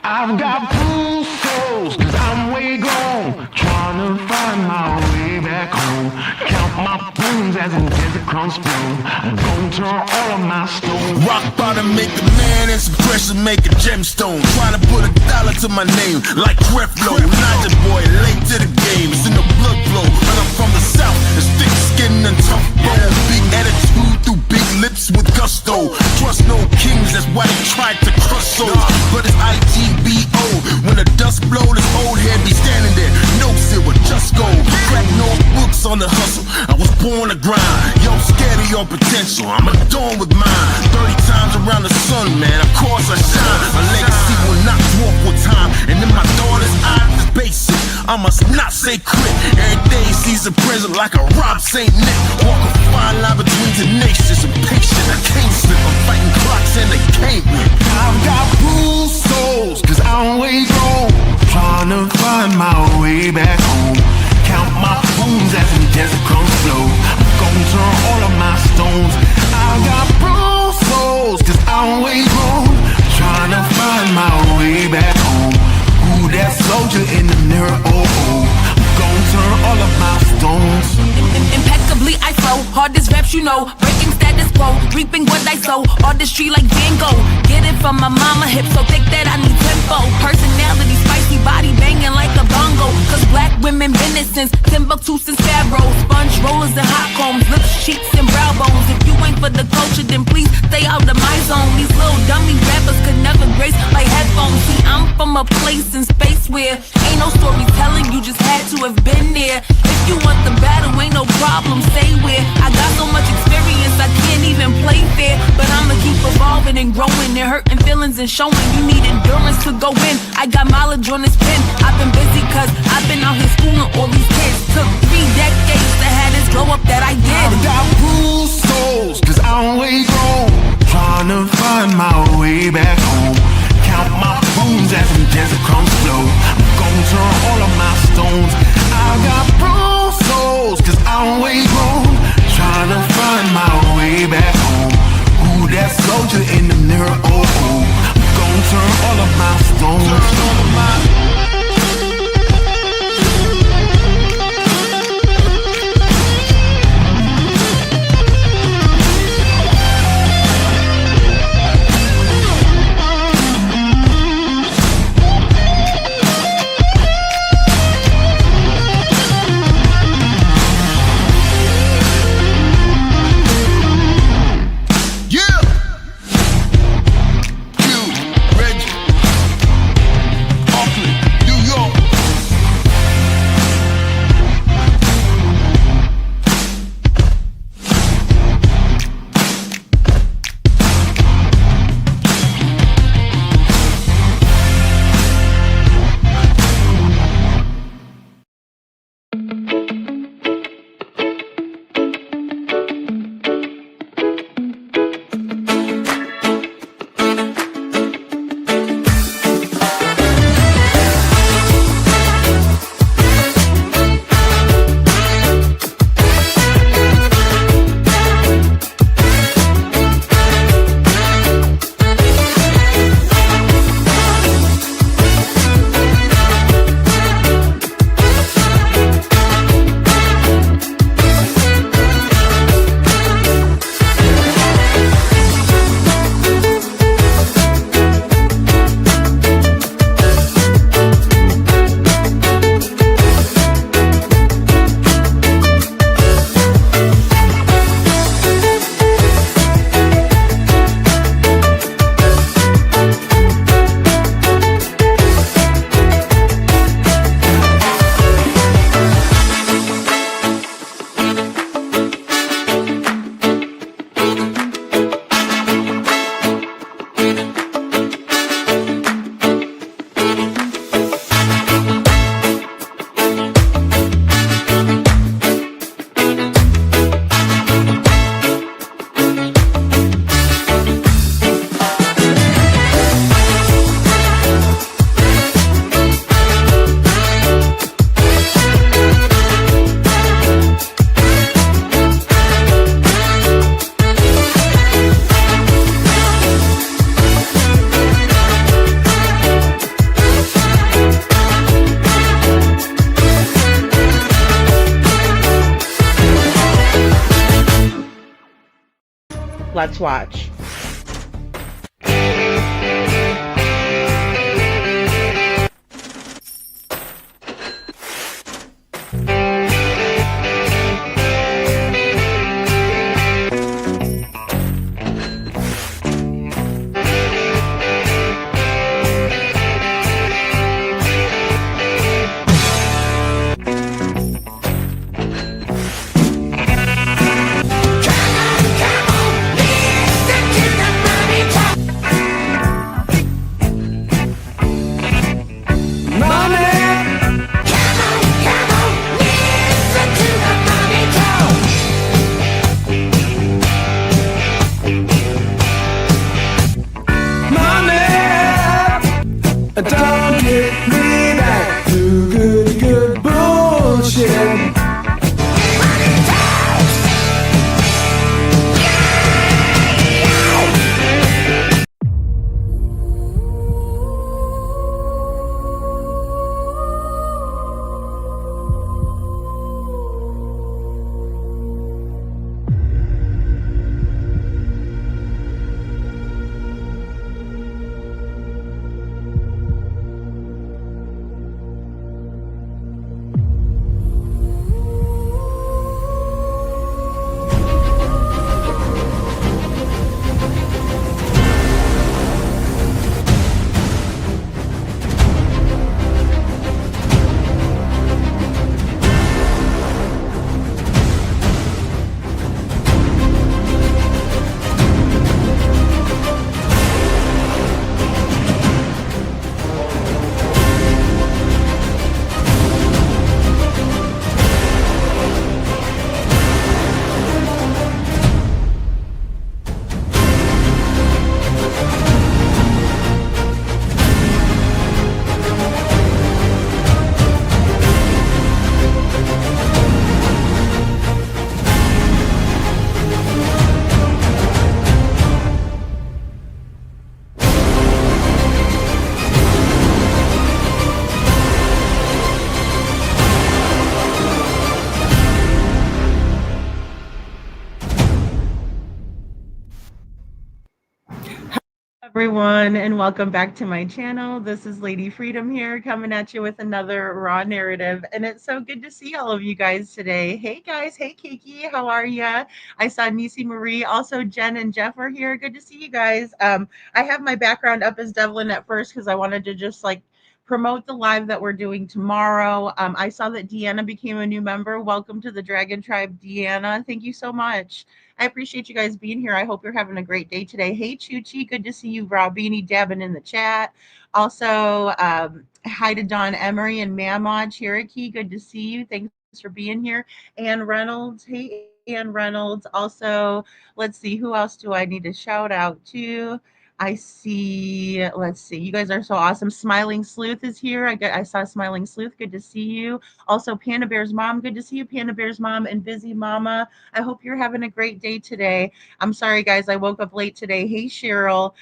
I've got blue souls, cause I'm way gone, trying to find my way back home. Count my bones as in desert crumbs blown. I'm gonna turn all of my stones. Rock bottom make a man and some pressure make a gemstone. Trying to put $1 to my name like Creflo. Naja boy, late to the game, it's in the blood flow. And I'm from the south, it's thick skin and tough bone. Big attitude through big lips with gusto. Trust no kings, that's why they tried to crush souls. But it's IGBO, when the dust blow, this old head be standing there. No silver, just gold. Crack no books on the hustle, I was born to grind. Yo, scared of your potential, I'm adorned with mine. 30 times around the sun, man, of course I shine. My legacy will not dwarf with time. And in my daughter's eyes, it's basic, I must not say quit. Every day sees a present like a Rob St. Nick. Walk a fine line between tenacious and patient. I can't slip, I'm fighting clocks and they can't win. I've got blue souls, cause I'm way gone, trying to find my way back home. Count my bones as in desert crumbs flow. I'm gonna turn all of my stones. I've got blue souls, cause I'm way gone, trying to find my way back home. Ooh, that soldier in the mirror, oh, oh. I'm gonna turn all of my stones. Impeccably I flow, hardest raps you know, breaking status quo, reaping what I sow, artistry like Van Gogh. Get it from my mama, hip so thick that I need tempo. Personality, spicy body banging like a bongo. Cause black women been it since Timbuktu, since Pharaoh. Sponge rollers and hot combs, lips, cheeks and brow bones. If you ain't for the culture, then please stay out of my zone. These little dummy rappers could never grace my headphones. See, I'm from a place in space where ain't no storytelling, you just had to have been there. If you want the battle, ain't no problem, say where. I got so much experience, I can't even play fair. But I'ma keep evolving and growing and hurting feelings and showing. You need endurance to go in. I got mileage on this pen. I've been busy cause I've been out here schooling all these kids. Took 3 decades to have this glow up that I did. I've got blue souls, cause I'm way gone, trying to find my way back home. Count my bones as in desert crumbs flow. I'm gonna turn all of my stones. I've got blue souls, cause I'm way gone, trying to find my way back home. Ooh, that soldier in the mirror, oh, oh. I'm gonna turn all of my stones. Turn all of my let's watch. Don't get me back to good bullshit. Everyone, and welcome back to my channel. This is Lady Freedom here, coming at you with another raw narrative, and it's so good to see all of you guys today. Hey guys, hey Kiki, how are ya? I saw Nisi Marie, also Jen and Jeff are here. Good to see you guys. I have my background up as Devlin at first because I wanted to just like promote the live that we're doing tomorrow. I saw that Deanna became a new member. Welcome to the Dragon Tribe, Deanna. Thank you so much. I appreciate you guys being here. I hope you're having a great day today. Hey, Chuchi, good to see you. Robini dabbing in the chat. Also, hi to Don Emery and Mamad Cherokee. Good to see you. Thanks for being here. Ann Reynolds. Hey, Ann Reynolds. Also, let's see, who else do I need to shout out to? I see, let's see, you guys are so awesome. Smiling Sleuth is here. I saw Smiling Sleuth. Good to see you. Also, Panda Bear's mom. Good to see you, Panda Bear's mom, and Busy Mama. I hope you're having a great day today. I'm sorry, guys, I woke up late today. Hey, Cheryl.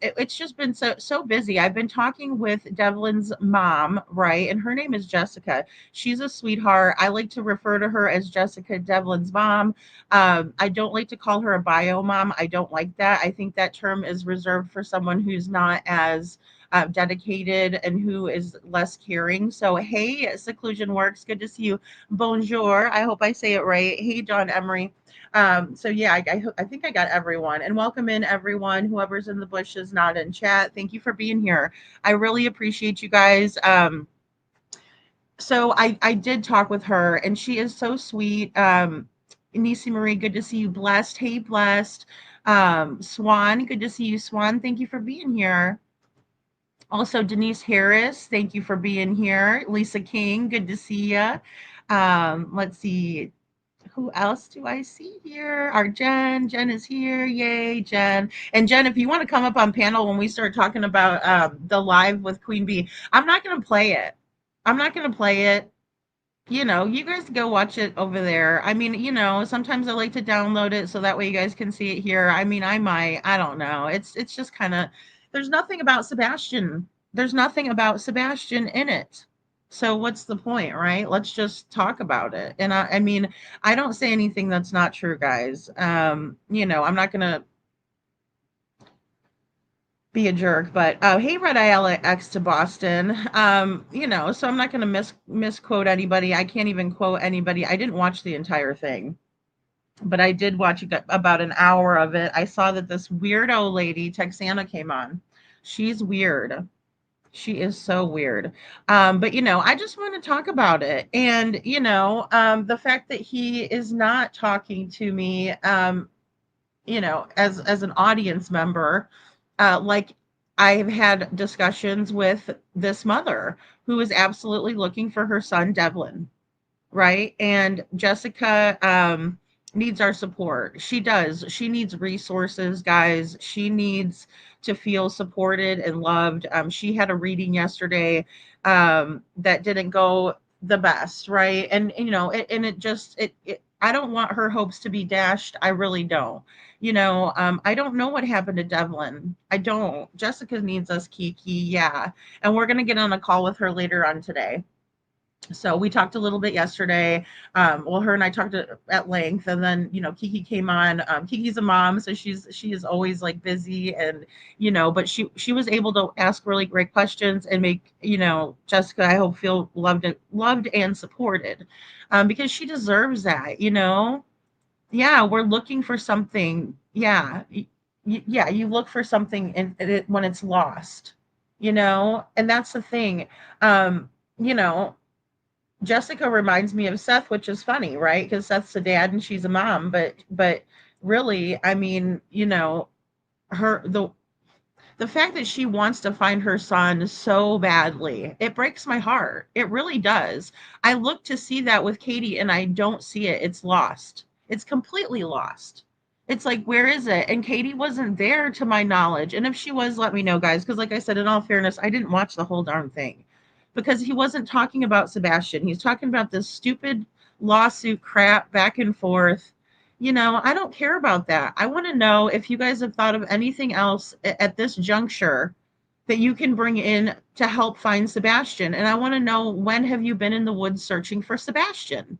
It's just been so busy. I've been talking with Devlin's mom, right? And her name is Jessica. She's a sweetheart. I like to refer to her as Jessica, Devlin's mom. I don't like to call her a bio mom. I don't like that. I think that term is reserved for someone who's not as dedicated and who is less caring. So, hey, Seclusion Works, good to see you. Bonjour. I hope I say it right. Hey, John Emery. So yeah, I think I got everyone, and welcome in everyone. Whoever's in the bushes, not in chat. Thank you for being here. I really appreciate you guys. So I did talk with her, and she is so sweet. Nisi Marie, good to see you. Blessed, hey, Blessed. Swan, good to see you, Swan. Thank you for being here. Also, Denise Harris, thank you for being here. Lisa King, good to see you. Let's see, who else do I see here? Our Jen. Jen is here. Yay, Jen. And Jen, if you want to come up on panel when we start talking about the live with Queen Bee, I'm not going to play it. I'm not going to play it. You know, you guys go watch it over there. I mean, you know, sometimes I like to download it so that way you guys can see it here. I mean, I don't know. It's just kind of, there's nothing about Sebastian. There's nothing about Sebastian in it. So what's the point, right? Let's just talk about it. And I mean, I don't say anything that's not true, guys. You know, I'm not gonna be a jerk. But hey, Red Eye X to Boston. So I'm not going to misquote anybody. I can't even quote anybody. I didn't watch the entire thing, but I did watch about an hour of it. I saw that this weirdo lady, Texana, came on. She's weird. She is so weird. But I just want to talk about it. And, the fact that he is not talking to me, as an audience member, like I've had discussions with this mother who is absolutely looking for her son, Devlin, right? And Jessica needs our support. She does. She needs resources, guys. She needs to feel supported and loved. She had a reading yesterday that didn't go the best, right? And and it just I don't want her hopes to be dashed. I really don't. I don't know what happened to Devlin. I don't. Jessica needs us, Kiki. Yeah. And we're gonna get on a call with her later on today. So we talked a little bit yesterday. Her and I talked at length, and then Kiki came on. Kiki's a mom, so she is always like busy, and but she was able to ask really great questions and make Jessica, I hope, feel loved and supported, because she deserves that. Yeah, we're looking for something. Yeah, yeah, you look for something when it's lost, and that's the thing. Um, you know Jessica reminds me of Seth, which is funny, right? Because Seth's a dad and she's a mom, but really, I mean, her the fact that she wants to find her son so badly, it breaks my heart. It really does. I look to see that with Katie and I don't see it. It's lost. It's completely lost. It's like, where is it? And Katie wasn't there to my knowledge. And if she was, let me know, guys. Because, like I said, in all fairness, I didn't watch the whole darn thing because he wasn't talking about Sebastian. He's talking about this stupid lawsuit crap back and forth. I don't care about that. I want to know if you guys have thought of anything else at this juncture that you can bring in to help find Sebastian. And I want to know, when have you been in the woods searching for Sebastian?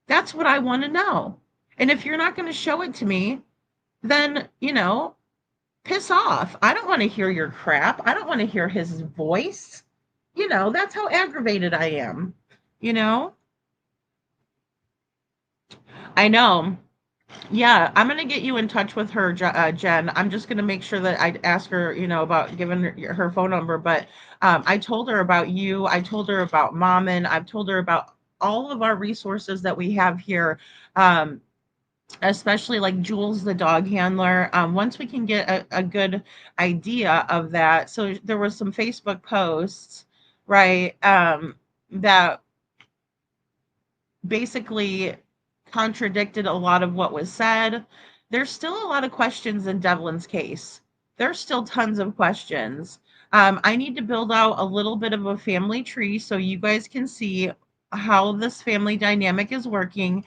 That's what I want to know. And if you're not going to show it to me, then, piss off. I don't want to hear your crap. I don't want to hear his voice. That's how aggravated I am. You know, I know. Yeah, I'm gonna get you in touch with her, Jen. I'm just gonna make sure that I ask her, about giving her phone number. But I told her about you. I told her about Mom, and I've told her about all of our resources that we have here, especially like Jules, the dog handler. Once we can get a good idea of that. So there was some Facebook posts, right, that basically contradicted a lot of what was said. There's still a lot of questions in Devlin's case. There's still tons of questions. I need to build out a little bit of a family tree so you guys can see how this family dynamic is working.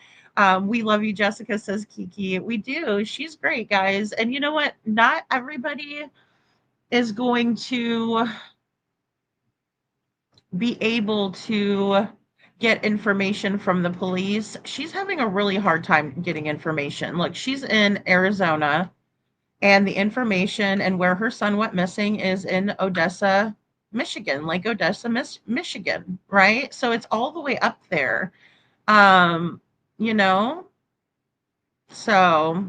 We love you, Jessica, says Kiki. We do. She's great, guys. And you know what? Not everybody is going to be able to get information from the police. She's having a really hard time getting information. Look, she's in Arizona, and the information and where her son went missing is in Odessa, Michigan, Lake Odessa, Michigan, right? So it's all the way up there. Um, you know, so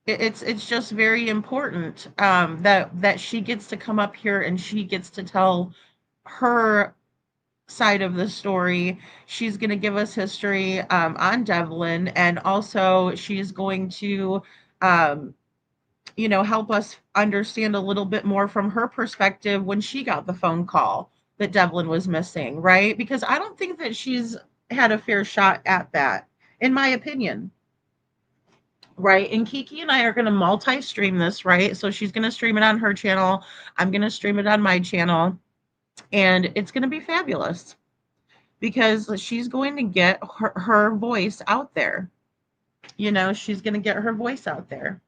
it's just very important that she gets to come up here and she gets to tell her side of the story. She's going to give us history on Devlin, and also she's going to, um, help us understand a little bit more from her perspective when she got the phone call that Devlin was missing, right? Because I don't think that she's had a fair shot at that, in my opinion. Right. And Kiki and I are going to multi stream this, right? So she's going to stream it on her channel. I'm going to stream it on my channel. And it's going to be fabulous because she's going to get her voice out there. She's going to get her voice out there.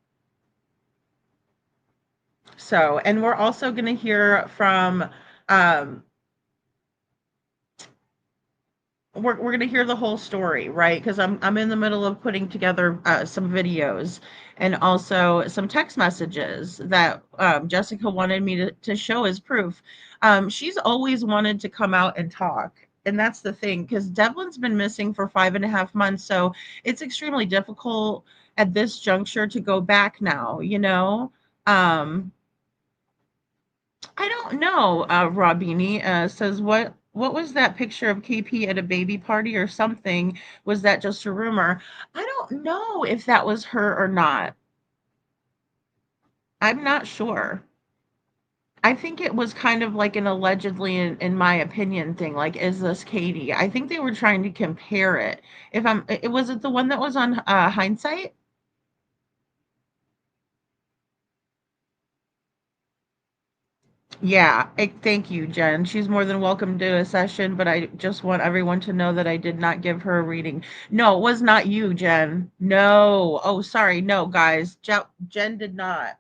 So, and we're also going to hear from we're gonna hear the whole story, right? Because I'm in the middle of putting together some videos and also some text messages that Jessica wanted me to show as proof. She's always wanted to come out and talk. And that's the thing, because Devlin's been missing for 5.5 months. So it's extremely difficult at this juncture to go back now, you know? Um, I don't know. Robini says, what was that picture of KP at a baby party or something? Was that just a rumor? I don't know if that was her or not. I'm not sure. I think it was kind of like an allegedly, in my opinion, thing. Like, is this Katie? I think they were trying to compare it. If I'm, it was it the one that was on Hindsight? Yeah, thank you, Jen. She's more than welcome to a session, but I just want everyone to know that I did not give her a reading. No, it was not you, Jen. No. Oh, sorry. No, guys. Jen did not.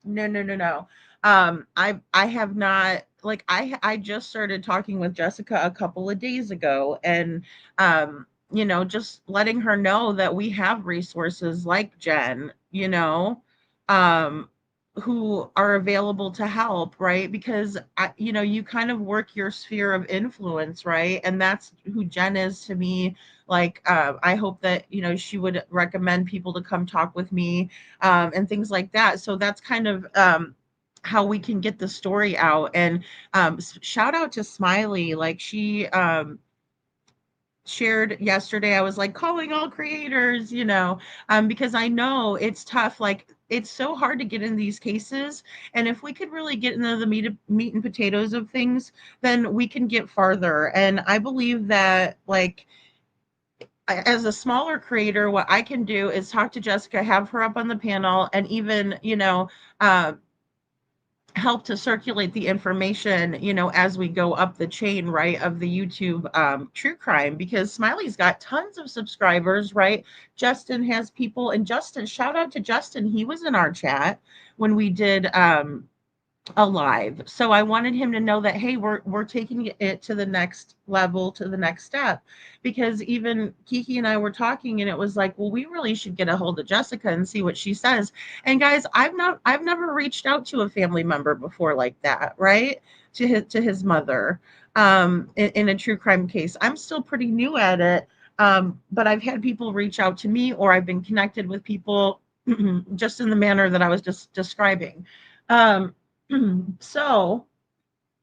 No, no, no, no. I have not, like, I just started talking with Jessica a couple of days ago, and just letting her know that we have resources like Jen, um who are available to help, right? Because you kind of work your sphere of influence, right? And that's who Jen is to me. Like, I hope that she would recommend people to come talk with me, and things like that. So that's kind of how we can get the story out. And shout out to Smiley, like she shared yesterday. I was like calling all creators, because I know it's tough. Like, it's so hard to get in these cases, and if we could really get into the meat and potatoes of things, then we can get farther. And I believe that, like, as a smaller creator, what I can do is talk to Jessica, have her up on the panel, and even uh, help to circulate the information, as we go up the chain, right, of the YouTube true crime, because Smiley's got tons of subscribers, right? Justin has people, and Justin, shout out to Justin. He was in our chat when we did alive. So I wanted him to know that, hey, we're taking it to the next level, to the next step, because even Kiki and I were talking, and it was like, well, we really should get a hold of Jessica and see what she says. And guys, I've never reached out to a family member before like that, right? To his mother, in a true crime case. I'm still pretty new at it, but I've had people reach out to me, or I've been connected with people just in the manner that I was just describing. Um, so,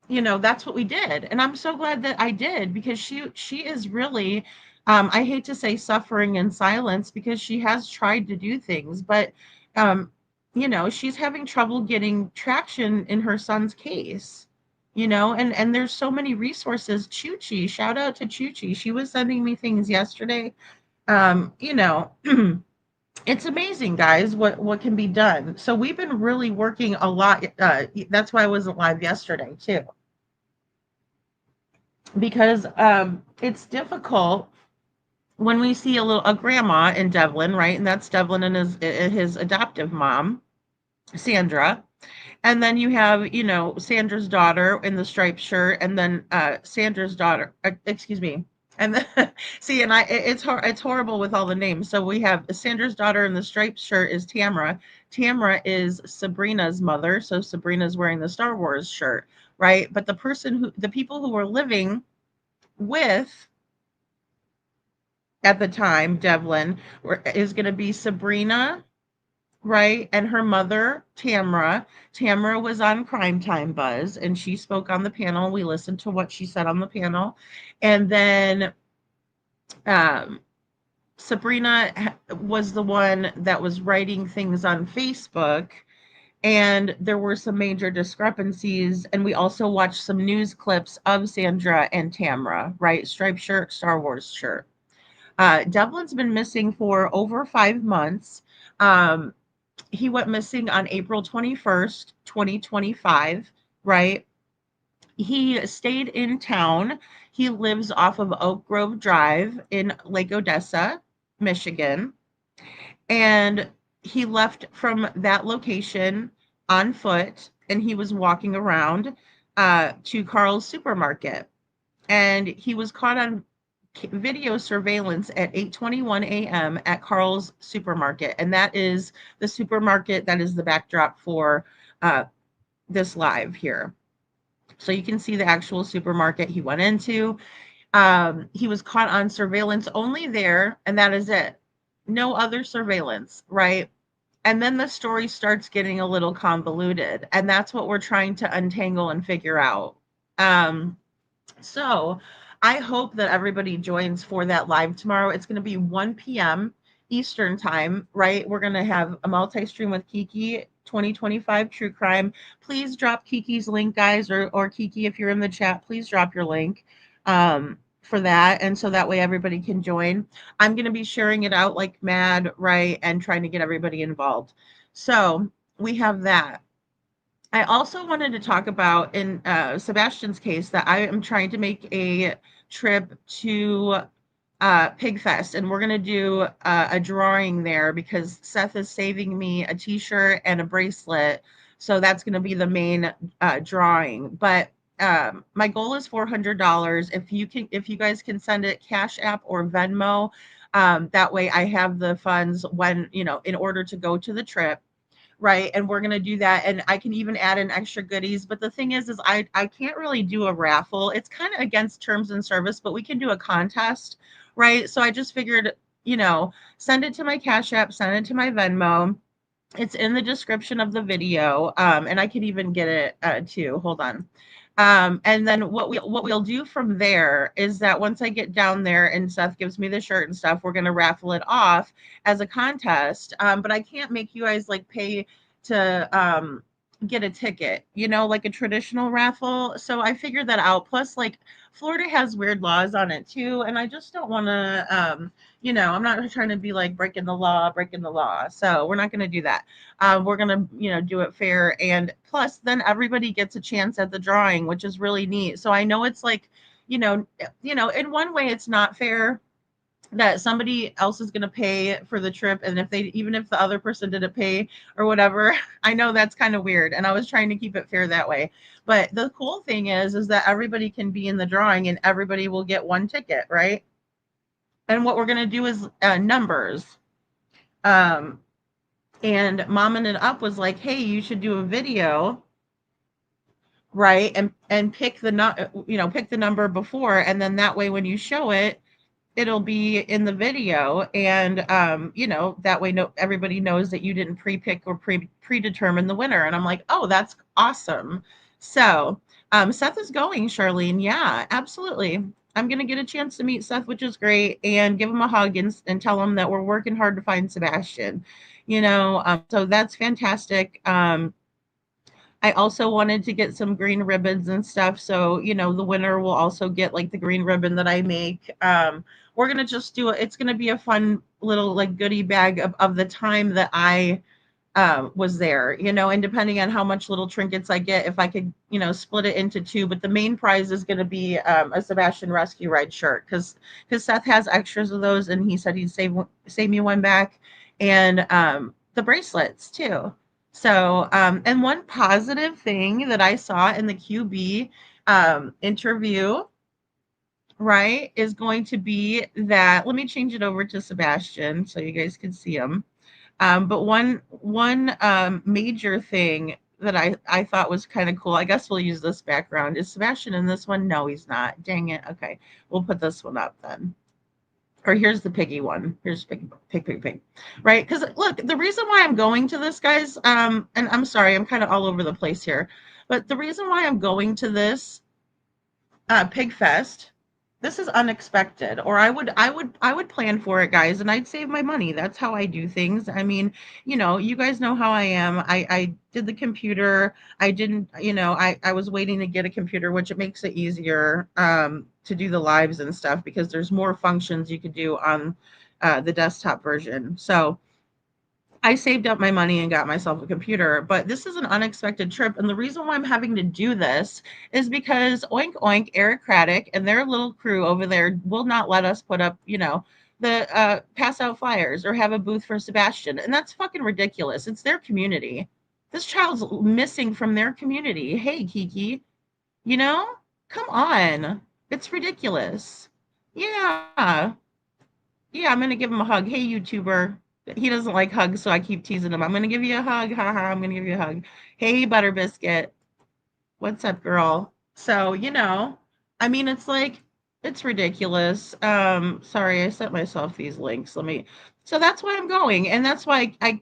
that's what we did. And I'm so glad that I did, because she is really, I hate to say suffering in silence, because she has tried to do things, but she's having trouble getting traction in her son's case. And there's so many resources. Chuchi, shout out to Chuchi. She was sending me things yesterday. Um, you know, it's amazing, guys, what can be done. So we've been really working a lot. That's why I wasn't live yesterday too, because it's difficult when we see a grandma in Devlin, right? And that's Devlin and his adoptive mom, Sandra. And then you have, Sandra's daughter in the striped shirt, and then Sandra's daughter, excuse me. And then, see, and it's horrible with all the names. So we have Sandra's daughter in the striped shirt is Tamara. Tamara is Sabrina's mother. So Sabrina's wearing the Star Wars shirt, right? But the people who were living with at the time, Devlin, is going to be Sabrina, right? And her mother, Tamara. Tamara was on Crime Time Buzz, and she spoke on the panel. We listened to what she said on the panel. And then um, Sabrina was the one that was writing things on Facebook. And there were some major discrepancies. And we also watched some news clips of Sandra and Tamara, right? Striped shirt, Star Wars shirt. Devlin's been missing for over 5 months. He went missing on April 21st, 2025, right? He stayed in town. He lives off of Oak Grove Drive in Lake Odessa, Michigan. And he left from that location on foot, and he was walking around to Carl's supermarket. And he was caught on video surveillance at 8:21 a.m. at Carl's Supermarket, and that is the supermarket that is the backdrop for this live here. So you can see the actual supermarket he went into. He was caught on surveillance only there, and that is it. No other surveillance, right? And then the story starts getting a little convoluted, and that's what we're trying to untangle and figure out. So I hope that everybody joins for that live tomorrow. It's going to be 1 p.m. Eastern time, right? We're going to have a multi-stream with Kiki 2025 True Crime. Please drop Kiki's link, guys, or Kiki, if you're in the chat, please drop your link for that. And so that way everybody can join. I'm going to be sharing it out like mad, right? And trying to get everybody involved. So we have that. I also wanted to talk about in Sebastian's case that I am trying to make a trip to Pigfest, and we're going to do a drawing there because Seth is saving me a t-shirt and a bracelet. So that's going to be the main drawing. But my goal is $400. If you guys can send it Cash App or Venmo, that way I have the funds when, in order to go to the trip. Right. And we're going to do that. And I can even add in extra goodies. But the thing is I can't really do a raffle. It's kind of against terms and service, but we can do a contest. Right. So I just figured, send it to my Cash App, send it to my Venmo. It's in the description of the video. And I can even get it too. Hold on. And then what we'll do from there is that once I get down there and Seth gives me the shirt and stuff, we're going to raffle it off as a contest. But I can't make you guys like pay to get a ticket, like a traditional raffle. So I figured that out. Plus, like, Florida has weird laws on it too. And I just don't want to, I'm not trying to be like breaking the law. So we're not going to do that. We're going to, do it fair. And plus then everybody gets a chance at the drawing, which is really neat. So I know it's like, in one way it's not fair that somebody else is going to pay for the trip. And even if the other person didn't pay or whatever, I know that's kind of weird. And I was trying to keep it fair that way. But the cool thing is that everybody can be in the drawing and everybody will get one ticket, right? And what we're going to do is numbers. And Momming It Up was like, hey, you should do a video, right? And pick pick the number before. And then that way, when you show it, it'll be in the video. And, that way everybody knows that you didn't pre-pick or predetermine the winner. And I'm like, oh, that's awesome. So Seth is going, Charlene. Yeah, absolutely. I'm going to get a chance to meet Seth, which is great, and give him a hug and tell him that we're working hard to find Sebastian, so that's fantastic. I also wanted to get some green ribbons and stuff. So, the winner will also get like the green ribbon that I make. We're going to just do it. It's going to be a fun little like goodie bag of the time that I was there, and depending on how much little trinkets I get, if I could, split it into two. But the main prize is going to be a Sebastian Rescue Ride shirt because Seth has extras of those, and he said he'd save me one back, and the bracelets too. So, and one positive thing that I saw in the QB interview, right, is going to be that, let me change it over to Sebastian so you guys can see him. But one major thing that I thought was kind of cool, I guess we'll use this background. Is Sebastian in this one? No, he's not. Dang it. Okay, we'll put this one up then. Or here's the piggy one. Here's pig. Right? Because look, the reason why I'm going to this, guys, and I'm sorry, I'm kind of all over the place here, but the reason why I'm going to this Pig Fest, this is unexpected. Or I would plan for it, guys, and I'd save my money. That's how I do things. I mean, you guys know how I am. I did the computer. I didn't, I was waiting to get a computer, which it makes it easier to do the lives and stuff because there's more functions you could do on the desktop version. So I saved up my money and got myself a computer, but this is an unexpected trip. And the reason why I'm having to do this is because Oink Oink, Eric Craddock, and their little crew over there will not let us put up, the pass out flyers or have a booth for Sebastian. And that's fucking ridiculous. It's their community. This child's missing from their community. Hey, Kiki, come on. It's ridiculous. Yeah. Yeah, I'm gonna give him a hug. Hey, YouTuber. He doesn't like hugs, so I keep teasing him. I'm gonna give you a hug. Haha, I'm gonna give you a hug. Hey, Butter Biscuit. What's up, girl? So, I mean, it's like, it's ridiculous. Sorry, I sent myself these links. So that's why I'm going. And that's why I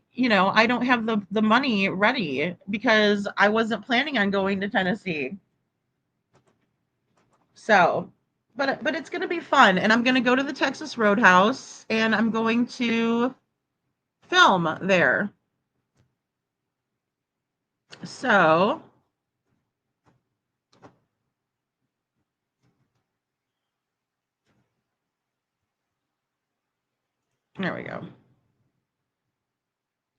don't have the money ready because I wasn't planning on going to Tennessee. So, but it's going to be fun. And I'm going to go to the Texas Roadhouse and I'm going to film there. So, there we go.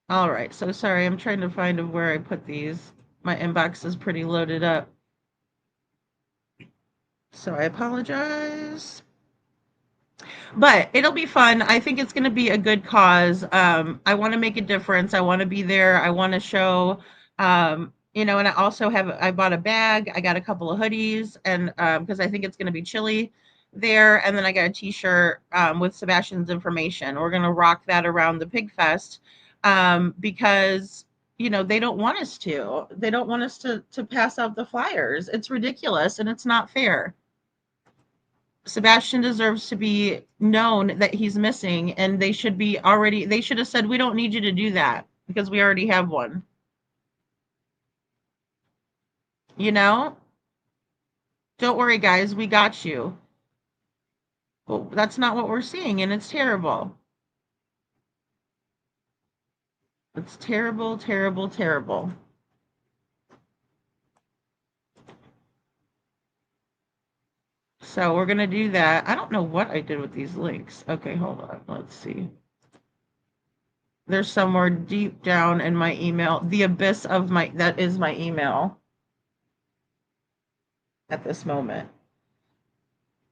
All right. So sorry, I'm trying to find where I put these. My inbox is pretty loaded up. So I apologize. But it'll be fun. I think it's going to be a good cause. I want to make a difference. I want to be there. I want to show, and I bought a bag. I got a couple of hoodies, and because I think it's going to be chilly there. And then I got a T-shirt with Sebastian's information. We're going to rock that around the Pig Fest because they don't want us to. They don't want us to pass out the flyers. It's ridiculous and it's not fair. Sebastian deserves to be known that he's missing, and they should have said, we don't need you to do that because we already have one. You know? Don't worry, guys, we got you. Well, that's not what we're seeing, and it's terrible. It's terrible, terrible, terrible. So we're going to do that. I don't know what I did with these links. Okay, hold on. Let's see. There's somewhere deep down in my email, the abyss of that is my email at this moment.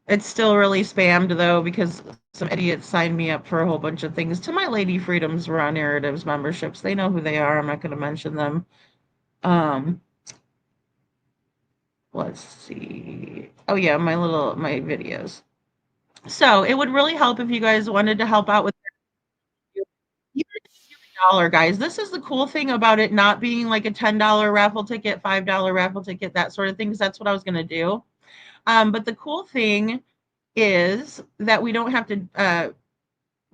It's still really spammed though because some idiots signed me up for a whole bunch of things to my Lady Freedom's Raw Narratives memberships. They know who they are. I'm not going to mention them. Um, let's see. Oh yeah, my videos. So it would really help if you guys wanted to help out with even $1, guys. This is the cool thing about it not being like a $10 raffle ticket, $5 raffle ticket, that sort of thing, because that's what I was going to do. But the cool thing is that we don't have to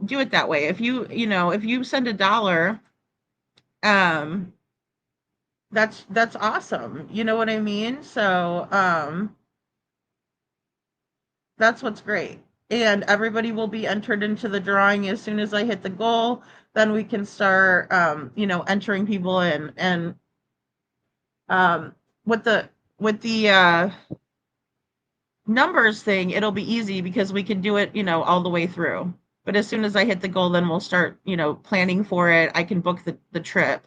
do it that way. If you send $1, um, that's awesome. You know what I mean? So that's what's great. And everybody will be entered into the drawing as soon as I hit the goal. Then we can start, entering people in. And um, with the numbers thing, it'll be easy because we can do it, all the way through. But as soon as I hit the goal, then we'll start, planning for it. I can book the trip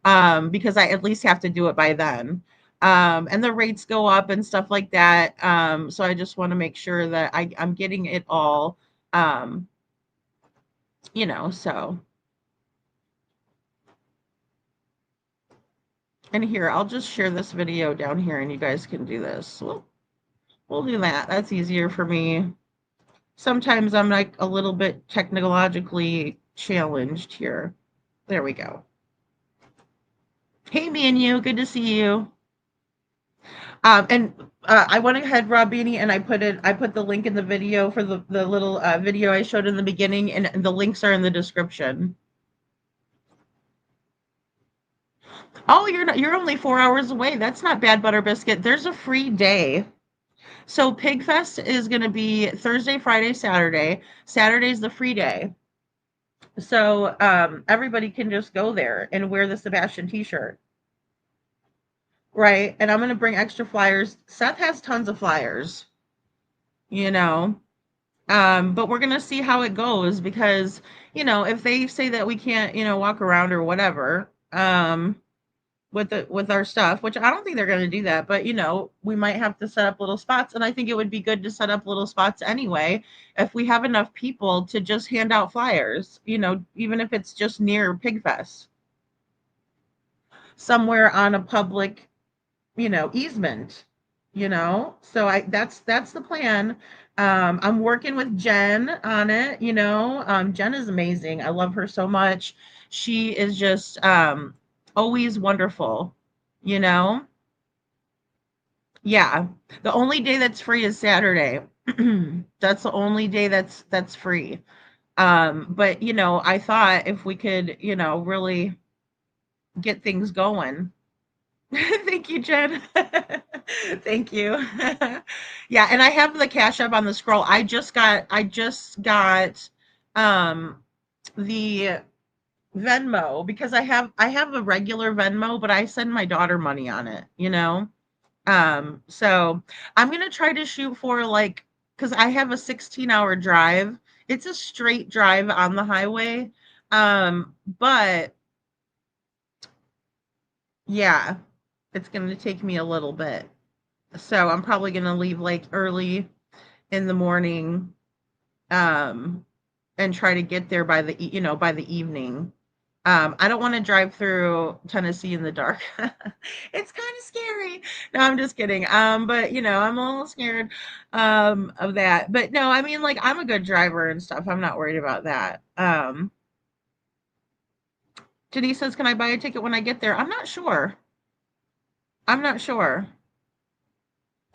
because I at least have to do it by then. And the rates go up and stuff like that. So I just want to make sure that I'm getting it all, so. And here, I'll just share this video down here and you guys can do this. We'll do that. That's easier for me. Sometimes I'm like a little bit technologically challenged here. There we go. Hey, me and you, good to see you. And I went ahead, Rob Beanie, and I put the link in the video for the little video I showed in the beginning, and the links are in the description. Oh, you're only 4 hours away. That's not bad, Butter Biscuit. There's a free day. So Pigfest is going to be Thursday, Friday, Saturday. Saturday's the free day. So everybody can just go there and wear the Sebastian t-shirt. Right. And I'm going to bring extra flyers. Seth has tons of flyers, but we're going to see how it goes because, if they say that we can't, walk around or whatever, with our stuff, which I don't think they're going to do that, but we might have to set up little spots, and I think it would be good to set up little spots anyway if we have enough people to just hand out flyers, even if it's just near Pigfest, somewhere on a public, easement, you know? So that's the plan. I'm working with Jen on it, you know. Jen is amazing. I love her so much. She is just always wonderful, you know? Yeah. The only day that's free is Saturday. That's the only day that's free. But you know, I thought if we could, you know, really get things going. Thank you, Jen. Thank you. Yeah, and I have the Cash App on the scroll. I just got um the Venmo because I have a regular Venmo, but I send my daughter money on it, you know? So I'm gonna try to shoot for like because I have a 16-hour drive. It's a straight drive on the highway. But yeah, it's gonna take me a little bit. So I'm probably gonna leave like early in the morning, um, and try to get there by you know, by the evening. I don't want to drive through Tennessee in the dark. It's kind of scary. No, I'm just kidding. But you know, I'm a little scared of that. But no, I mean like I'm a good driver and stuff. I'm not worried about that. Denise says, "Can I buy a ticket when I get there?" I'm not sure. I'm not sure.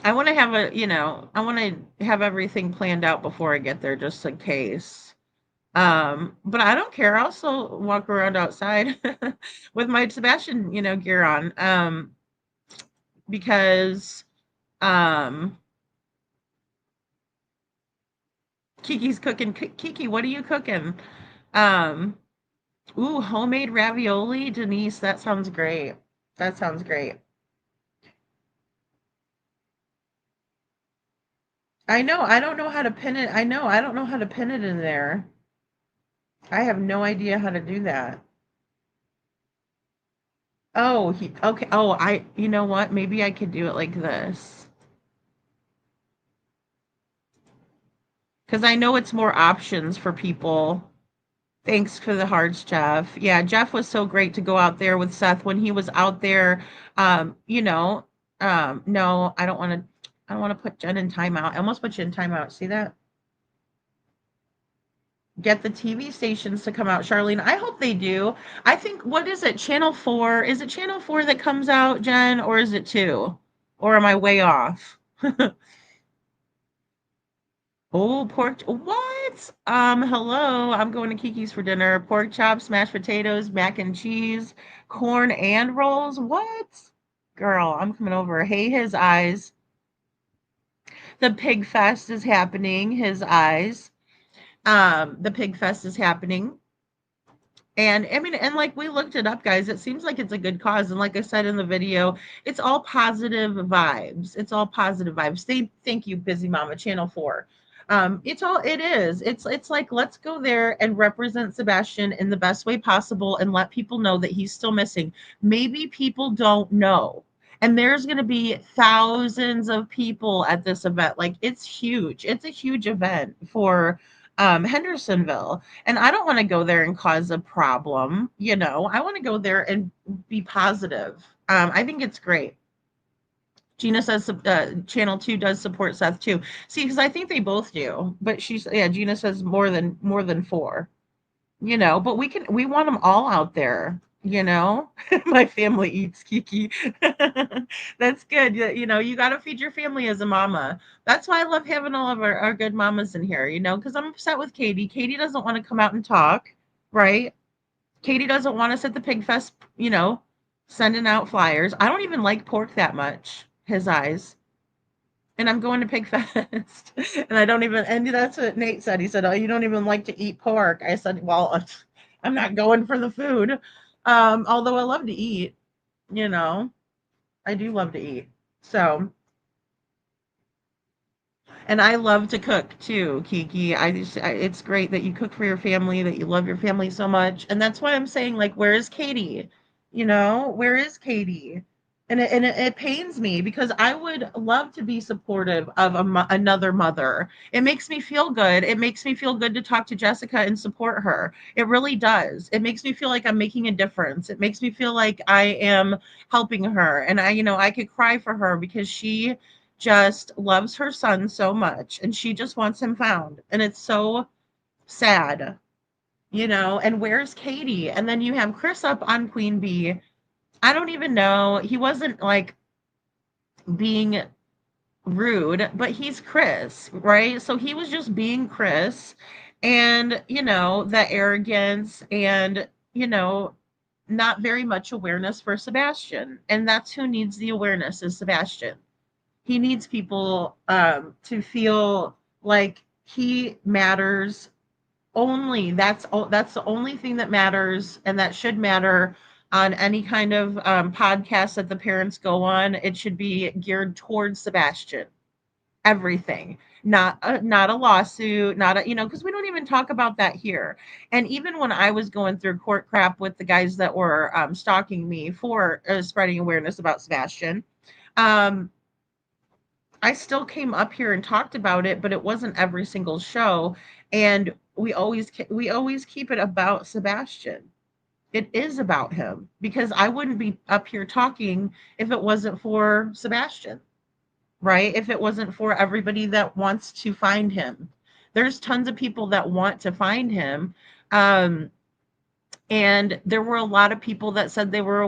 I want to have a, you know, I want to have everything planned out before I get there just in case. But I don't care. I'll still walk around outside with my Sebastian, you know, gear on. Because um Kiki's cooking. Kiki, what are you cooking? Um, ooh, homemade ravioli, Denise. That sounds great. That sounds great. I know. I don't know how to pin it. I know. I don't know how to pin it in there. I have no idea how to do that. Oh, okay. Oh, you know what? Maybe I could do it like this. Because I know it's more options for people. Thanks for the hearts, Jeff. Yeah, Jeff was so great to go out there with Seth when he was out there. You know, no, I don't want to put Jen in timeout. I almost put you in timeout. See that? Get the TV stations to come out, Charlene. I hope they do. I think, what is it? Channel 4? Is it Channel 4 that comes out, Jen, or is it 2? Or am I way off? Oh, what? Hello. I'm going to Kiki's for dinner. Pork chops, mashed potatoes, mac and cheese, corn and rolls. What? Girl, I'm coming over. Hey, his eyes. The pig fest is happening. His eyes. The pig fest is happening. And I mean, and like we looked it up, guys, it seems like it's a good cause. And like I said in the video, it's all positive vibes. It's all positive vibes. Thank you, Busy Mama, Channel 4. It is. It's like let's go there and represent Sebastian in the best way possible and let people know that he's still missing. Maybe people don't know. And there's gonna be thousands of people at this event. Like it's huge. It's a huge event for Hendersonville. And I don't want to go there and cause a problem. You know, I want to go there and be positive. I think it's great. Gina says Channel 2 does support Seth too. See, because I think they both do. But yeah, Gina says more than 4. You know, but we want them all out there. You know, my family eats Kiki. That's good. You know, you got to feed your family as a mama. That's why I love having all of our good mamas in here, you know, because I'm upset with Katie. Katie doesn't want to come out and talk, right? Katie doesn't want us at the pig fest, you know, sending out flyers. I don't even like pork that much, his eyes. And I'm going to pig fest. And I don't even, and that's what Nate said. He said, "Oh, you don't even like to eat pork." I said, "Well, I'm not going for the food." Although I love to eat, you know, I do love to eat. So, and I love to cook too, Kiki. It's great that you cook for your family, that you love your family so much. And that's why I'm saying, like, where is Katie? You know, where is Katie? And it pains me because I would love to be supportive of another mother. It makes me feel good. It makes me feel good to talk to Jessica and support her. It really does. It makes me feel like I'm making a difference. It makes me feel like I am helping her. And I, you know, I could cry for her because she just loves her son so much and she just wants him found. And it's so sad, and where's Katie? And then you have Chris up on Queen Bee. I don't even know. He wasn't like being rude, but he's Chris, right? So he was just being Chris and, the arrogance and, not very much awareness for Sebastian. And that's who needs the awareness is Sebastian. He needs people to feel like he matters only. That's the only thing that matters and that should matter on any kind of podcast that the parents go on. It should be geared towards Sebastian. Everything, not a lawsuit, not a, because we don't even talk about that here. And even when I was going through court crap with the guys that were stalking me for spreading awareness about Sebastian, um, I still came up here and talked about it, but it wasn't every single show. And we always keep it about Sebastian. It is about him because I wouldn't be up here talking if it wasn't for Sebastian, right? If it wasn't for everybody that wants to find him. There's tons of people that want to find him. Um, and there were a lot of people that said they were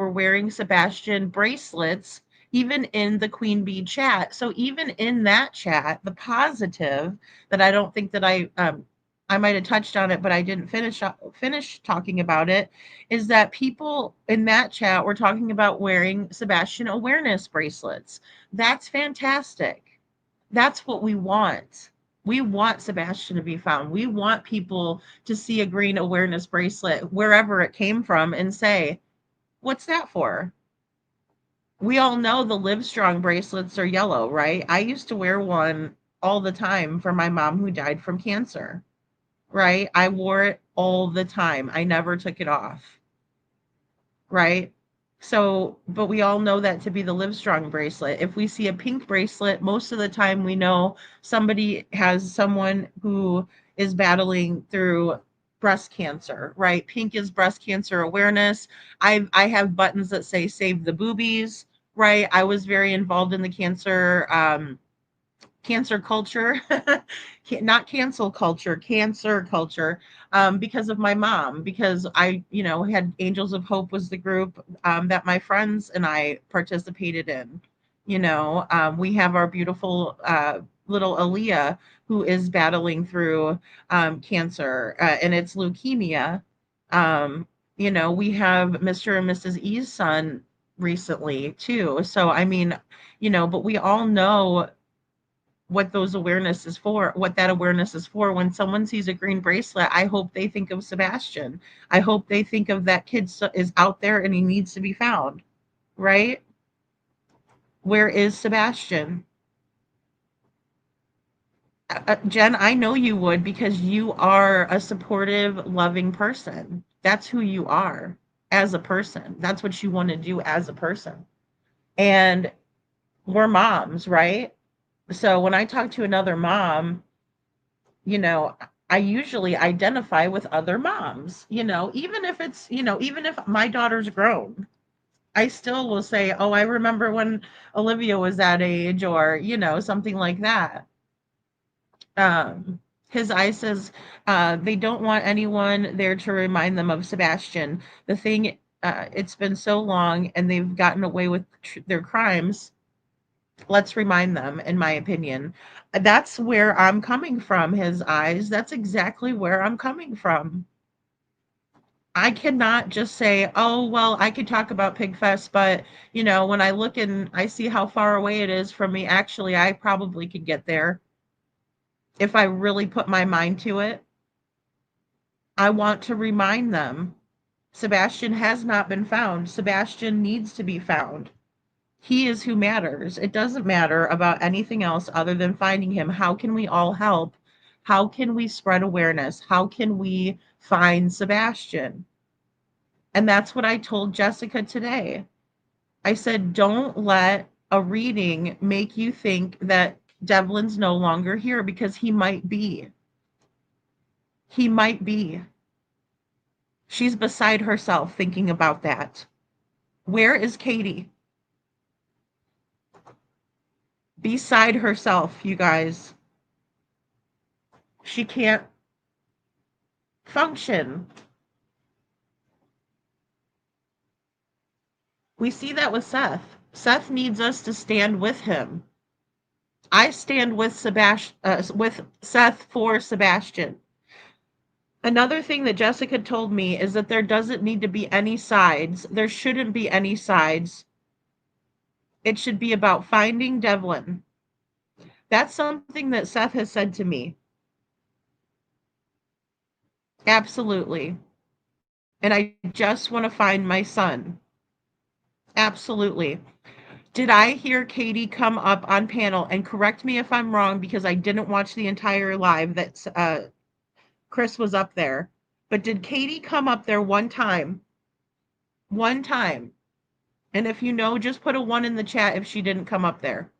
wearing Sebastian bracelets even in the Queen Bee chat. So even in that chat, the positive that I don't think that I might have touched on it, but I didn't finish talking about it, is that people in that chat were talking about wearing Sebastian awareness bracelets. That's fantastic. That's what we want. We want Sebastian to be found. We want people to see a green awareness bracelet wherever it came from and say, what's that for? We all know the Live Strong bracelets are yellow, right? I used to wear one all the time for my mom who died from cancer, right? I wore it all the time. I never took it off, right? So, but we all know that to be the Live Strong bracelet. If we see a pink bracelet, most of the time we know somebody has someone who is battling through breast cancer, right? Pink is breast cancer awareness. I have buttons that say save the boobies, right? I was very involved in the cancer culture, not cancel culture, cancer culture, because of my mom, because I, had Angels of Hope was the group that my friends and I participated in. We have our beautiful little Aaliyah who is battling through cancer and it's leukemia. We have Mr. and Mrs. E's son recently too. So, I mean, but we all know what that awareness is for. When someone sees a green bracelet, I hope they think of Sebastian. I hope they think of that kid is out there and he needs to be found, right? Where is Sebastian? Jen, I know you would because you are a supportive, loving person. That's who you are as a person. That's what you want to do as a person. And we're moms, right? So when I talk to another mom, you know, I usually identify with other moms, even if even if my daughter's grown, I still will say, oh, I remember when Olivia was that age, or, something like that. Um, his eye says they don't want anyone there to remind them of Sebastian. The thing, it's been so long and they've gotten away with their crimes. Let's remind them, in my opinion. That's where I'm coming from, his eyes. That's exactly where I'm coming from. I cannot just say, oh, well, I could talk about Pigfest, but, when I look and I see how far away it is from me, actually, I probably could get there if I really put my mind to it. I want to remind them Sebastian has not been found. Sebastian needs to be found. He is who matters. It doesn't matter about anything else other than finding him. How can we all help? How can we spread awareness? How can we find Sebastian? And that's what I told Jessica today. I said, don't let a reading make you think that Devlin's no longer here, because he might be. He might be. She's beside herself thinking about that. Where is Katie? beside herself, you guys. She can't function. We see that with Seth. Seth needs us to stand with him. I stand with with Seth for Sebastian. Another thing that Jessica told me is that there doesn't need to be any sides. There shouldn't be any sides. It should be about finding Devlin. That's something that Seth has said to me. Absolutely. And I just want to find my son. Absolutely. Did I hear Katie come up on panel and correct me if I'm wrong because I didn't watch the entire live that Chris was up there. But did Katie come up there one time? One time. And if you know, just put a 1 in the chat if she didn't come up there.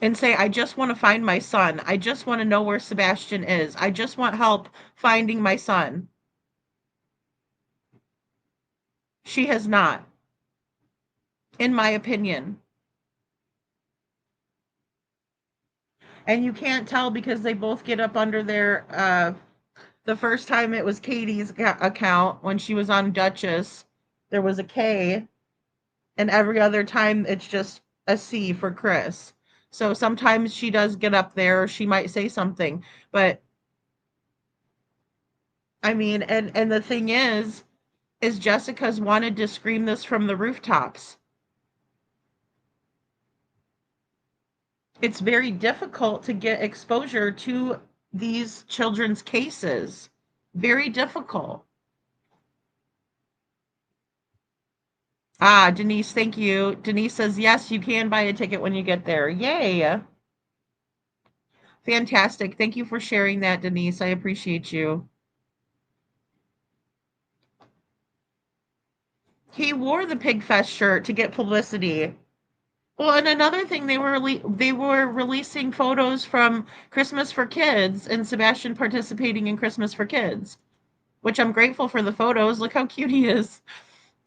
And say, I just want to find my son. I just want to know where Sebastian is. I just want help finding my son. She has not, in my opinion. And you can't tell because they both get up under their, the first time it was Katie's account when she was on Duchess, there was a K, and every other time it's just a C for Chris. So sometimes she does get up there, or she might say something, but I mean, and the thing is Jessica's wanted to scream this from the rooftops. It's very difficult to get exposure to these children's cases. Very difficult. Ah, Denise, thank you. Denise says, yes, you can buy a ticket when you get there. Yay. Fantastic. Thank you for sharing that, Denise. I appreciate you. He wore the Pigfest shirt to get publicity. Well, and another thing, they were releasing photos from Christmas for Kids and Sebastian participating in Christmas for Kids, which I'm grateful for the photos. Look how cute he is,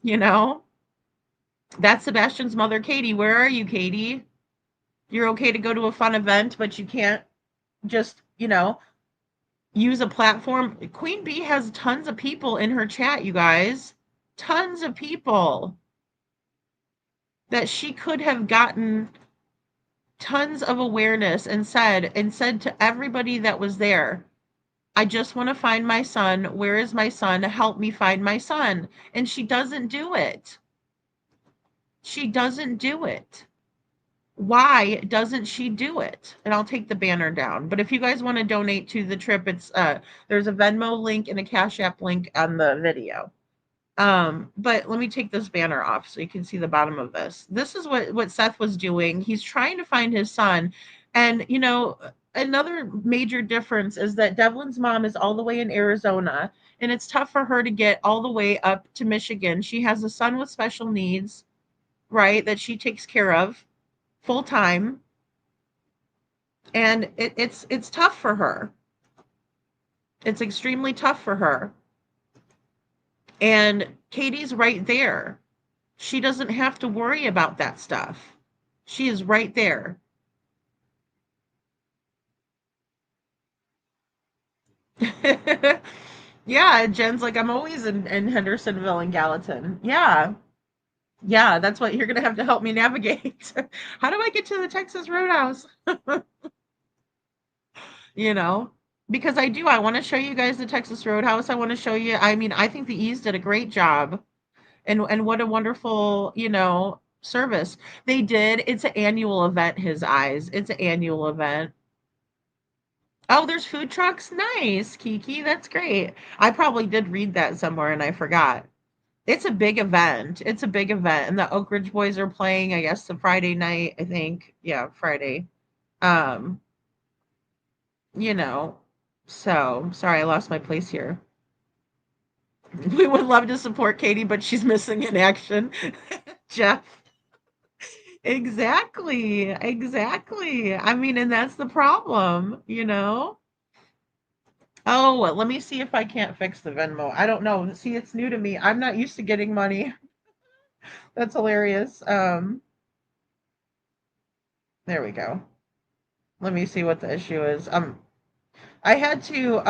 you know? That's Sebastian's mother, Katie. Where are you, Katie? You're okay to go to a fun event, but you can't just, use a platform. Queen Bee has tons of people in her chat, you guys. Tons of people that she could have gotten tons of awareness and said to everybody that was there, I just want to find my son. Where is my son? Help me find my son. And she doesn't do it. She doesn't do it. Why doesn't she do it? And I'll take the banner down. But if you guys want to donate to the trip, it's there's a Venmo link and a Cash App link on the video. But let me take this banner off so you can see the bottom of this. This is what Seth was doing. He's trying to find his son. And, another major difference is that Devlin's mom is all the way in Arizona, and it's tough for her to get all the way up to Michigan. She has a son with special needs, right, that she takes care of full time. And it's tough for her. It's extremely tough for her. And Katie's right there. She doesn't have to worry about that stuff. She is right there. Yeah, Jen's like, I'm always in Hendersonville and Gallatin. Yeah. Yeah, that's what you're going to have to help me navigate. How do I get to the Texas Roadhouse? Because I want to show you guys the Texas Roadhouse. I want to show you, I think the E's did a great job. And what a wonderful, service they did. It's an annual event, his eyes. It's an annual event. Oh, there's food trucks. Nice, Kiki. That's great. I probably did read that somewhere and I forgot. It's a big event. It's a big event. And the Oak Ridge Boys are playing, I guess, the Friday night, I think. Yeah, Friday. Um, you know, so sorry, I lost my place here. We would love to support Katie, but she's missing in action. Jeff. Exactly. Exactly. And that's the problem. Oh, let me see if I can't fix the Venmo. I don't know. See, it's new to me. I'm not used to getting money. That's hilarious. There we go. Let me see what the issue is. I had to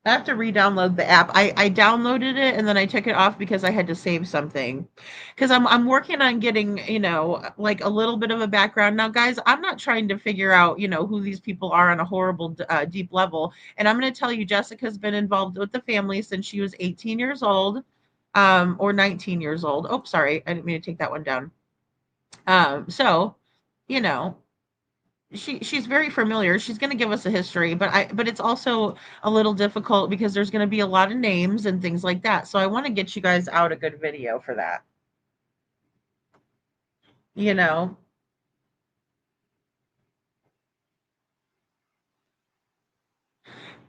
I have to re-download the app. I downloaded it and then I took it off because I had to save something. Because I'm working on getting, like a little bit of a background. Now, guys, I'm not trying to figure out, who these people are on a horrible, deep level. And I'm going to tell you, Jessica's been involved with the family since she was 18 years old, or 19 years old. Oh, sorry. I didn't mean to take that one down. So, you know, she's very familiar. She's going to give us a history, but it's also a little difficult because there's going to be a lot of names and things like that. So I want to get you guys out a good video for that. You know,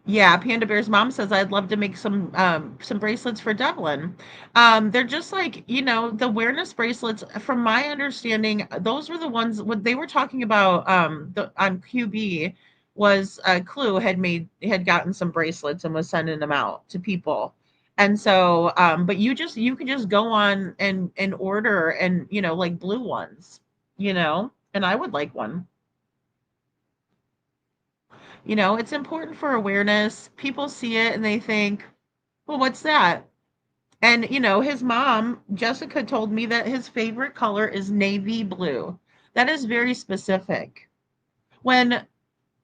Yeah, Panda Bear's mom says I'd love to make some bracelets for Devlin. They're just like, the awareness bracelets, from my understanding, those were the ones what they were talking about on QB was Clue had gotten some bracelets and was sending them out to people. And so but you could just go on and order and like blue ones, and I would like one. It's important for awareness. People see it and they think, well, what's that? And, his mom, Jessica, told me that his favorite color is navy blue. That is very specific. When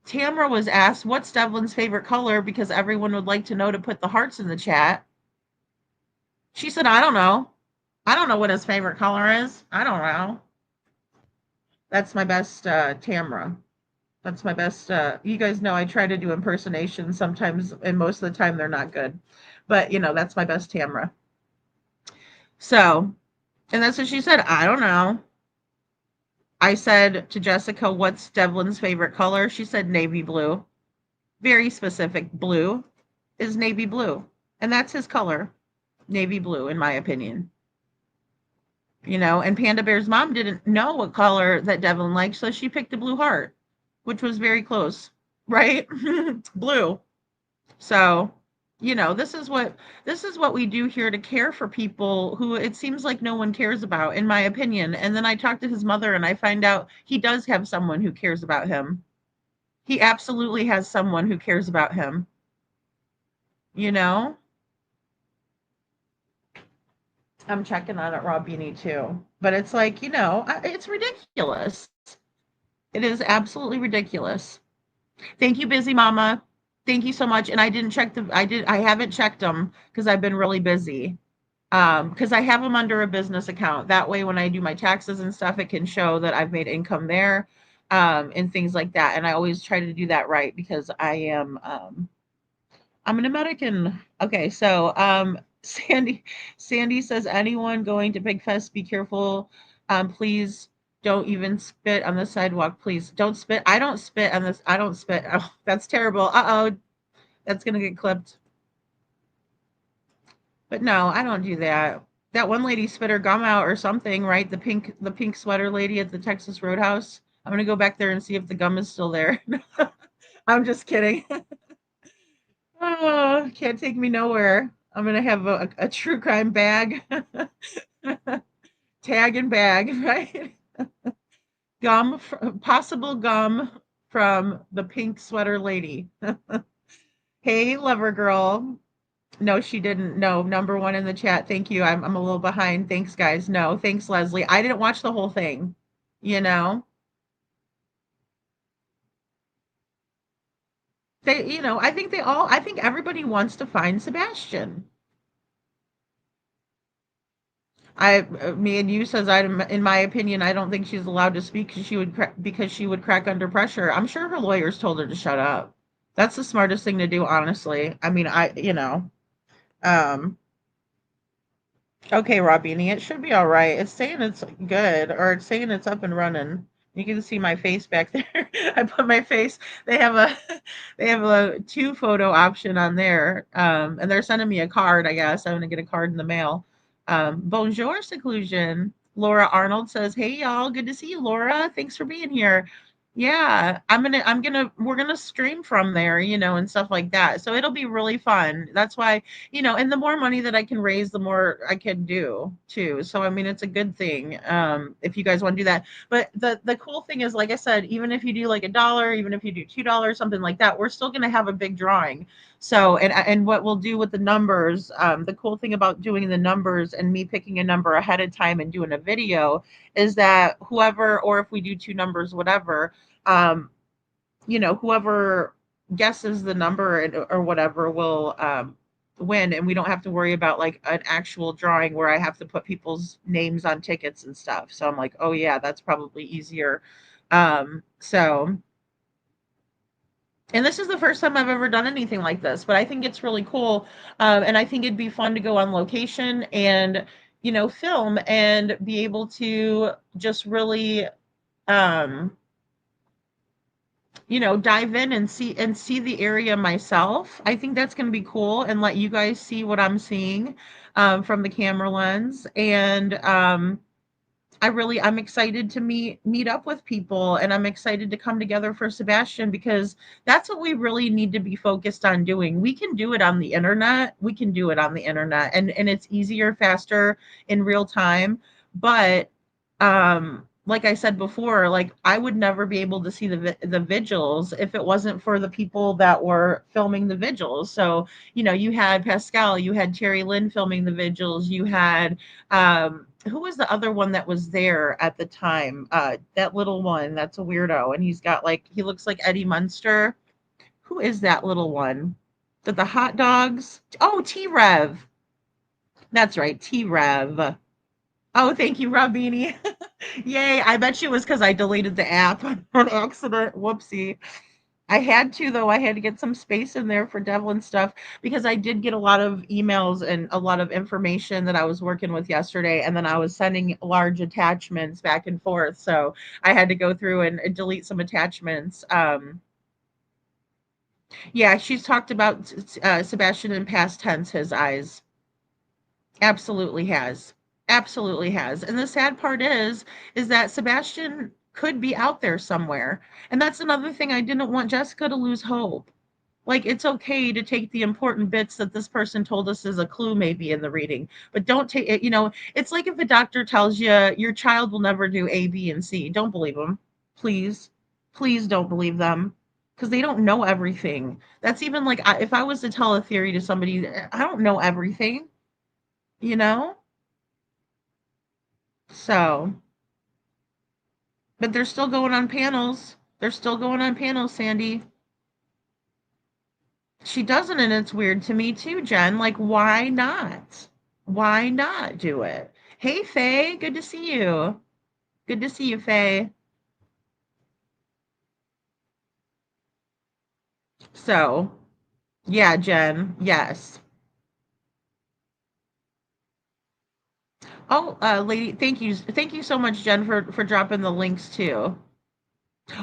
Tamara was asked, what's Devlin's favorite color? Because everyone would like to know to put the hearts in the chat. She said, I don't know. I don't know what his favorite color is. I don't know. That's my best Tamara. That's my best. You guys know I try to do impersonations sometimes, and most of the time they're not good. But, that's my best Tamra. So, and that's what she said. I don't know. I said to Jessica, what's Devlin's favorite color? She said navy blue. Very specific. Blue is navy blue. And that's his color. Navy blue, in my opinion. And Panda Bear's mom didn't know what color that Devlin liked, so she picked a blue heart, which was very close, right? Blue. So, this is what we do here to care for people who it seems like no one cares about, in my opinion. And then I talk to his mother and I find out he does have someone who cares about him. He absolutely has someone who cares about him, you know? I'm checking on it, Raw Beanie, too. But it's like, it's ridiculous. It is absolutely ridiculous. Thank you, Busy Mama. Thank you so much. And I haven't checked them because I've been really busy. Because I have them under a business account. That way, when I do my taxes and stuff, it can show that I've made income there, and things like that. And I always try to do that right because I'm an American. Okay, so Sandy says, anyone going to Big Fest, be careful. Please don't even spit on the sidewalk. Please don't spit. I don't spit on this. I don't spit. Oh, that's terrible. Uh-oh. That's gonna get clipped. But no, I don't do that. That one lady spit her gum out or something, right? The pink sweater lady at the Texas Roadhouse. I'm gonna go back there and see if the gum is still there. I'm just kidding. Oh, can't take me nowhere. I'm gonna have a true crime bag, tag and bag, right? Possible gum from the pink sweater lady. Hey, lover girl. No, she didn't. No, number one in the chat. Thank you. I'm a little behind. Thanks, guys. No, thanks, Leslie. I didn't watch the whole you know. I think everybody wants to find Sebastian. Me and you says in my opinion, I don't think she's allowed to speak because she would crack under pressure. I'm sure her lawyers told her to shut up. That's the smartest thing to do, honestly. I mean, um, okay, Robini, it should be all right. It's saying it's good, or it's saying it's up and running. You can see my face back there. I put my face. They have a they have a two photo option on there. And they're sending me a card, I guess. I'm gonna get a card in the mail. Bonjour, seclusion. Laura Arnold says, hey y'all, good to see you, Laura. Thanks for being here. Yeah, we're gonna stream from there, and stuff like that. So it'll be really fun. That's why, and the more money that I can raise, the more I can do too. So I mean, it's a good thing. If you guys want to do that. But the cool thing is, like I said, even if you do like $1, even if you do $2, something like that, we're still gonna have a big drawing. So and what we'll do with the numbers, the cool thing about doing the numbers and me picking a number ahead of time and doing a video is that whoever, or if we do two numbers, whatever, um, whoever guesses the number or whatever will win, and we don't have to worry about like an actual drawing where I have to put people's names on tickets and stuff. So I'm like, oh yeah, that's probably easier. So, and this is the first time I've ever done anything like this, but I think it's really cool. And I think it'd be fun to go on location and, film and be able to just really, um, dive in and see the area myself. I think that's going to be cool and let you guys see what I'm seeing from the camera lens. And I'm excited to meet up with people, and I'm excited to come together for Sebastian because that's what we really need to be focused on doing. We can do it on the internet. We can do it on the internet, and it's easier, faster, in real time. But like I said before, like I would never be able to see the vigils if it wasn't for the people that were filming the vigils. So, you had Pascal, you had Terry Lynn filming the vigils, you had who was the other one that was there at the time? That little one that's a weirdo, and he looks like Eddie Munster. Who is that little one? The hot dogs? Oh, T Rev. That's right, T Rev. Oh, thank you, Robini. Yay. I bet you it was because I deleted the app on accident. Whoopsie. I had to, though. I had to get some space in there for Devlin stuff because I did get a lot of emails and a lot of information that I was working with yesterday. And then I was sending large attachments back and forth. So I had to go through and delete some attachments. Yeah, she's talked about Sebastian in past tense, his eyes. Absolutely has. Absolutely has. And the sad part is that Sebastian could be out there somewhere. And that's another thing. I didn't want Jessica to lose hope. Like, it's okay to take the important bits that this person told us as a clue maybe in the reading, but don't take it, it's like if a doctor tells you your child will never do A, B, and C. Don't believe them. Please. Please don't believe them because they don't know everything. That's even like if I was to tell a theory to somebody, I don't know everything, you know? So, but they're still going on panels. They're still going on panels, Sandy. She doesn't, and it's weird to me too, Jen. Like, why not? Why not do it? Hey, Faye, good to see you. Good to see you, Faye. So, yeah, Jen, yes. Oh, lady, thank you so much, Jen, for dropping the links too.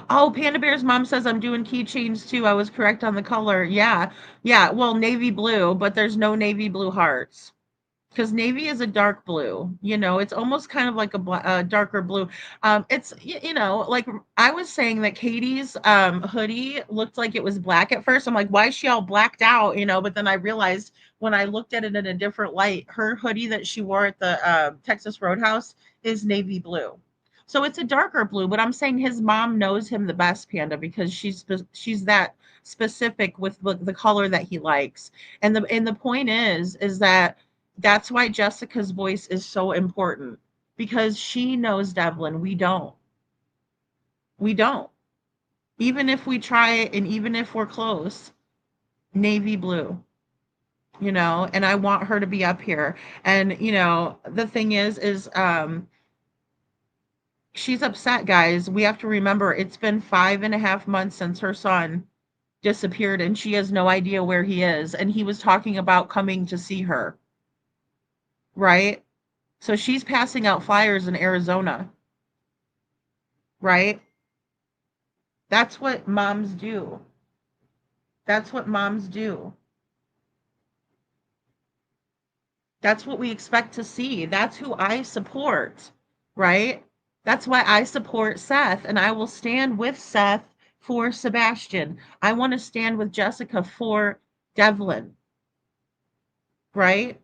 Oh, Panda Bear's mom says I'm doing keychains too. I was correct on the color. Yeah, yeah. Well, navy blue, but there's no navy blue hearts because navy is a dark blue. It's almost kind of like a darker blue. It's like I was saying that Katie's hoodie looked like it was black at first. I'm like, why is she all blacked out? But then I realized when I looked at it in a different light, her hoodie that she wore at the Texas Roadhouse is navy blue. So it's a darker blue, but I'm saying his mom knows him the best, Panda, because she's that specific with the color that he likes. And the point is that that's why Jessica's voice is so important because she knows Devlin. We don't. We don't. Even if we try and even if we're close, navy blue, and I want her to be up here. And, the thing is she's upset, guys. We have to remember it's been 5.5 months since her son disappeared and she has no idea where he is. And he was talking about coming to see her, right? So she's passing out flyers in Arizona, right? That's what moms do. That's what moms do. That's what we expect to see. That's who I support, right? That's why I support Seth, and I will stand with Seth for Sebastian. I want to stand with Jessica for Devlin, right?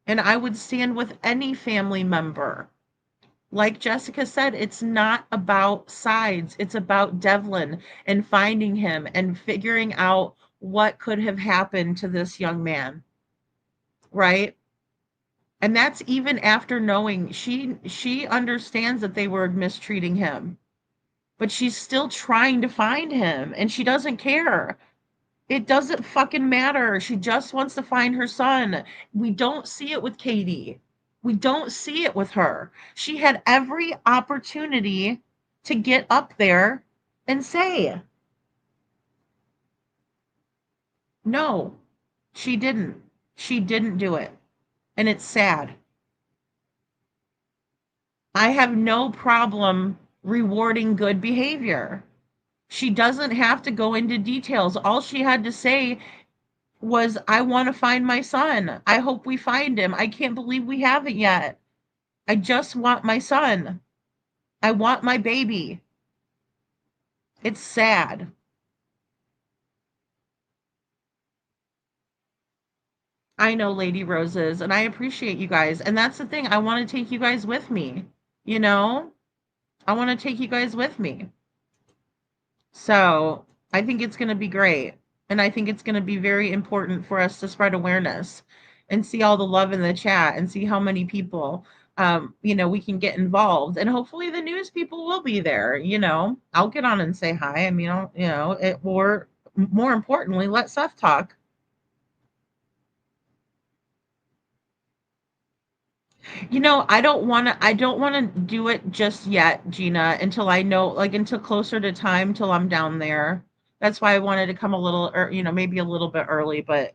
And I would stand with any family member. Like Jessica said, it's not about sides. It's about Devlin and finding him and figuring out what could have happened to this young man, right? And that's even after knowing she understands that they were mistreating him, but she's still trying to find him and she doesn't care. It doesn't fucking matter. She just wants to find her son. We don't see it with Katie. We don't see it with her. She had every opportunity to get up there and say, no, she didn't. She didn't do it. And it's sad. I have no problem rewarding good behavior. She doesn't have to go into details. All she had to say was, I want to find my son. I hope we find him. I can't believe we haven't yet. I just want my son. I want my baby. It's sad. I know, Lady Roses, and I appreciate you guys. And that's the thing. I want to take you guys with me. You know, I want to take you guys with me. So I think it's going to be great. And I think it's going to be very important for us to spread awareness and see all the love in the chat and see how many people, we can get involved. And hopefully the news people will be there. I'll get on and say hi. I mean, or more importantly, let Seth talk. I don't want to do it just yet, Gina, until I know, like, until closer to time, till I'm down there. That's why I wanted to come a little, or maybe a little bit early, but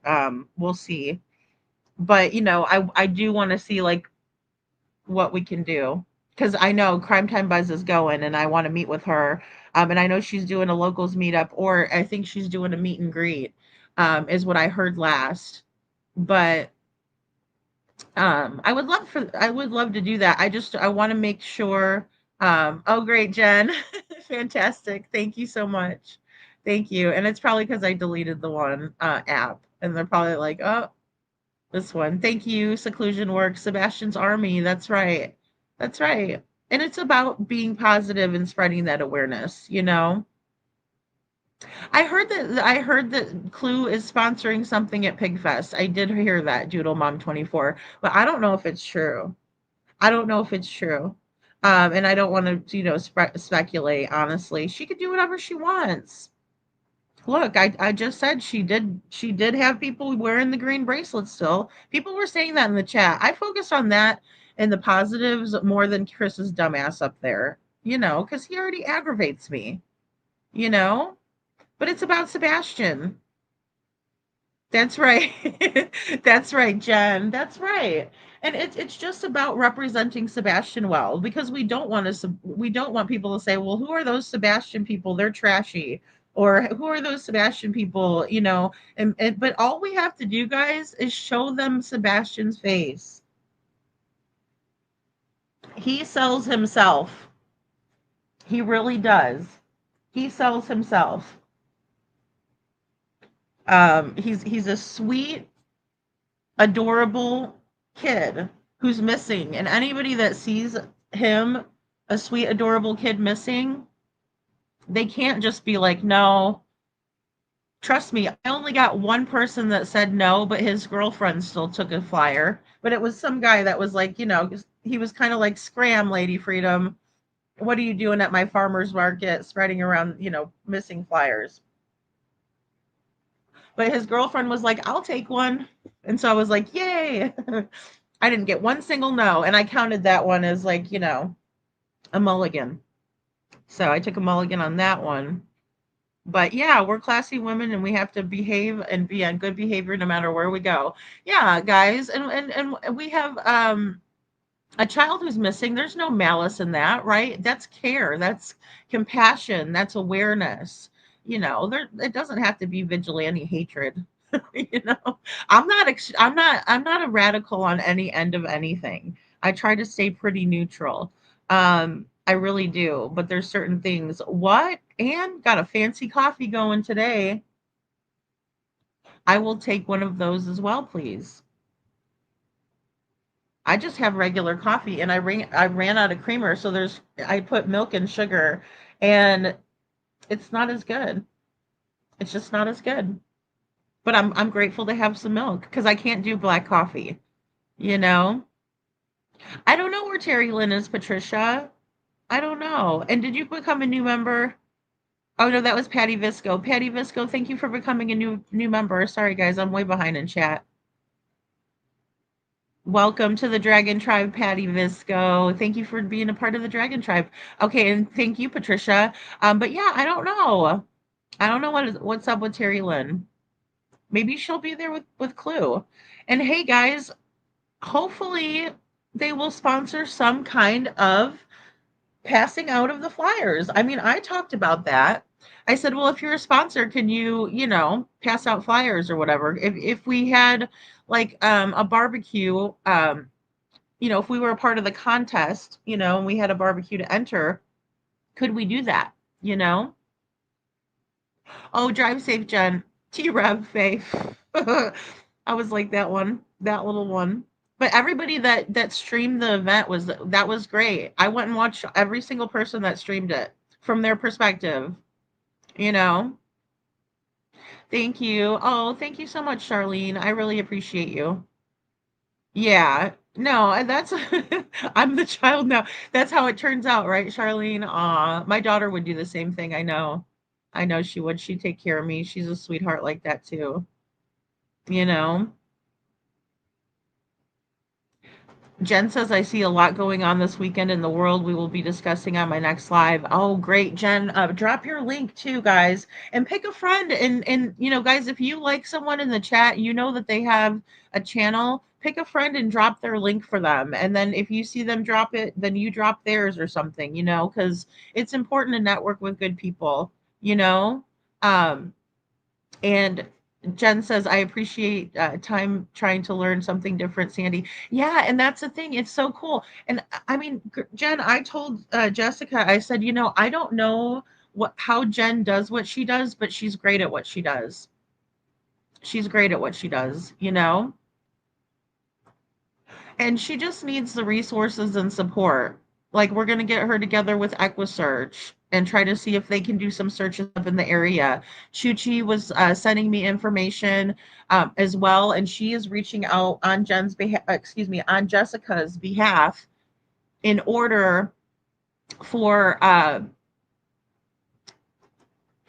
we'll see. But I do want to see, like, what we can do, because I know Crime Time Buzz is going, and I want to meet with her. And I know she's doing a locals meetup, or I think she's doing a meet and greet, is what I heard last. But I would love to do that. I want to make sure. Oh, great, Jen. Fantastic. Thank you so much. Thank you. And it's probably because I deleted the one app, and they're probably like, oh, this one. Thank you, Seclusion Works, Sebastian's Army. That's right. That's right. And it's about being positive and spreading that awareness. I heard that Clue is sponsoring something at Pigfest. I did hear that, Doodle Mom 24, but I don't know if it's true. I don't know if it's true. And I don't want to, speculate, honestly. She could do whatever she wants. Look, I just said she did have people wearing the green bracelets still. People were saying that in the chat. I focused on that and the positives more than Chris's dumbass up there, because he already aggravates me, you know? But it's about Sebastian. That's right. That's right, Jen. That's right. And it's just about representing Sebastian well, because we don't want people to say, well, who are those Sebastian people? They're trashy. Or who are those Sebastian people? And but all we have to do, guys, is show them Sebastian's face. He sells himself. He really does. He sells himself. He's a sweet, adorable kid who's missing, and anybody that sees him, a sweet, adorable kid missing, they can't just be like, no. Trust me, I only got one person that said no, but his girlfriend still took a flyer. But it was some guy that was like, he was kind of like, scram, Lady Freedom. What are you doing at my farmer's market spreading around, missing flyers? But his girlfriend was like, I'll take one. And so I was like, yay. I didn't get one single no. And I counted that one as, like, a mulligan. So I took a mulligan on that one. But yeah, we're classy women and we have to behave and be on good behavior no matter where we go. Yeah, guys. And we have a child who's missing. There's no malice in that, right? That's care. That's compassion. That's awareness. It doesn't have to be vigilante hatred. you know, I'm not a radical on any end of anything. I try to stay pretty neutral. I really do. But there's certain things. What? And got a fancy coffee going today. I will take one of those as well, please. I just have regular coffee and I ran out of creamer, so I put milk and sugar and it's not as good. It's just not as good. But I'm grateful to have some milk because I can't do black coffee, you know? I don't know where Terry Lynn is, Patricia. I don't know. And did you become a new member? Oh no, that was Patty Visco. Patty Visco, thank you for becoming a new member. Sorry guys, I'm way behind in chat. Welcome to the Dragon Tribe, Patty Visco. Thank you for being a part of the Dragon Tribe. Okay, and thank you, Patricia. But yeah, I don't know. I don't know what's up with Terry Lynn. Maybe she'll be there with Clue. And hey guys, hopefully they will sponsor some kind of passing out of the flyers. I mean, I talked about that. I said, well, if you're a sponsor, can you pass out flyers or whatever? If we had like a barbecue, if we were a part of the contest, and we had a barbecue to enter, could we do that? You know? Oh, drive safe, Jen. T-Rev, Faye. I was like that one, that little one. But everybody that streamed the event was great. I went and watched every single person that streamed it from their perspective, you know. Thank you. Oh, thank you so much, Charlene. I really appreciate you. Yeah. No, and that's I'm the child now. That's how it turns out, right, Charlene? My daughter would do the same thing, I know. I know she would. She'd take care of me. She's a sweetheart like that too, you know. Jen says, I see a lot going on this weekend in the world we will be discussing on my next live. Oh, great, Jen. Drop your link too, guys, and pick a friend. And guys, if you like someone in the chat, you know that they have a channel, pick a friend and drop their link for them. And then if you see them drop it, then you drop theirs or something, because it's important to network with good people, you know? Um, and Jen says, I appreciate time trying to learn something different, Sandy. Yeah, and that's the thing. It's so cool. And I mean, Jen, I told Jessica, I said, I don't know how Jen does what she does, but she's great at what she does. She's great at what she does, And she just needs the resources and support. Like we're going to get her together with EquiSearch and try to see if they can do some searches up in the area. Chuchi was sending me information as well, and she is reaching out on on Jessica's behalf in order for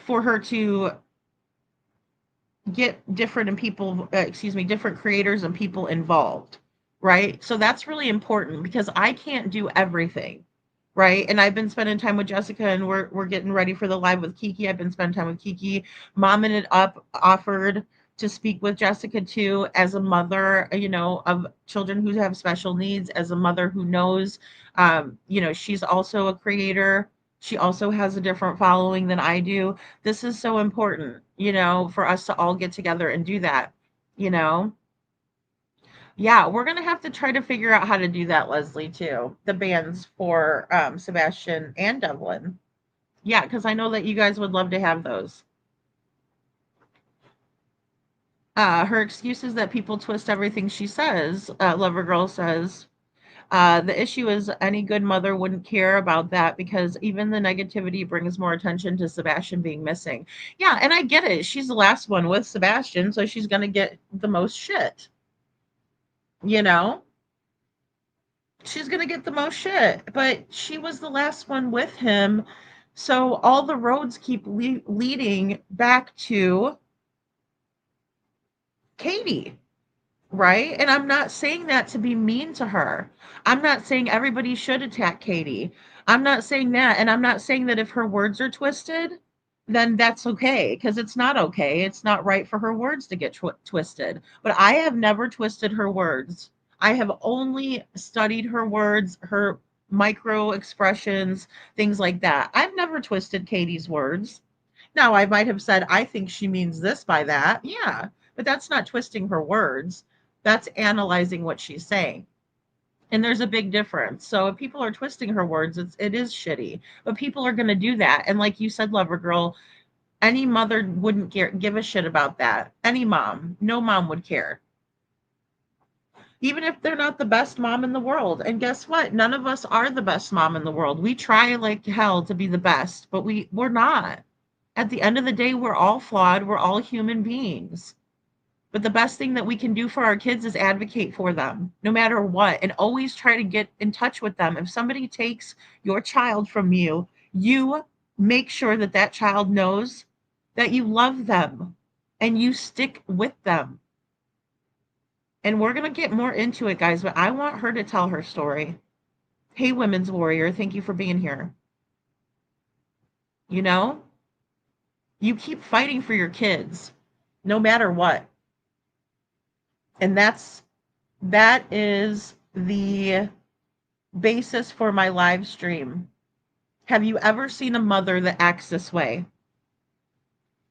her to get different creators and people involved, right? So that's really important because I can't do everything, right? And I've been spending time with Jessica, and we're getting ready for the live with Kiki. I've been spending time with Kiki. Mom and It Up offered to speak with Jessica too, as a mother, of children who have special needs, as a mother who knows, she's also a creator. She also has a different following than I do. This is so important, for us to all get together and do that, you know? Yeah, we're gonna have to try to figure out how to do that, Leslie, too. The bands for Sebastian and Devlin. Yeah, because I know that you guys would love to have those. Her excuse is that people twist everything she says, Lover Girl says. The issue is any good mother wouldn't care about that because even the negativity brings more attention to Sebastian being missing. Yeah, and I get it. She's the last one with Sebastian, so she's going to get the most shit. You know? She's going to get the most shit. But she was the last one with him. So all the roads keep leading back to Katie. Right? And I'm not saying that to be mean to her. I'm not saying everybody should attack Katie. I'm not saying that. And I'm not saying that if her words are twisted, then that's okay, because it's not okay. It's not right for her words to get twisted. But I have never twisted her words. I have only studied her words, her micro expressions, things like that. I've never twisted Katie's words. Now, I might have said, I think she means this by that. Yeah, but that's not twisting her words. That's analyzing what she's saying. And there's a big difference. So if people are twisting her words, it is shitty. But people are going to do that. And like you said, Lover Girl, any mother wouldn't give a shit about that. Any mom, no mom would care. Even if they're not the best mom in the world. And guess what? None of us are the best mom in the world. We try like hell to be the best, but we're not. At the end of the day, we're all flawed. We're all human beings. But the best thing that we can do for our kids is advocate for them, no matter what, and always try to get in touch with them. If somebody takes your child from you, you make sure that that child knows that you love them and you stick with them. And we're going to get more into it, guys, but I want her to tell her story. Hey, Women's Warrior, thank you for being here. You know, you keep fighting for your kids, no matter what. And that is the basis for my live stream. Have you ever seen a mother that acts this way?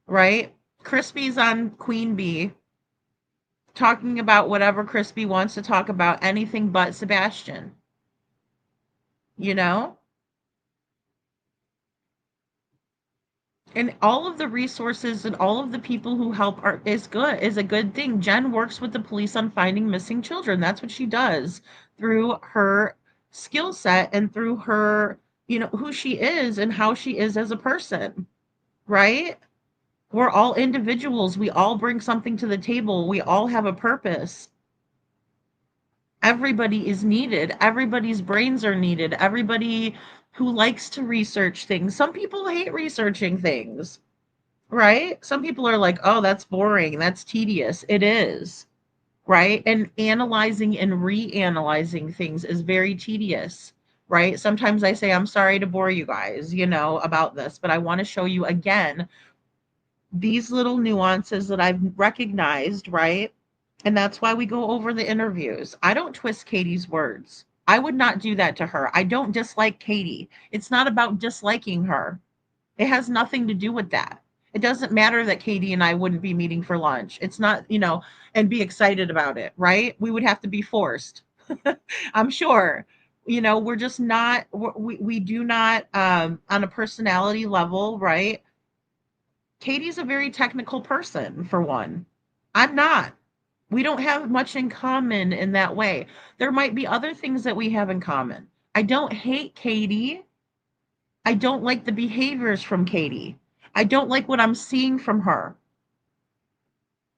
Right? Chrispy's on Queen Bee, talking about whatever Chrispy wants to talk about, anything but Sebastian. You know? And all of the resources and all of the people who help is a good thing. Jen works with the police on finding missing children. That's what she does through her skill set and through her, who she is and how she is as a person, right? We're all individuals. We all bring something to the table. We all have a purpose. Everybody is needed. Everybody's brains are needed. Everybody who likes to research things. Some people hate researching things, right? Some people are like, oh, that's boring. That's tedious. It is, right? And analyzing and reanalyzing things is very tedious, right? Sometimes I say, I'm sorry to bore you guys, about this, but I want to show you again these little nuances that I've recognized, right? And that's why we go over the interviews. I don't twist Katie's words. I would not do that to her. I don't dislike Katie. It's not about disliking her. It has nothing to do with that. It doesn't matter that Katie and I wouldn't be meeting for lunch. It's not, and be excited about it, right? We would have to be forced. I'm sure. We're just not, we do not, on a personality level, right? Katie's a very technical person, for one. I'm not. We don't have much in common in that way. There might be other things that we have in common. I don't hate Katie. I don't like the behaviors from Katie. I don't like what I'm seeing from her.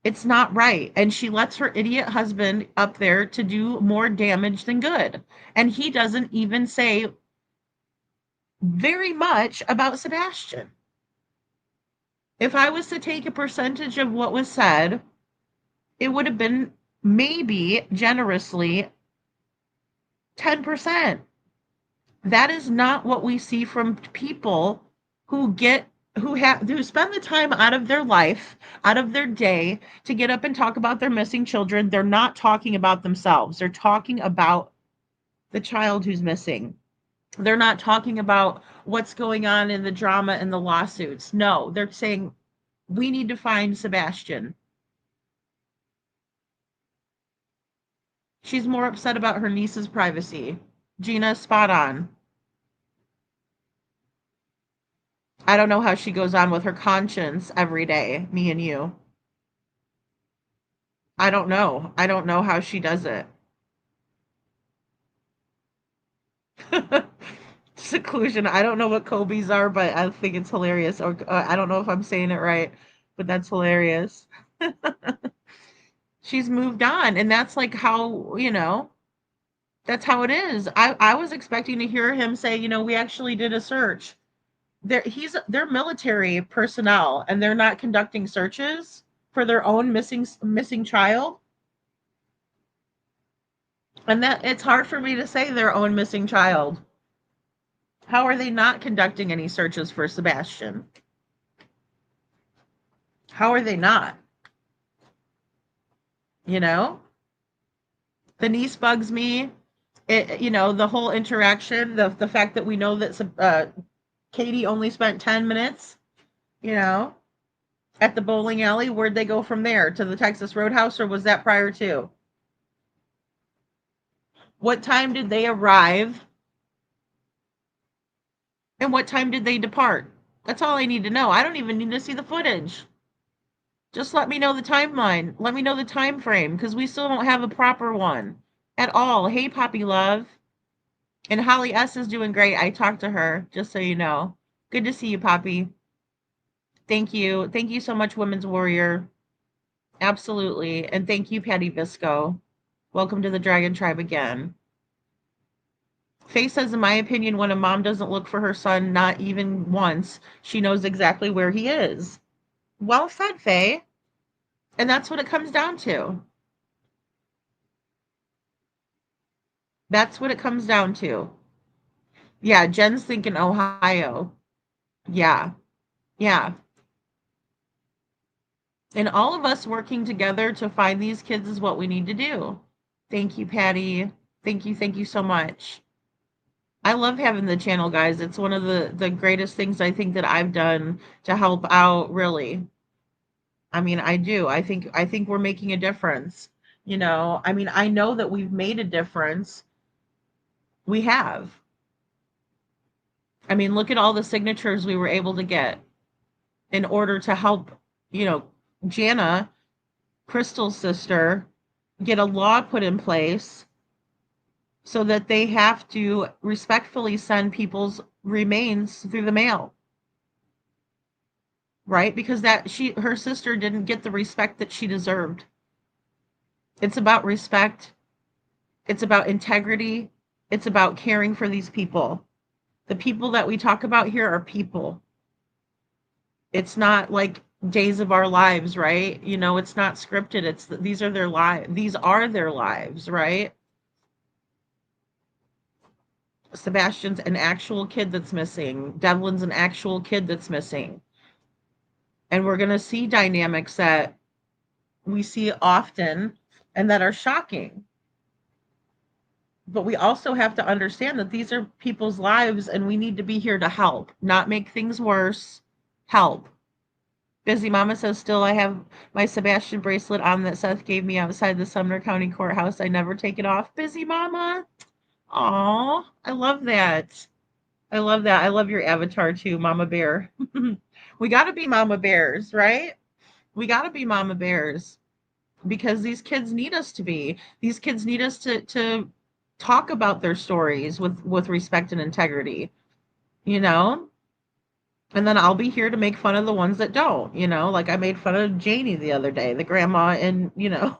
It's not right. And she lets her idiot husband up there to do more damage than good. And he doesn't even say very much about Sebastian. If I was to take a percentage of what was said, it would have been maybe generously 10%. That is not what we see from people who spend the time out of their life, out of their day to get up and talk about their missing children. They're not talking about themselves. They're talking about the child who's missing. They're not talking about what's going on in the drama and the lawsuits. No, they're saying, we need to find Sebastian. She's more upset about her niece's privacy. Gina, spot on. I don't know how she goes on with her conscience every day, me and you. I don't know. I don't know how she does it. Seclusion. I don't know what Kobe's are, but I think it's hilarious. Or I don't know if I'm saying it right, but that's hilarious. She's moved on, and that's like how, that's how it is. I was expecting to hear him say, we actually did a search. They're military personnel, and they're not conducting searches for their own missing child. And that it's hard for me to say their own missing child. How are they not conducting any searches for Sebastian? How are they not? The niece bugs me. The whole interaction, the fact that we know that Katie only spent 10 minutes, at the bowling alley. Where'd they go from there? To the Texas Roadhouse, or was that prior to? What time did they arrive? And what time did they depart? That's all I need to know. I don't even need to see the footage. Just let me know the timeline. Let me know the time frame because we still don't have a proper one at all. Hey, Poppy Love. And Holly S is doing great. I talked to her, just so you know. Good to see you, Poppy. Thank you. Thank you so much, Women's Warrior. Absolutely. And thank you, Patty Visco. Welcome to the Dragon Tribe again. Faye says, in my opinion, when a mom doesn't look for her son, not even once, she knows exactly where he is. Well said, Faye. And that's what it comes down to. That's what it comes down to. Yeah, Jen's thinking Ohio. Yeah, yeah. And all of us working together to find these kids is what we need to do. Thank you, Patty. Thank you so much. I love having the channel, guys. It's one of the greatest things I think that I've done to help out, really. I mean, I do. I think we're making a difference. You know, I mean, I know that we've made a difference. We have. I mean, look at all the signatures we were able to get in order to help, you know, Jana, Crystal's sister, get a law put in place so that they have to respectfully send people's remains through the mail, right? Because her sister didn't get the respect that she deserved. It's about respect. It's about integrity. It's about caring for these people. The people that we talk about here are people. It's not like days of our lives, right? You know, it's not scripted. These are their lives. These are their lives, right? Sebastian's an actual kid that's missing. Devlin's an actual kid that's missing. And we're going to see dynamics that we see often and that are shocking. But we also have to understand that these are people's lives and we need to be here to help, not make things worse. Help. Busy Mama says, still, I have my Sebastian bracelet on that Seth gave me outside the Sumner County Courthouse. I never take it off. Busy Mama. Aw, I love that. I love that. I love your avatar too, Mama Bear. We got to be Mama Bears, right? We got to be Mama Bears because these kids need us to be. These kids need us to talk about their stories with respect and integrity, you know? And then I'll be here to make fun of the ones that don't, you know, like I made fun of Janie the other day, the grandma, and you know,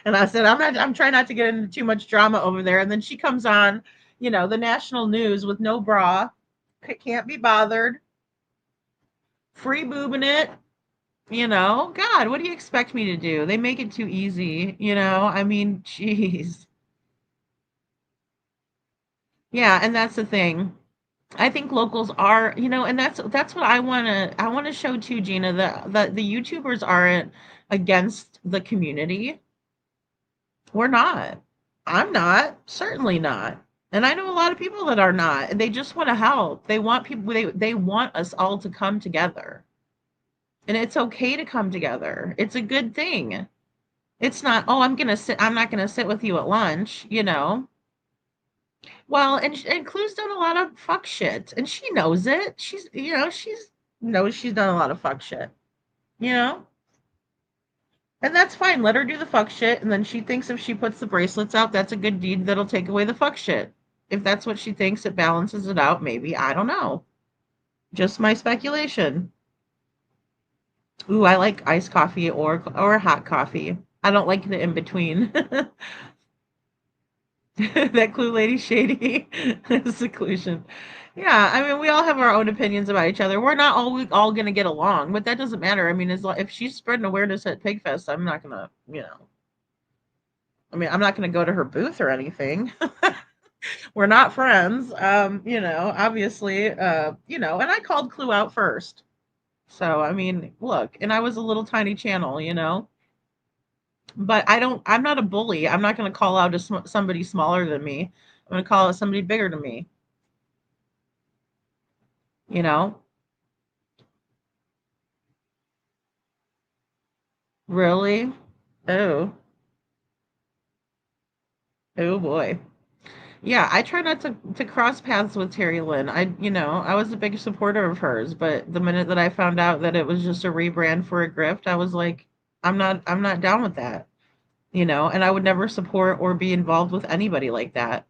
and I said, I'm trying not to get into too much drama over there. And then she comes on, you know, the national news with no bra, can't be bothered, free boobing it, you know, God, what do you expect me to do? They make it too easy, you know, I mean, jeez. Yeah, and that's the thing. I think locals are, you know, and that's what I want to show too, Gina, that the YouTubers aren't against the community. We're not. I'm not, certainly not. And I know a lot of people that are not. They just want to help. They want people they want us all to come together. And it's okay to come together. It's a good thing. It's not, oh, I'm not going to sit with you at lunch, you know. Well, and Clue's done a lot of fuck shit, and she knows it. She's knows she's done a lot of fuck shit, you know? And that's fine. Let her do the fuck shit, and then she thinks if she puts the bracelets out, that's a good deed that'll take away the fuck shit. If that's what she thinks, it balances it out, maybe. I don't know. Just my speculation. Ooh, I like iced coffee or hot coffee. I don't like the in between. That Clue Lady shady seclusion. Yeah, I mean, we all have our own opinions about each other. We're not all gonna get along, but that doesn't matter. I mean, if she's spreading awareness at Pigfest, I'm not gonna, you know. I mean, I'm not gonna go to her booth or anything. We're not friends. You know, obviously, you know, and I called Clue out first. So, I mean, look, and I was a little tiny channel, you know. But I'm not a bully. I'm not going to call out somebody smaller than me. I'm going to call out somebody bigger than me, you know? Really? Oh, oh boy. Yeah, I try not to cross paths with Terry Lynn. I was a big supporter of hers, but the minute that I found out that it was just a rebrand for a grift, I was like, I'm not down with that, and I would never support or be involved with anybody like that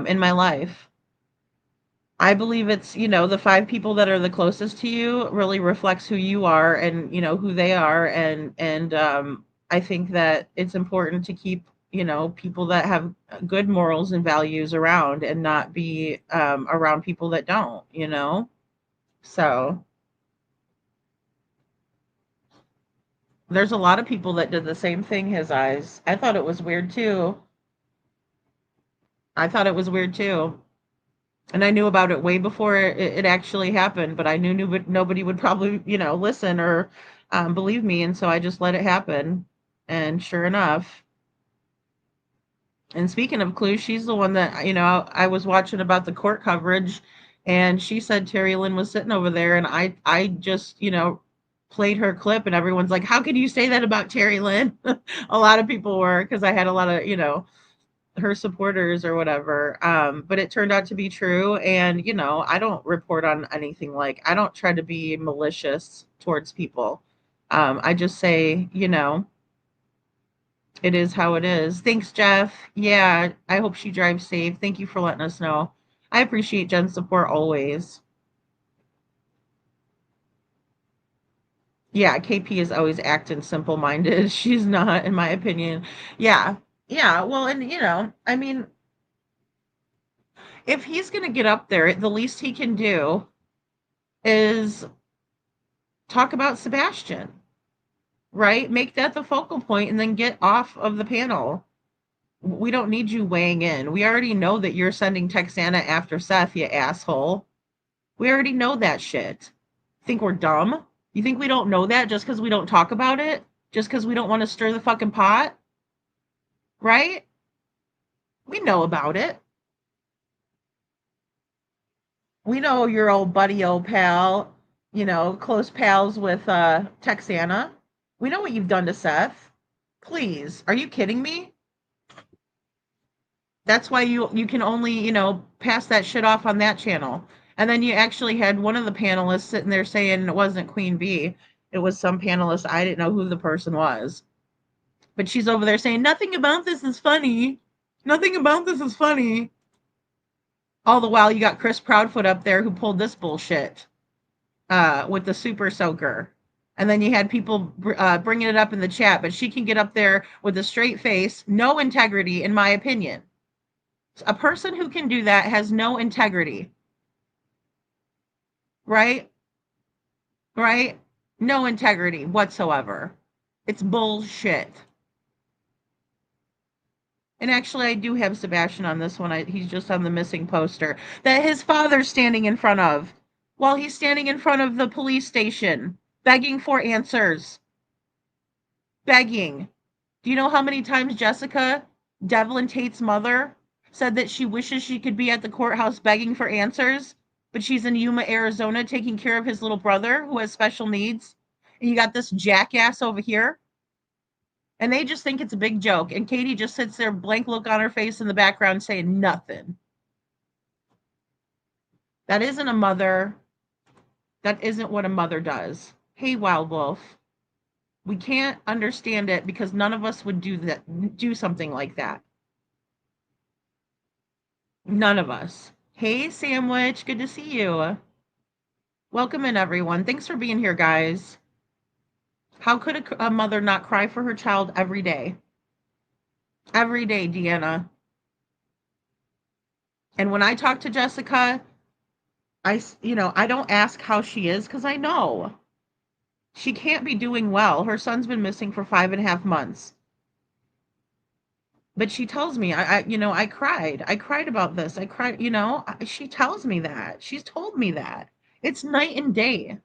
in my life. I believe it's, the five people that are the closest to you really reflects who you are and, who they are. And I think that it's important to keep, people that have good morals and values around and not be around people that don't. So there's a lot of people that did the same thing, his eyes. I thought it was weird too. I thought it was weird too. And I knew about it way before it actually happened, but I knew nobody would probably, listen or believe me, and so I just let it happen. And sure enough, and speaking of clues, she's the one that I was watching about the court coverage, and she said Terry Lynn was sitting over there, and I just played her clip, and everyone's like, "How could you say that about Terry Lynn?" A lot of people were because I had a lot of her supporters or whatever. But it turned out to be true. And, I don't report on anything I don't try to be malicious towards people. I just say, it is how it is. Thanks, Jeff. Yeah, I hope she drives safe. Thank you for letting us know. I appreciate Jen's support always. Yeah, KP is always acting simple minded. She's not, in my opinion. Yeah. Yeah. Well, and, I mean, if he's going to get up there, the least he can do is talk about Sebastian, right? Make that the focal point and then get off of the panel. We don't need you weighing in. We already know that you're sending Texana after Seth, you asshole. We already know that shit. Think we're dumb? You think we don't know that just because we don't talk about it? Just because we don't want to stir the fucking pot? Right? We know about it. We know your old buddy, old pal, close pals with Texana. We know what you've done to Seth. Please, are you kidding me? That's why you can only, pass that shit off on that channel. And then you actually had one of the panelists sitting there saying it wasn't Queen Bee. It was some panelist. I didn't know who the person was. But she's over there saying, nothing about this is funny. Nothing about this is funny. All the while you got Chris Proudfoot up there who pulled this bullshit with the super soaker. And then you had people bringing it up in the chat, but she can get up there with a straight face, no integrity, in my opinion. A person who can do that has no integrity. Right? Right? No integrity whatsoever. It's bullshit. And actually, I do have Sebastian on this one. He's just on the missing poster that his father's standing in front of while he's standing in front of the police station begging for answers. Begging. Do you know how many times Jessica, Devlin Tate's mother, said that she wishes she could be at the courthouse begging for answers, but she's in Yuma, Arizona, taking care of his little brother who has special needs? And you got this jackass over here, and they just think it's a big joke. And Katie just sits there, blank look on her face in the background, saying nothing. That isn't a mother. That isn't what a mother does. Hey, Wild Wolf. We can't understand it because none of us would do something like that. None of us. Hey, Sandwich, good to see you. Welcome in, everyone. Thanks for being here, guys. How could a mother not cry for her child every day? Every day, Deanna. And when I talk to Jessica, I don't ask how she is because I know she can't be doing well. Her son's been missing for 5.5 months. But she tells me, I cried. I cried about this. I cried, she tells me that. She's told me that. It's night and day.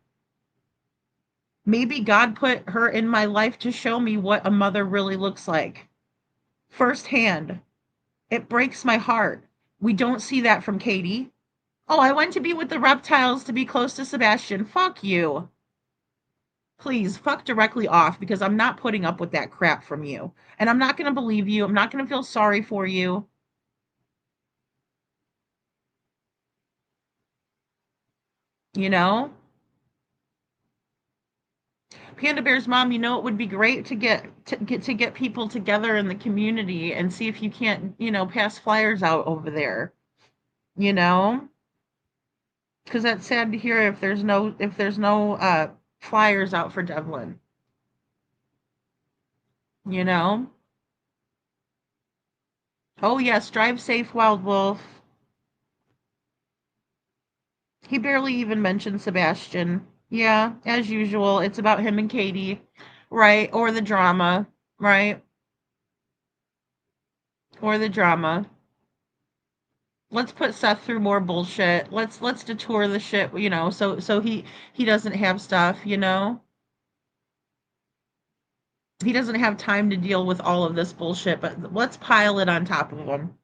Maybe God put her in my life to show me what a mother really looks like firsthand. It breaks my heart. We don't see that from Katie. Oh, I went to be with the reptiles to be close to Sebastian. Fuck you. Please fuck directly off because I'm not putting up with that crap from you. And I'm not going to believe you. I'm not going to feel sorry for you. You know, Panda Bear's mom, it would be great to get people together in the community and see if you can't, pass flyers out over there, you know? Because that's sad to hear if there's no flyers out for Devlin, you know? Oh yes, drive safe, Wild Wolf. He barely even mentioned Sebastian. Yeah, as usual, it's about him and Katie, right? Or the drama, right? Or the drama. Let's put Seth through more bullshit. Let's detour the shit, so he doesn't have stuff, He doesn't have time to deal with all of this bullshit, but let's pile it on top of him.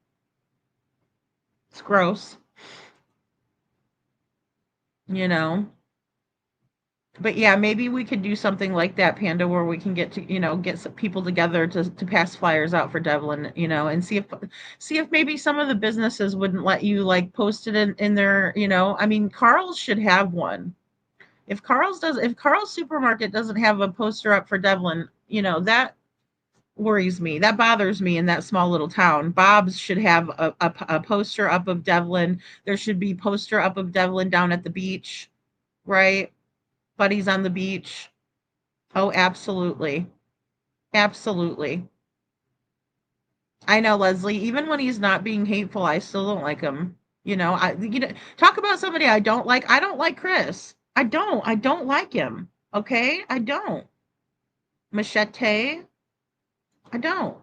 It's gross, you know. But yeah, maybe we could do something like that, Panda, where we can get some people together to pass flyers out for Devlin, and see if maybe some of the businesses wouldn't let you like post it in their, I mean, Carl's should have one. If Carl's supermarket doesn't have a poster up for Devlin, that worries me. That bothers me in that small little town. Bob's should have a poster up of Devlin. There should be poster up of Devlin down at the beach, right? Buddies on the beach. Oh, absolutely. Absolutely. I know, Leslie, even when he's not being hateful, I still don't like him. Talk about somebody I don't like. I don't like Chris. I don't like him. Okay? I don't. Machete, I don't.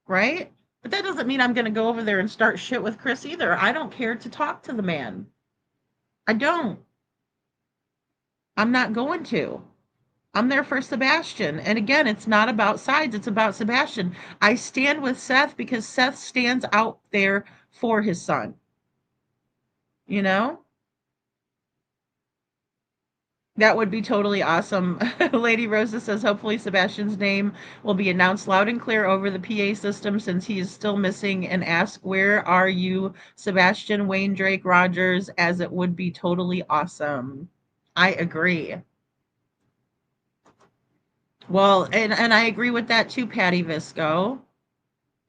Right? But that doesn't mean I'm going to go over there and start shit with Chris either. I don't care to talk to the man. I don't. I'm not going to. I'm there for Sebastian. And again, it's not about sides, it's about Sebastian. I stand with Seth because Seth stands out there for his son. You know? That would be totally awesome. Lady Rosa says hopefully Sebastian's name will be announced loud and clear over the PA system since he is still missing, and ask where are you, Sebastian Wayne Drake Rogers, as it would be totally awesome. I agree. Well, and I agree with that too, Patty Visco.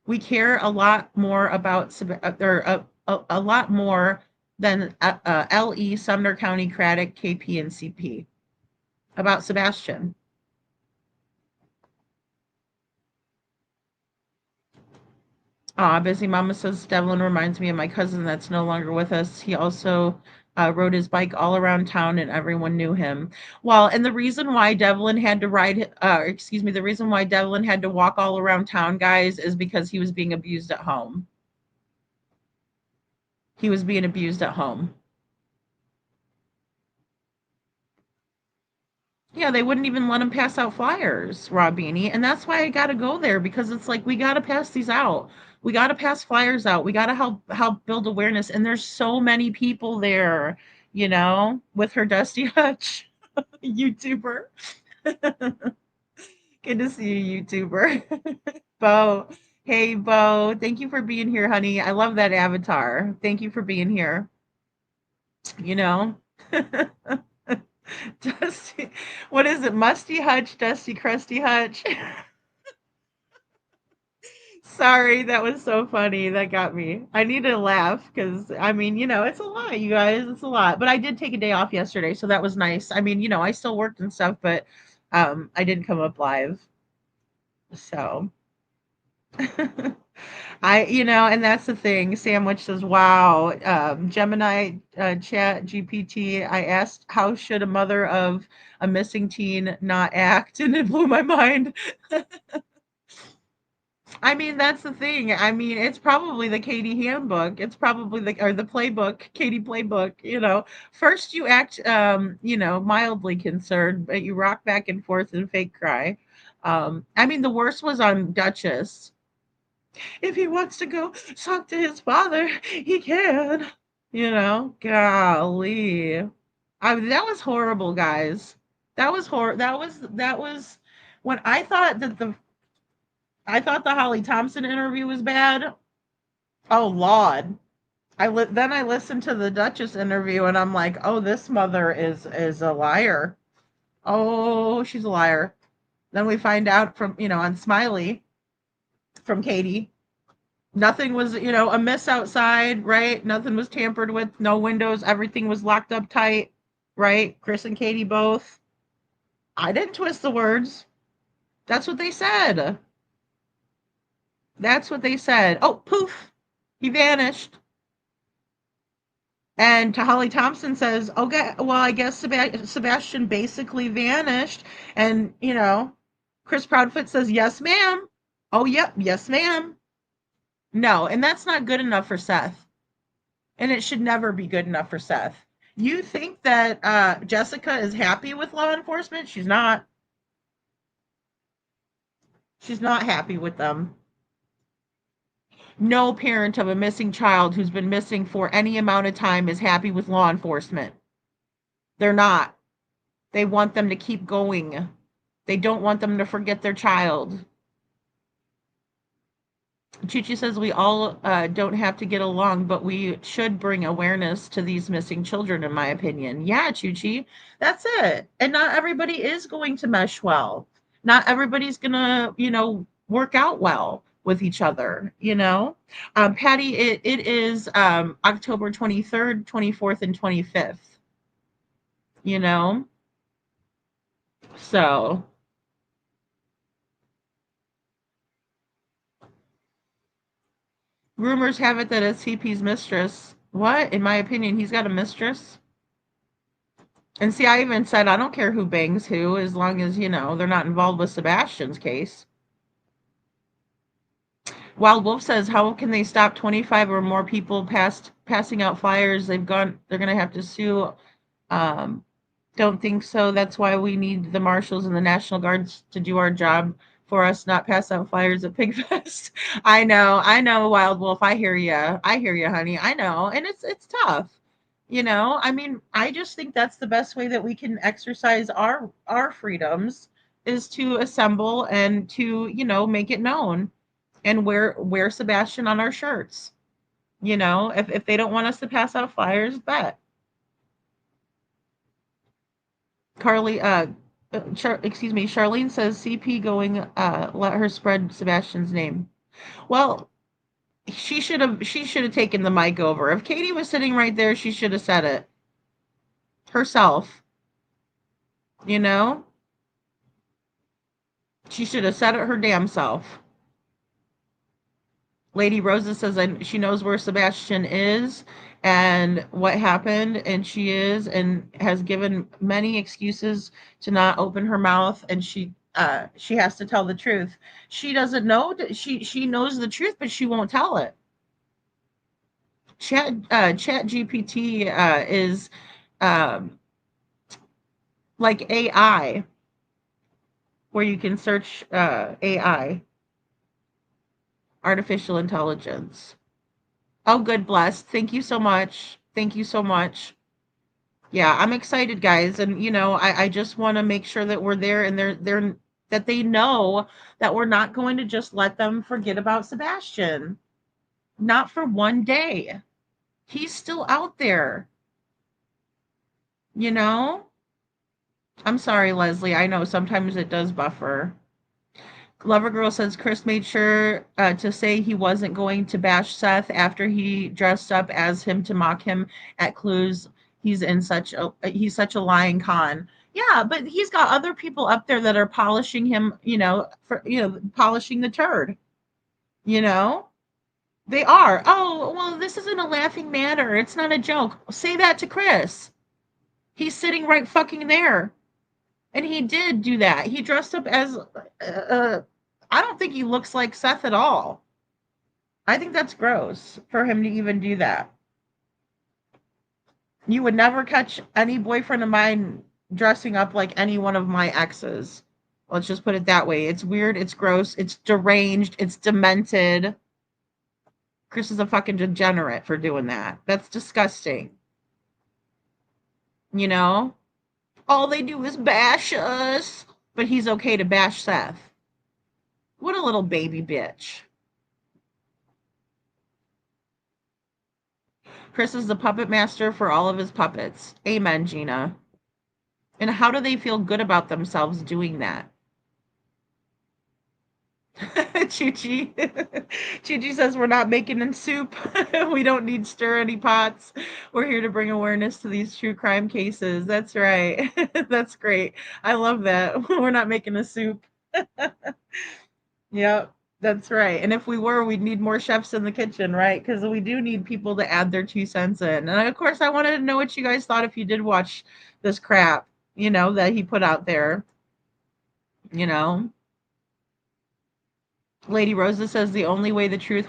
We care a lot more about or a lot more than LE, Sumner County, Craddock, KP, and CP about Sebastian. Busy Mama says Devlin reminds me of my cousin that's no longer with us. He also rode his bike all around town and everyone knew him. Well, and the reason why Devlin had to the reason why Devlin had to walk all around town, guys, is because he was being abused at home. He was being abused at home. Yeah, they wouldn't even let him pass out flyers, Rob Beanie. And that's why I got to go there, because it's like we got to pass these out. We got to pass flyers out. We got to help build awareness. And there's so many people there, with her Dusty Hutch YouTuber. Good to see you, YouTuber. Bo. Hey, Bo. Thank you for being here, honey. I love that avatar. Thank you for being here. You know? Dusty, what is it? Musty Hutch, Dusty Crusty Hutch. Sorry, that was so funny. That got me. I need to laugh because I mean, it's a lot, you guys. It's a lot. But I did take a day off yesterday, so that was nice. I mean, I still worked and stuff, but I didn't come up live. So and that's the thing. Sandwich says, "Wow, Gemini Chat GPT. I asked how should a mother of a missing teen not act, and it blew my mind." I mean, that's the thing. I mean, it's probably the Katie handbook. It's probably the playbook, Katie playbook. First you act, mildly concerned, but you rock back and forth and fake cry. I mean, the worst was on Duchess. If he wants to go talk to his father, he can. Golly. That was horrible, guys. That was that was when I thought the Holly Thompson interview was bad. Oh Lord. Then I listened to the Duchess interview, and I'm like, oh, this mother is a liar. Oh, she's a liar. Then we find out from, on Smiley, from Katie, nothing was, amiss outside, right? Nothing was tampered with, no windows, everything was locked up tight, right? Chris and Katie both. I didn't twist the words. That's what they said. That's what they said. Oh, poof, he vanished. And Holly Thompson says, okay, well, I guess Sebastian basically vanished. And, Chris Proudfoot says, yes, ma'am. Oh, yep, yes, ma'am. No, and that's not good enough for Seth. And it should never be good enough for Seth. You think that Jessica is happy with law enforcement? She's not. She's not happy with them. No parent of a missing child who's been missing for any amount of time is happy with law enforcement. They're not. They want them to keep going. They don't want them to forget their child. Chuchi says we all don't have to get along, but we should bring awareness to these missing children, in my opinion. Yeah, Chuchi, that's it. And not everybody is going to mesh well. Not everybody's going to, work out well with each other, Patty, it is October 23rd, 24th, and 25th, So rumors have it that it's CP's mistress. What? In my opinion, he's got a mistress. And see, I even said I don't care who bangs who, as long as, they're not involved with Sebastian's case. Wild Wolf says, how can they stop 25 or more people passing out flyers? They're gonna have to sue. Don't think so. That's why we need the marshals and the National Guards to do our job for us, not pass out flyers at Pigfest. I know, Wild Wolf. I hear you, honey. I know, and it's tough. I mean, I just think that's the best way that we can exercise our freedoms is to assemble and to, make it known and wear Sebastian on our shirts. If they don't want us to pass out flyers, bet. Carly, Charlene says CP going, let her spread Sebastian's name. Well, she should have taken the mic over. If Katie was sitting right there, she should have said it herself. She should have said it her damn self. Lady Rosa says she knows where Sebastian is and what happened, and she is and has given many excuses to not open her mouth, and she has to tell the truth. She doesn't know. She knows the truth, but she won't tell it. Chat GPT is like AI, where you can search AI, artificial intelligence. Oh, good, blessed. Thank you so much. Thank you so much. Yeah, I'm excited, guys, and I just want to make sure that we're there, and they're that they know that we're not going to just let them forget about Sebastian. Not for one day. He's still out there. I'm sorry, Leslie. I know sometimes it does buffer. Lover Girl says Chris made sure to say he wasn't going to bash Seth after he dressed up as him to mock him at Clues. He's such a lying con. Yeah, but he's got other people up there that are polishing him, polishing the turd. They are. Oh, well, this isn't a laughing matter. It's not a joke. Say that to Chris. He's sitting right fucking there. And he did do that. He dressed up as, I don't think he looks like Seth at all. I think that's gross for him to even do that. You would never catch any boyfriend of mine dressing up like any one of my exes. Let's just put it that way. It's weird. It's gross. It's deranged. It's demented. Chris is a fucking degenerate for doing that. That's disgusting. All they do is bash us, but he's okay to bash Seth. What a little baby bitch. Chris is the puppet master for all of his puppets. Amen, Gina. And how do they feel good about themselves doing that? Chi-Chi. Chi-Chi says we're not making in soup. We don't need stir any pots. We're here to bring awareness to these true crime cases. That's right. That's great. I love that. We're not making a soup. Yep, that's right. And if we were, we'd need more chefs in the kitchen, right? Because we do need people to add their 2 cents in. And of course, I wanted to know what you guys thought if you did watch this crap, that he put out there. You know, Lady Rosa says the only way the truth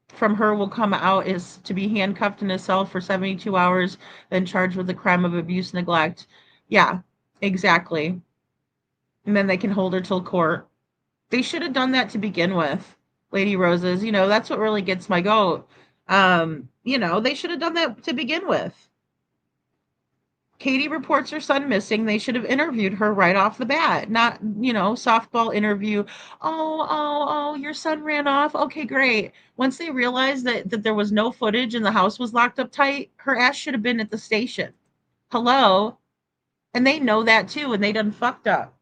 from her will come out is to be handcuffed in a cell for 72 hours, then charged with the crime of abuse, neglect. Yeah, exactly. And then they can hold her till court. They should have done that to begin with, Lady Roses. That's what really gets my goat. They should have done that to begin with. Katie reports her son missing. They should have interviewed her right off the bat, not, softball interview. Oh, your son ran off. Okay, great. Once they realized that there was no footage and the house was locked up tight, her ass should have been at the station. Hello? And they know that too, and they done fucked up.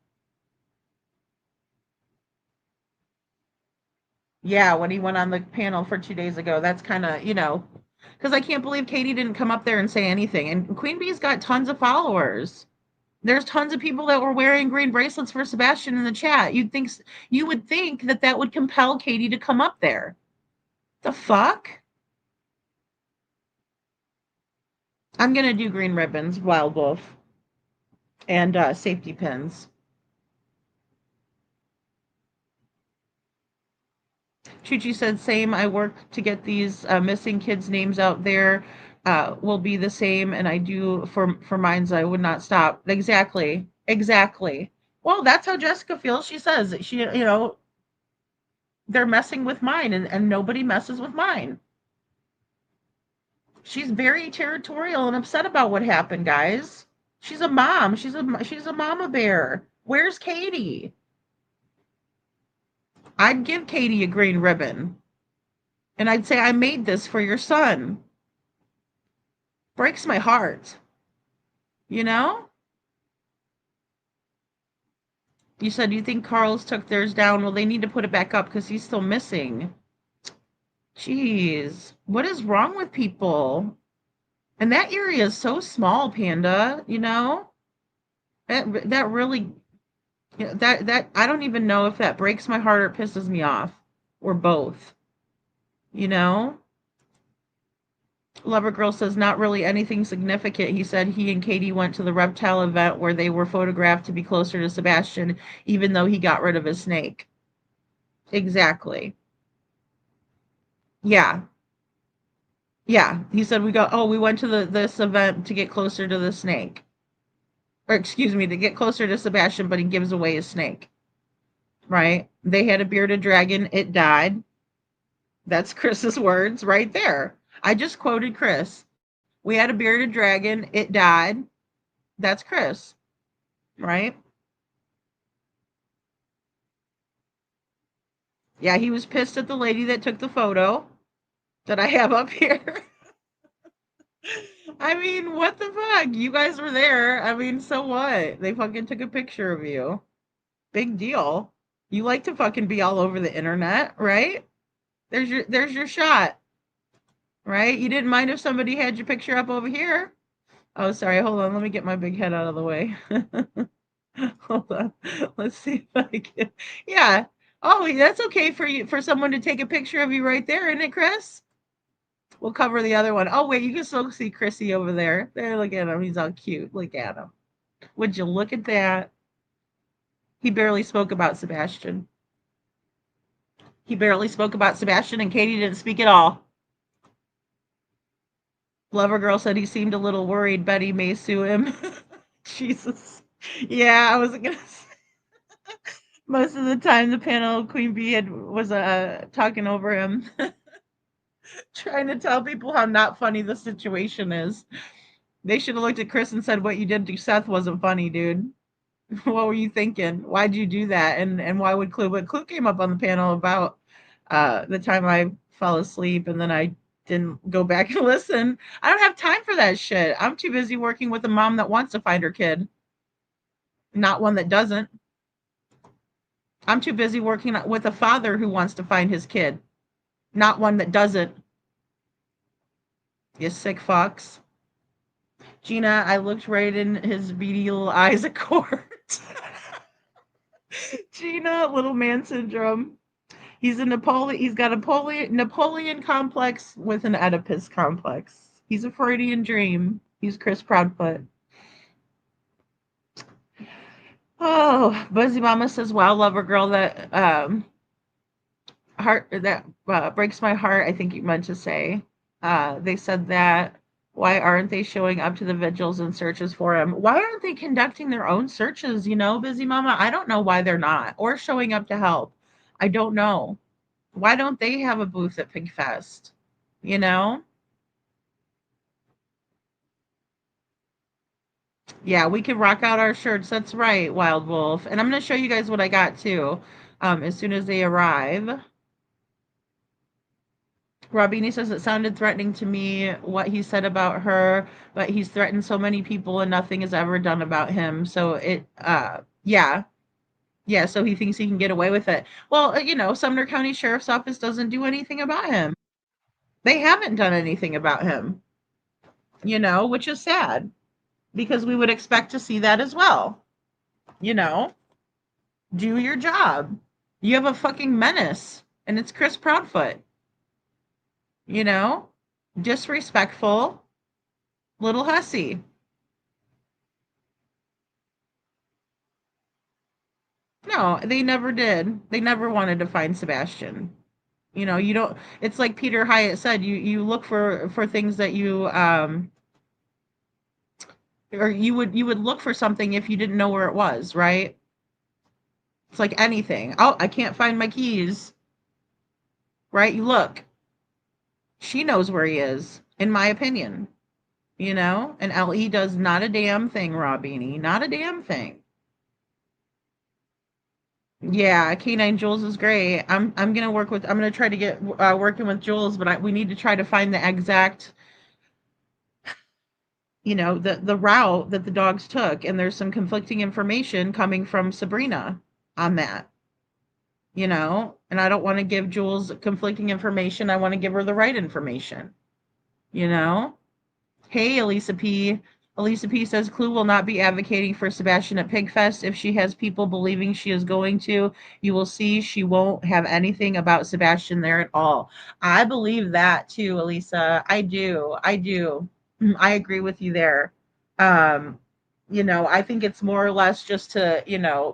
Yeah, when he went on the panel for 2 days ago, that's kind of, because I can't believe Katie didn't come up there and say anything. And Queen Bee's got tons of followers. There's tons of people that were wearing green bracelets for Sebastian in the chat. You would think that would compel Katie to come up there. The fuck? I'm gonna do green ribbons, Wild Wolf, and safety pins. Chuchi said, same. I work to get these missing kids' names out there. Will be the same, and I do for mines. I would not stop. Exactly. Well, that's how Jessica feels. She says that they're messing with mine, and nobody messes with mine. She's very territorial and upset about what happened, guys. She's a mom. She's a mama bear. Where's Katie? I'd give Katie a green ribbon. And I'd say, I made this for your son. Breaks my heart. You said you think Carl's took theirs down. Well, they need to put it back up because he's still missing. Jeez. What is wrong with people? And that area is so small, Panda, That really, that I don't even know if that breaks my heart or pisses me off, or both. Lover Girl says not really anything significant. He said he and Katie went to the reptile event where they were photographed to be closer to Sebastian, even though he got rid of his snake. Exactly. Yeah. Yeah. He said we went to this event to get closer to the snake. Or excuse me, to get closer to Sebastian, but he gives away his snake. Right? They had a bearded dragon, it died. That's Chris's words right there. I just quoted Chris. We had a bearded dragon, it died. That's Chris. Right? Yeah, he was pissed at the lady that took the photo that I have up here. I mean, what the fuck? You guys were there. I mean, so what? They fucking took a picture of you. Big deal. You like to fucking be all over the internet, right? There's your shot. Right? You didn't mind if somebody had your picture up over here. Oh, sorry. Hold on. Let me get my big head out of the way. Hold on. Let's see if I can. Yeah. Oh, that's okay for someone to take a picture of you right there, isn't it, Chris? We'll cover the other one. Oh, wait, you can still see Chrissy over there. There, look at him. He's all cute. Look at him. Would you look at that? He barely spoke about Sebastian. And Katie didn't speak at all. Lover Girl said he seemed a little worried Betty may sue him. Jesus. Yeah, I wasn't going to say. Most of the time, the panel Queen Bee was talking over him. Trying to tell people how not funny the situation is. They should have looked at Chris and said, what you did to Seth wasn't funny, dude. What were you thinking? Why'd you do that? And why would Clue? But Clue came up on the panel about the time I fell asleep and then I Didn't go back and listen. I don't have time for that shit. I'm too busy working with a mom that wants to find her kid, not one that doesn't. I'm too busy working with a father who wants to find his kid, not one that doesn't. You sick fucks. Gina, I looked right in his beady little eyes at court. Gina, little man syndrome. He's a Napoleon. He's got a Napoleon complex with an Oedipus complex. He's a Freudian dream. He's Chris Proudfoot. Oh, Buzzy Mama says, "Wow, lover girl, that heart that breaks my heart." I think you meant to say. They said that. Why aren't they showing up to the vigils and searches for him? Why aren't they conducting their own searches? Busy Mama. I don't know why they're not, or showing up to help. I don't know. Why don't they have a booth at Pink Fest? You know? Yeah, we can rock out our shirts. That's right, Wild Wolf. And I'm going to show you guys what I got too as soon as they arrive. Robini says it sounded threatening to me what he said about her, but he's threatened so many people and nothing is ever done about him. So yeah. Yeah, so he thinks he can get away with it. Well, Sumner County Sheriff's Office doesn't do anything about him. They haven't done anything about him, which is sad because we would expect to see that as well. You know, do your job. You have a fucking menace, and it's Chris Proudfoot. Disrespectful little hussy. No, they never did. They never wanted to find Sebastian. You don't. It's like Peter Hyatt said. You look for things that you or you would look for something if you didn't know where it was, right? It's like anything. Oh, I can't find my keys. Right? You look. She knows where he is, in my opinion. And LE does not a damn thing, Robini. Not a damn thing. Yeah, K9 Jules is great. I'm gonna try to get working with Jules, but we need to try to find the exact, the route that the dogs took, and there's some conflicting information coming from Sabrina on that. And I don't want to give Jules conflicting information. I want to give her the right information. Hey, Elisa P. Elisa P says Clue will not be advocating for Sebastian at Pigfest. If she has people believing she is going to, you will see she won't have anything about Sebastian there at all. I believe that too, Elisa. I do. I agree with you there. I think it's more or less just to,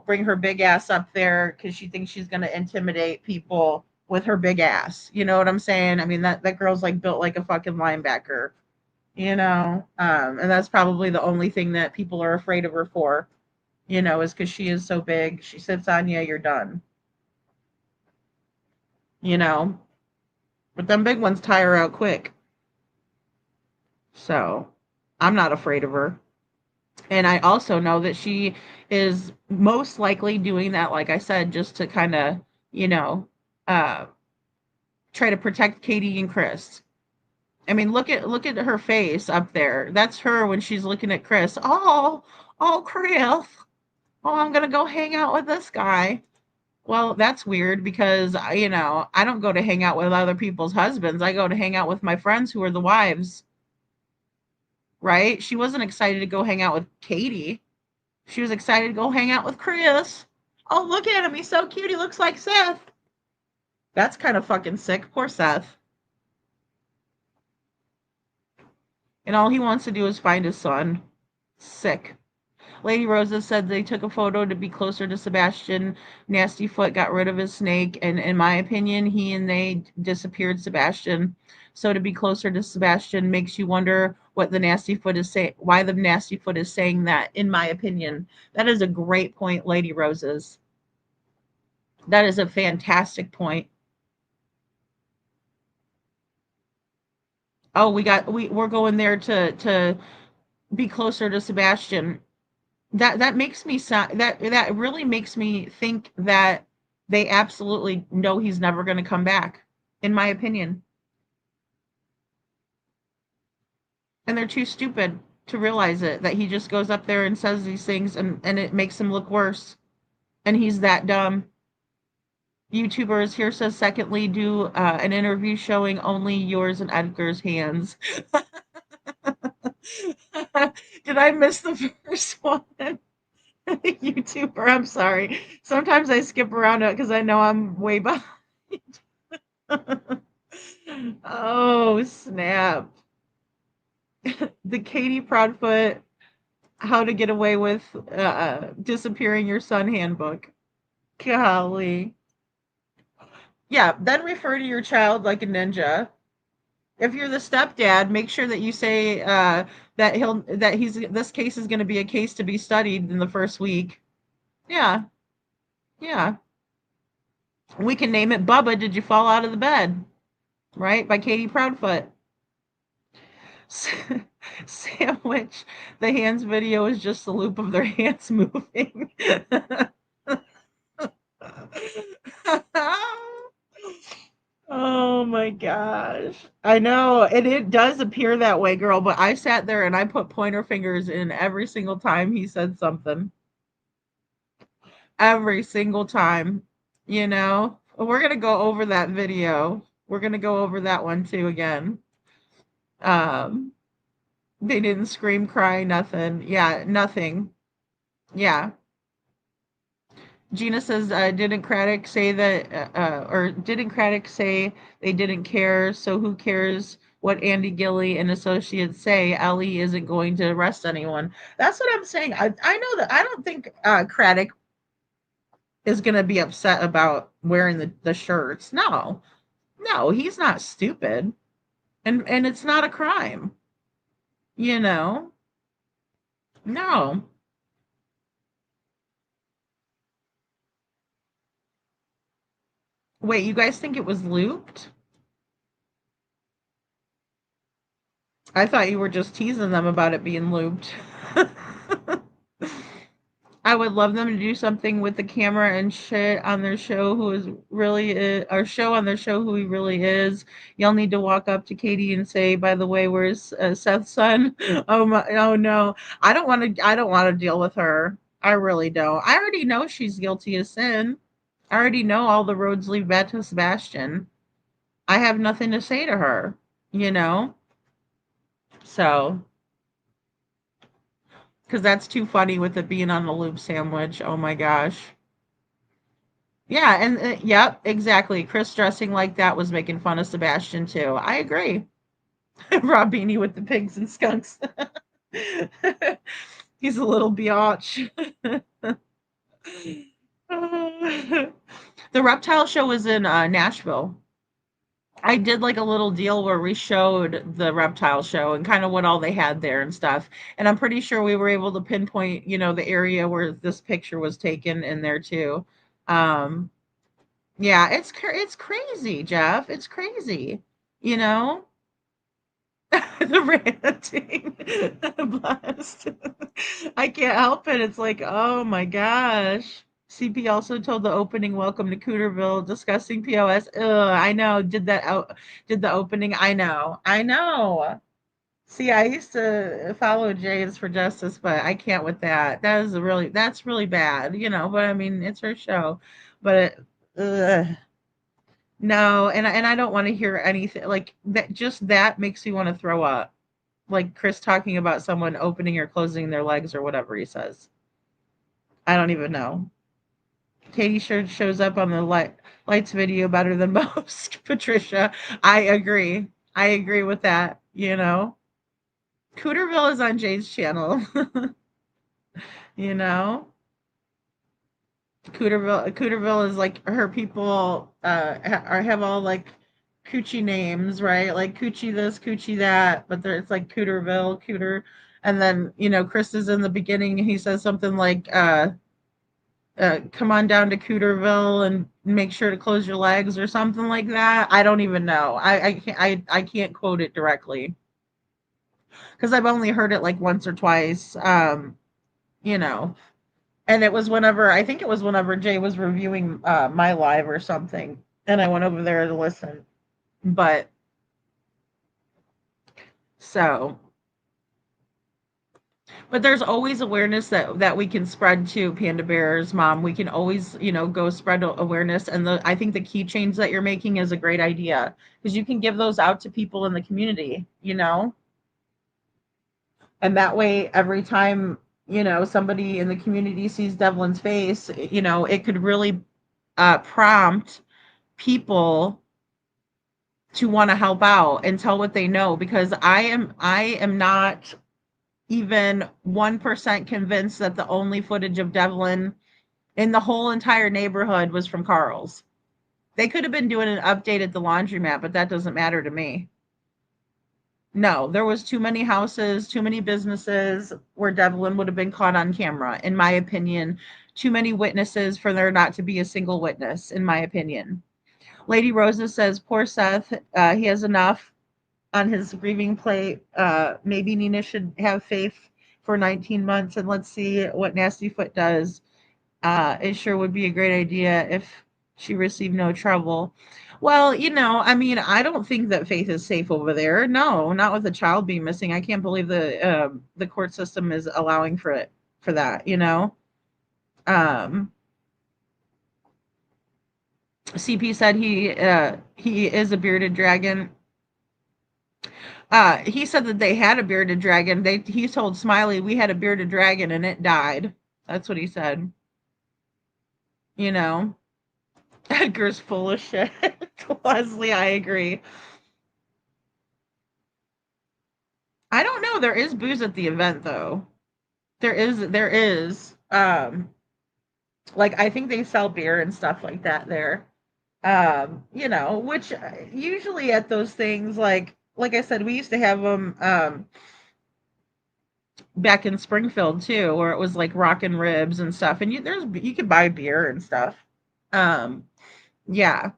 bring her big ass up there because she thinks she's going to intimidate people with her big ass. You know what I'm saying? I mean, that girl's like built like a fucking linebacker. And that's probably the only thing that people are afraid of her for, is because she is so big. She sits on you, you're done. But them big ones tire out quick. So I'm not afraid of her. And I also know that she is most likely doing that, like I said, just to kind of, uh, try to protect Katie and Chris. I mean, look at her face up there. That's her when she's looking at Chris. Oh, Chris. Oh, I'm gonna go hang out with this guy. Well, that's weird because I don't go to hang out with other people's husbands. I go to hang out with my friends who are the wives. Right? She wasn't excited to go hang out with Katie. She was excited to go hang out with Chris. Oh, look at him. He's so cute. He looks like Seth. That's kind of fucking sick. Poor Seth. And all he wants to do is find his son. Sick. Lady Rosa said they took a photo to be closer to Sebastian. Nastyfoot got rid of his snake, and in my opinion, he and they disappeared Sebastian. So to be closer to Sebastian makes you wonder what the Nastyfoot is saying, why the Nastyfoot is saying that, in my opinion. That is a great point, Lady Roses. That is a fantastic point. Oh, we're going there to be closer to Sebastian. That makes me that really makes me think that they absolutely know he's never going to come back, in my opinion. And they're too stupid to realize it, that he just goes up there and says these things, and it makes him look worse. And he's that dumb. YouTubers here says, secondly, do an interview showing only yours and Edgar's hands. Did I miss the first one? YouTuber, I'm sorry. Sometimes I skip around it because I know I'm way behind. Oh, snap. The Katie Proudfoot How to Get Away with Disappearing Your Son handbook. Golly. Yeah, then refer to your child like a ninja. If you're the stepdad, make sure that you say that he's this case is going to be a case to be studied in the first week. Yeah, yeah. We can name it Bubba. Did you fall out of the bed? Right, by Katie Proudfoot. Sandwich. The hands video is just the loop of their hands moving. Oh my gosh. I know. And it does appear that way, girl, but I sat there and I put pointer fingers in every single time he said something. Every single time. You know? We're gonna go over that video. We're gonna go over that one too again. Um, they didn't scream, cry, nothing. Yeah, nothing. Yeah. Gina says, didn't Craddock say that, or didn't Craddock say they didn't care? So who cares what Andy Gilly and associates say? Ellie isn't going to arrest anyone. That's what I'm saying. I know that I don't think Craddock is going to be upset about wearing the shirts. No, no, he's not stupid, and it's not a crime. You know, no. Wait, you guys think it was looped? I thought you were just teasing them about it being looped. I would love them to do something with the camera and shit on their show who is really is, or show on their show who he really is. Y'all need to walk up to Katie and say, "By the way, where's Seth's son?" Oh my, oh no, I don't want to. I don't want to deal with her. I really don't. I already know she's guilty of sin. I already know all the roads lead back to Sebastian. I have nothing to say to her. You know, so because that's too funny with it being on the loop sandwich. Oh my gosh. Yeah, and yep, exactly. Chris dressing like that was making fun of Sebastian too. I agree. Rob Beanie with the pigs and skunks. He's a little biatch. The reptile show was in Nashville. I did like a little deal where we showed the reptile show and kind of what all they had there and stuff. And I'm pretty sure we were able to pinpoint, the area where this picture was taken in there too. Um, yeah, it's crazy, Jeff. It's crazy. You know, the ranting, blessed. I can't help it. It's like, oh my gosh. CP also told the opening welcome to Cooterville discussing POS. Ugh, I know. Did the opening. I know. I know. See, I used to follow Jays for Justice, but I can't with that. That's really bad, but I mean, it's her show. But ugh, no, and I don't want to hear anything like that. Just that makes me want to throw up. Like Chris talking about someone opening or closing their legs or whatever he says. I don't even know. Katie sure shows up on the lights video better than most. Patricia, I agree. I agree with that. Cooterville is on Jay's channel. you know, Cooterville is like her people have all like coochie names, right? Like coochie this, coochie that, but it's like Cooter, and then Chris is in the beginning. He says something like come on down to Cooterville and make sure to close your legs or something like that. I don't even know. I can't quote it directly because I've only heard it like once or twice. You know, and I think it was whenever Jay was reviewing my live or something, and I went over there to listen. But so But there's always awareness that we can spread to Panda Bear's mom. We can always, go spread awareness. And I think the keychains that you're making is a great idea because you can give those out to people in the community, and that way every time, somebody in the community sees Devlin's face, it could really prompt people to want to help out and tell what they know because I am not even 1% convinced that the only footage of Devlin in the whole entire neighborhood was from Carl's. They could have been doing an update at the laundromat, but that doesn't matter to me. No, there was too many houses, too many businesses where Devlin would have been caught on camera, in my opinion. Too many witnesses for there not to be a single witness, in my opinion. Lady Rosa says, poor Seth, he has enough on his grieving plate. Maybe Nina should have faith for 19 months and let's see what Nastyfoot does. It sure would be a great idea if she received no trouble. Well, I mean, I don't think that Faith is safe over there. No, not with a child being missing. I can't believe the court system is allowing for that. CP said he is a bearded dragon. He said that they had a bearded dragon. He told Smiley we had a bearded dragon and it died. That's what he said. Edgar's full of shit. Leslie, I agree. I don't know. There is booze at the event though. There is. Like I think they sell beer and stuff like that there. Which usually at those things, like I said, we used to have them back in Springfield too, where it was like rockin' ribs and stuff, and you could buy beer and stuff. Um, yeah,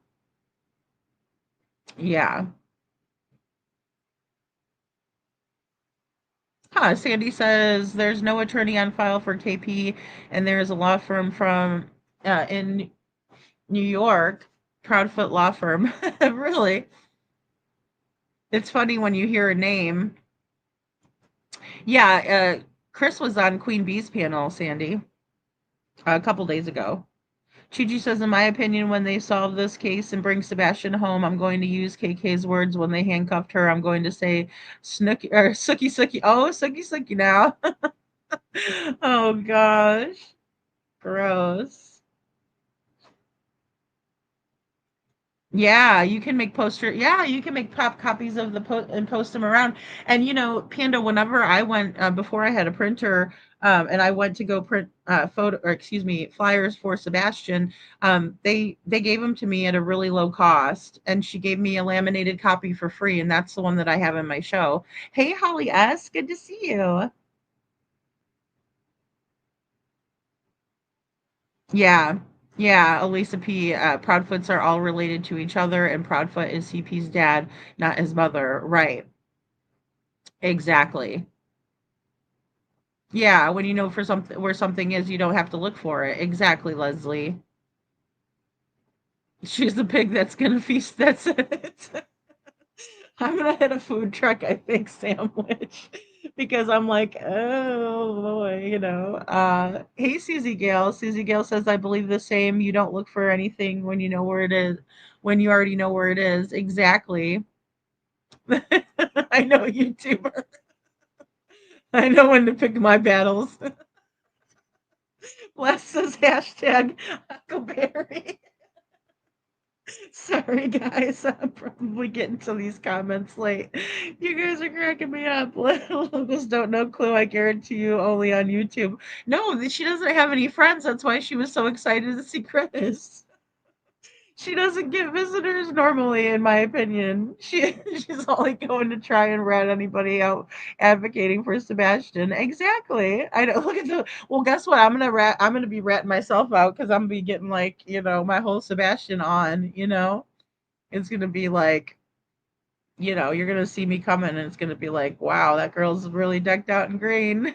yeah. Sandy says there's no attorney on file for KP, and there is a law firm from in New York, Proudfoot Law Firm. Really, it's funny when you hear a name. Yeah, Chris was on Queen Bee's panel, Sandy, a couple days ago. Chi says, in my opinion, when they solve this case and bring Sebastian home, I'm going to use KK's words when they handcuffed her. I'm going to say, Snooky or Sookie Sookie. Oh, Sookie Sookie now. Oh gosh, gross. Yeah, you can make poster. Yeah, you can make pop copies of the and post them around. And Panda, whenever I went before I had a printer, and I went to go print flyers for Sebastian, they gave them to me at a really low cost, and she gave me a laminated copy for free, and that's the one that I have in my show. Hey, Holly S, good to see you. Yeah. Yeah, Elisa P. Proudfoots are all related to each other, and Proudfoot is CP's dad, not his mother. Right. Exactly. Yeah, when you know for something where something is, you don't have to look for it. Exactly, Leslie. She's the pig that's gonna feast. That's it. I'm gonna hit a food truck, I think, sandwich. Because I'm like, oh boy, hey Susie Gale. Susie Gale says, I believe the same. You don't look for anything when you know where it is, when you already know where it is. Exactly. I know YouTuber. I know when to pick my battles. Les says hashtag Huckleberry. Sorry, guys. I'm probably getting to these comments late. You guys are cracking me up. Locals don't know Clue. I guarantee you, only on YouTube. No, she doesn't have any friends. That's why she was so excited to see Chris. She doesn't get visitors normally, in my opinion. She's only going to try and rat anybody out advocating for Sebastian. Exactly. I know. Look at the. Well, guess what? I'm gonna be ratting myself out because I'm gonna be getting like my whole Sebastian on. It's gonna be like you're gonna see me coming, and it's gonna be like, wow, that girl's really decked out in green.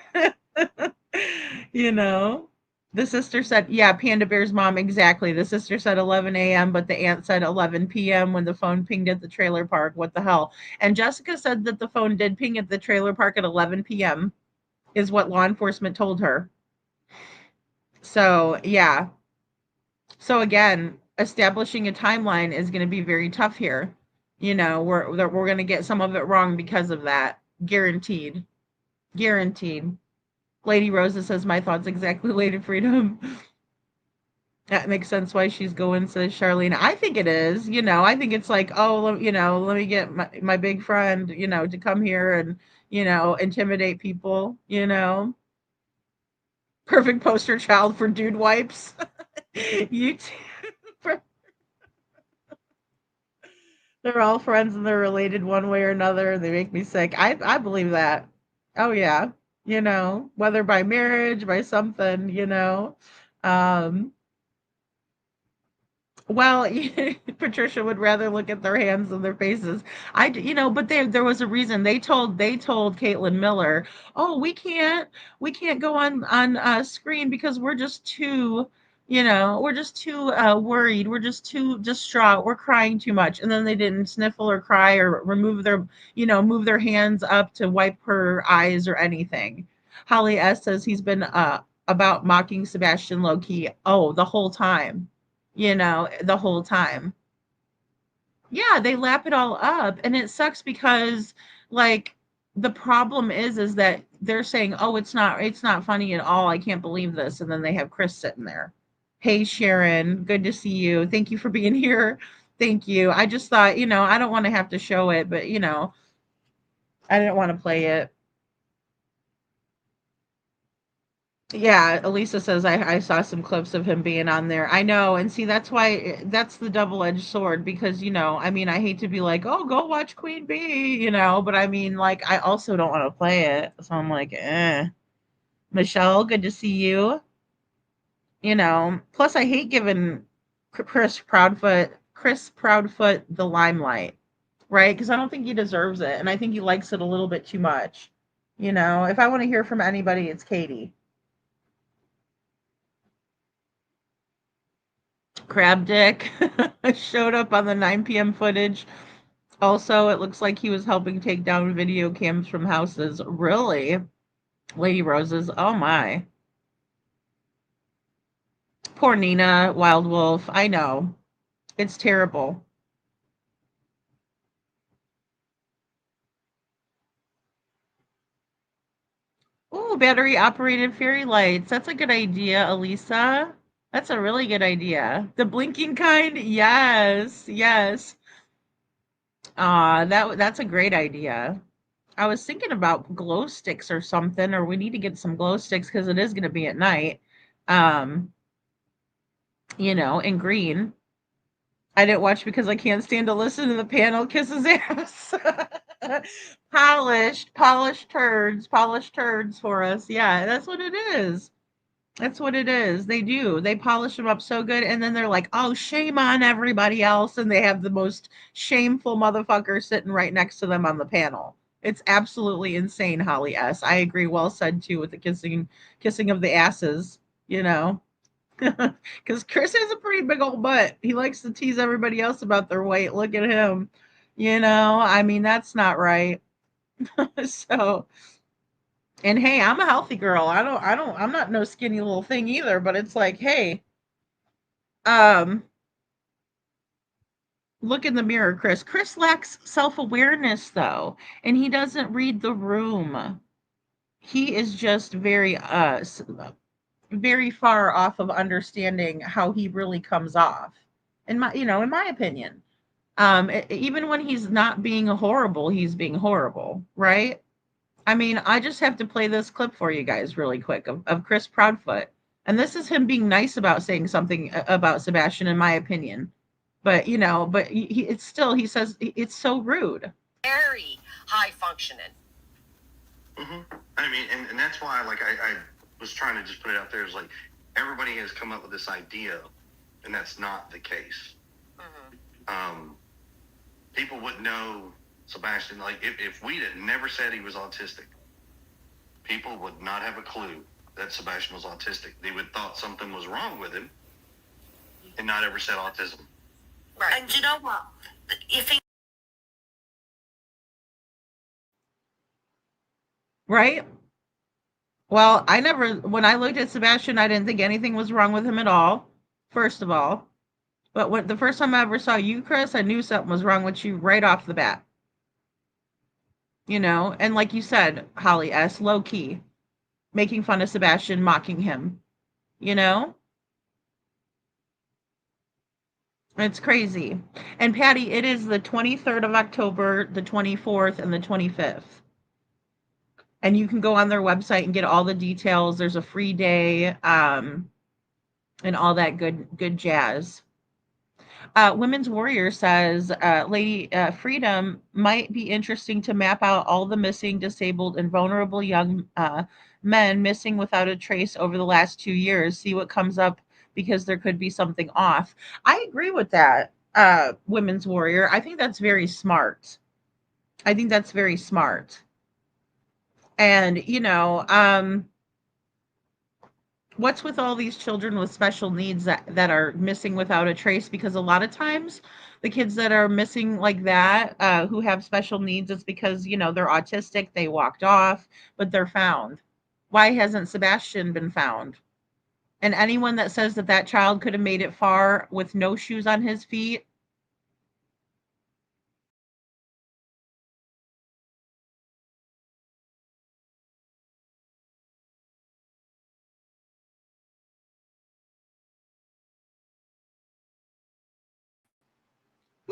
you know. The sister said, yeah, Panda Bear's mom, exactly. The sister said 11 a.m., but the aunt said 11 p.m. when the phone pinged at the trailer park. What the hell? And Jessica said that the phone did ping at the trailer park at 11 p.m. is what law enforcement told her. So, yeah. So again, establishing a timeline is going to be very tough here. We're going to get some of it wrong because of that. Guaranteed. Guaranteed. Lady Rosa says my thoughts exactly, Lady Freedom. That makes sense why she's going, says Charlene. I think it is. I think it's like, oh, let me get my big friend, to come here and, intimidate people. Perfect poster child for dude wipes. You too. They're all friends and they're related one way or another. They make me sick. I believe that. Oh yeah. Whether by marriage, by something, Um, well, Patricia would rather look at their hands than their faces. But there was a reason. They told Caitlin Miller, "Oh, we can't go on screen because we're just too worried. We're just too distraught. We're crying too much." And then they didn't sniffle or cry or move their hands up to wipe her eyes or anything. Holly S says he's been about mocking Sebastian low key. Oh, the whole time, the whole time. Yeah, they lap it all up, and it sucks because, like, the problem is that they're saying, "Oh, it's not funny at all. I can't believe this," and then they have Chris sitting there. Hey, Sharon, good to see you. Thank you for being here. Thank you. I just thought, I don't want to have to show it, but I didn't want to play it. Yeah, Elisa says I saw some clips of him being on there. I know, and see that's why that's the double-edged sword because I mean, I hate to be like, oh, go watch Queen Bee, but I mean, like, I also don't want to play it, so I'm like, eh. Michelle, good to see you. Plus I hate giving Chris Proudfoot the limelight, right? Because I don't think he deserves it, and I think he likes it a little bit too much. If I want to hear from anybody, it's Katie. Crab Dick showed up on the 9 p.m. footage. Also, it looks like he was helping take down video cams from houses. Really? Lady Roses. Oh my. Poor Nina, Wild Wolf. I know. It's terrible. Oh, battery operated fairy lights. That's a good idea, Elisa. That's a really good idea. The blinking kind? Yes. Yes. That's a great idea. I was thinking about glow sticks or something, or we need to get some glow sticks because it is going to be at night. Um, in green. I didn't watch because I can't stand to listen to the panel kiss his ass. Polished turds for us. Yeah, that's what it is. That's what it is. They do. They polish them up so good, and then they're like, "Oh, shame on everybody else," and they have the most shameful motherfucker sitting right next to them on the panel. It's absolutely insane, Holly S. I agree. Well said too with the kissing of the asses. You know, because Chris has a pretty big old butt. He likes to tease everybody else about their weight. Look at him. I mean, that's not right. So, and hey, I'm a healthy girl. I'm not no skinny little thing either, but it's like, hey, um, look in the mirror, Chris. Chris lacks self-awareness though, and he doesn't read the room. He is just very far off of understanding how he really comes off. In my opinion. Even when he's not being horrible, he's being horrible, right? I mean, I just have to play this clip for you guys really quick of Chris Proudfoot. And this is him being nice about saying something about Sebastian, in my opinion. But it's still, he says it's so rude. Very high functioning. I mean, and that's why, like, I was trying to just put it out there. Is like everybody has come up with this idea, and that's not the case. People wouldn't know Sebastian. Like, if we had never said he was autistic, people would not have a clue that Sebastian was autistic. They would thought something was wrong with him, and not ever said autism. Right. And you know what? If he Right? Well, when I looked at Sebastian, I didn't think anything was wrong with him at all, first of all. But when the first time I ever saw you, Chris, I knew something was wrong with you right off the bat. And like you said, Holly S, low key, making fun of Sebastian, mocking him, you know? It's crazy. And Patty, it is the 23rd of October, the 24th, and the 25th. And you can go on their website and get all the details. There's a free day, and all that good jazz. Women's Warrior says, Lady Freedom might be interesting to map out all the missing, disabled, and vulnerable young men missing without a trace over the last 2 years. See what comes up because there could be something off. I agree with that, Women's Warrior. I think that's very smart. I think that's very smart. And, what's with all these children with special needs that are missing without a trace? Because a lot of times the kids that are missing like that, who have special needs, it's because, they're autistic, they walked off, but they're found. Why hasn't Sebastian been found? And anyone that says that that child could have made it far with no shoes on his feet.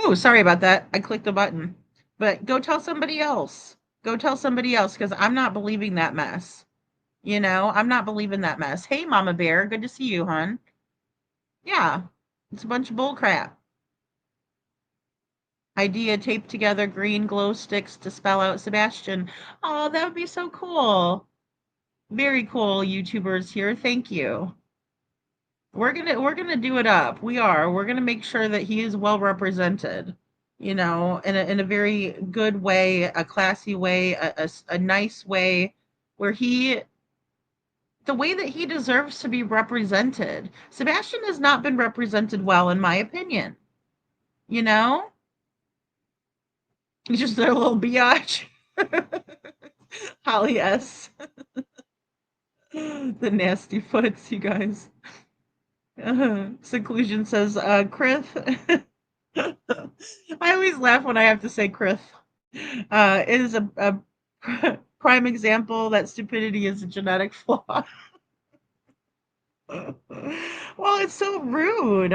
Oh, sorry about that. I clicked the button. But go tell somebody else. Go tell somebody else because I'm not believing that mess. I'm not believing that mess. Hey, Mama Bear, good to see you, hon. Yeah, it's a bunch of bull crap. Idea taped together green glow sticks to spell out Sebastian. Oh, that would be so cool. Very cool, YouTubers here. Thank you. We're gonna do it up. We are. We're gonna make sure that he is well represented. In a very good way, a classy way, a nice way, where the way that he deserves to be represented. Sebastian has not been represented well, in my opinion. You know, he's just a little biatch. Holly S. The nasty foots, you guys. Seclusion says, Chris. I always laugh when I have to say Chris. It is a prime example that stupidity is a genetic flaw. Well, it's so rude.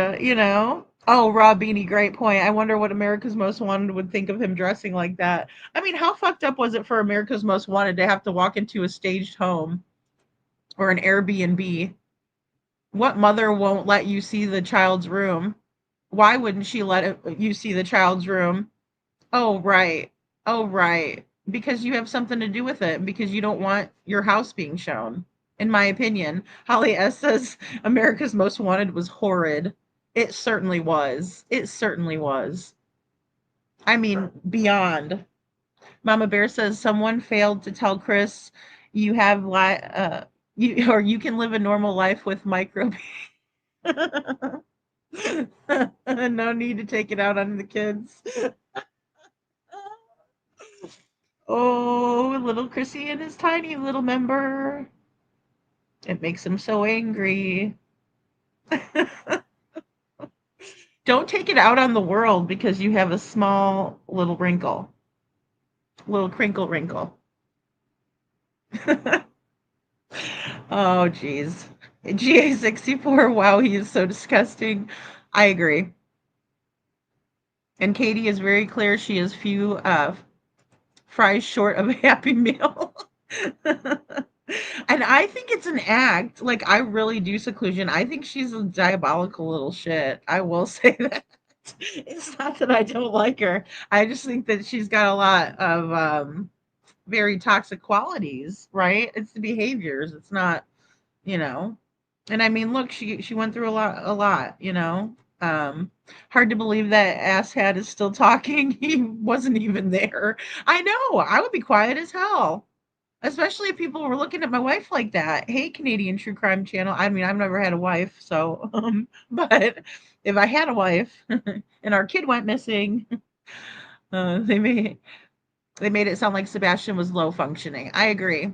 Oh, Rob Beanie, great point. I wonder what America's Most Wanted would think of him dressing like that. I mean, how fucked up was it for America's Most Wanted to have to walk into a staged home or an Airbnb? What mother won't let you see the child's room? Why wouldn't she you see the child's room? Oh, right. Oh, right. Because you have something to do with it, because you don't want your house being shown, in my opinion. Holly S says America's Most Wanted was horrid. It certainly was. It certainly was. I mean, beyond. Mama Bear says someone failed to tell Chris you have you can live a normal life with micro. No need to take it out on the kids. Oh, little Chrissy and his tiny little member. It makes him so angry. Don't take it out on the world because you have a small little wrinkle. Little crinkle wrinkle. Oh, geez. GA64, wow, he is so disgusting. I agree. And Katie is very clear she is few fries short of a Happy Meal. And I think it's an act. Like, I really do, Seclusion. I think she's a diabolical little shit. I will say that. It's not that I don't like her. I just think that she's got a lot of very toxic qualities, right? It's the behaviors. It's not, you know. And I mean, look, she went through a lot. Hard to believe that asshat is still talking. He wasn't even there. I know. I would be quiet as hell. Especially if people were looking at my wife like that. Hey, Canadian True Crime Channel. I mean, I've never had a wife, so but if I had a wife and our kid went missing, they made it sound like Sebastian was low functioning. I agree.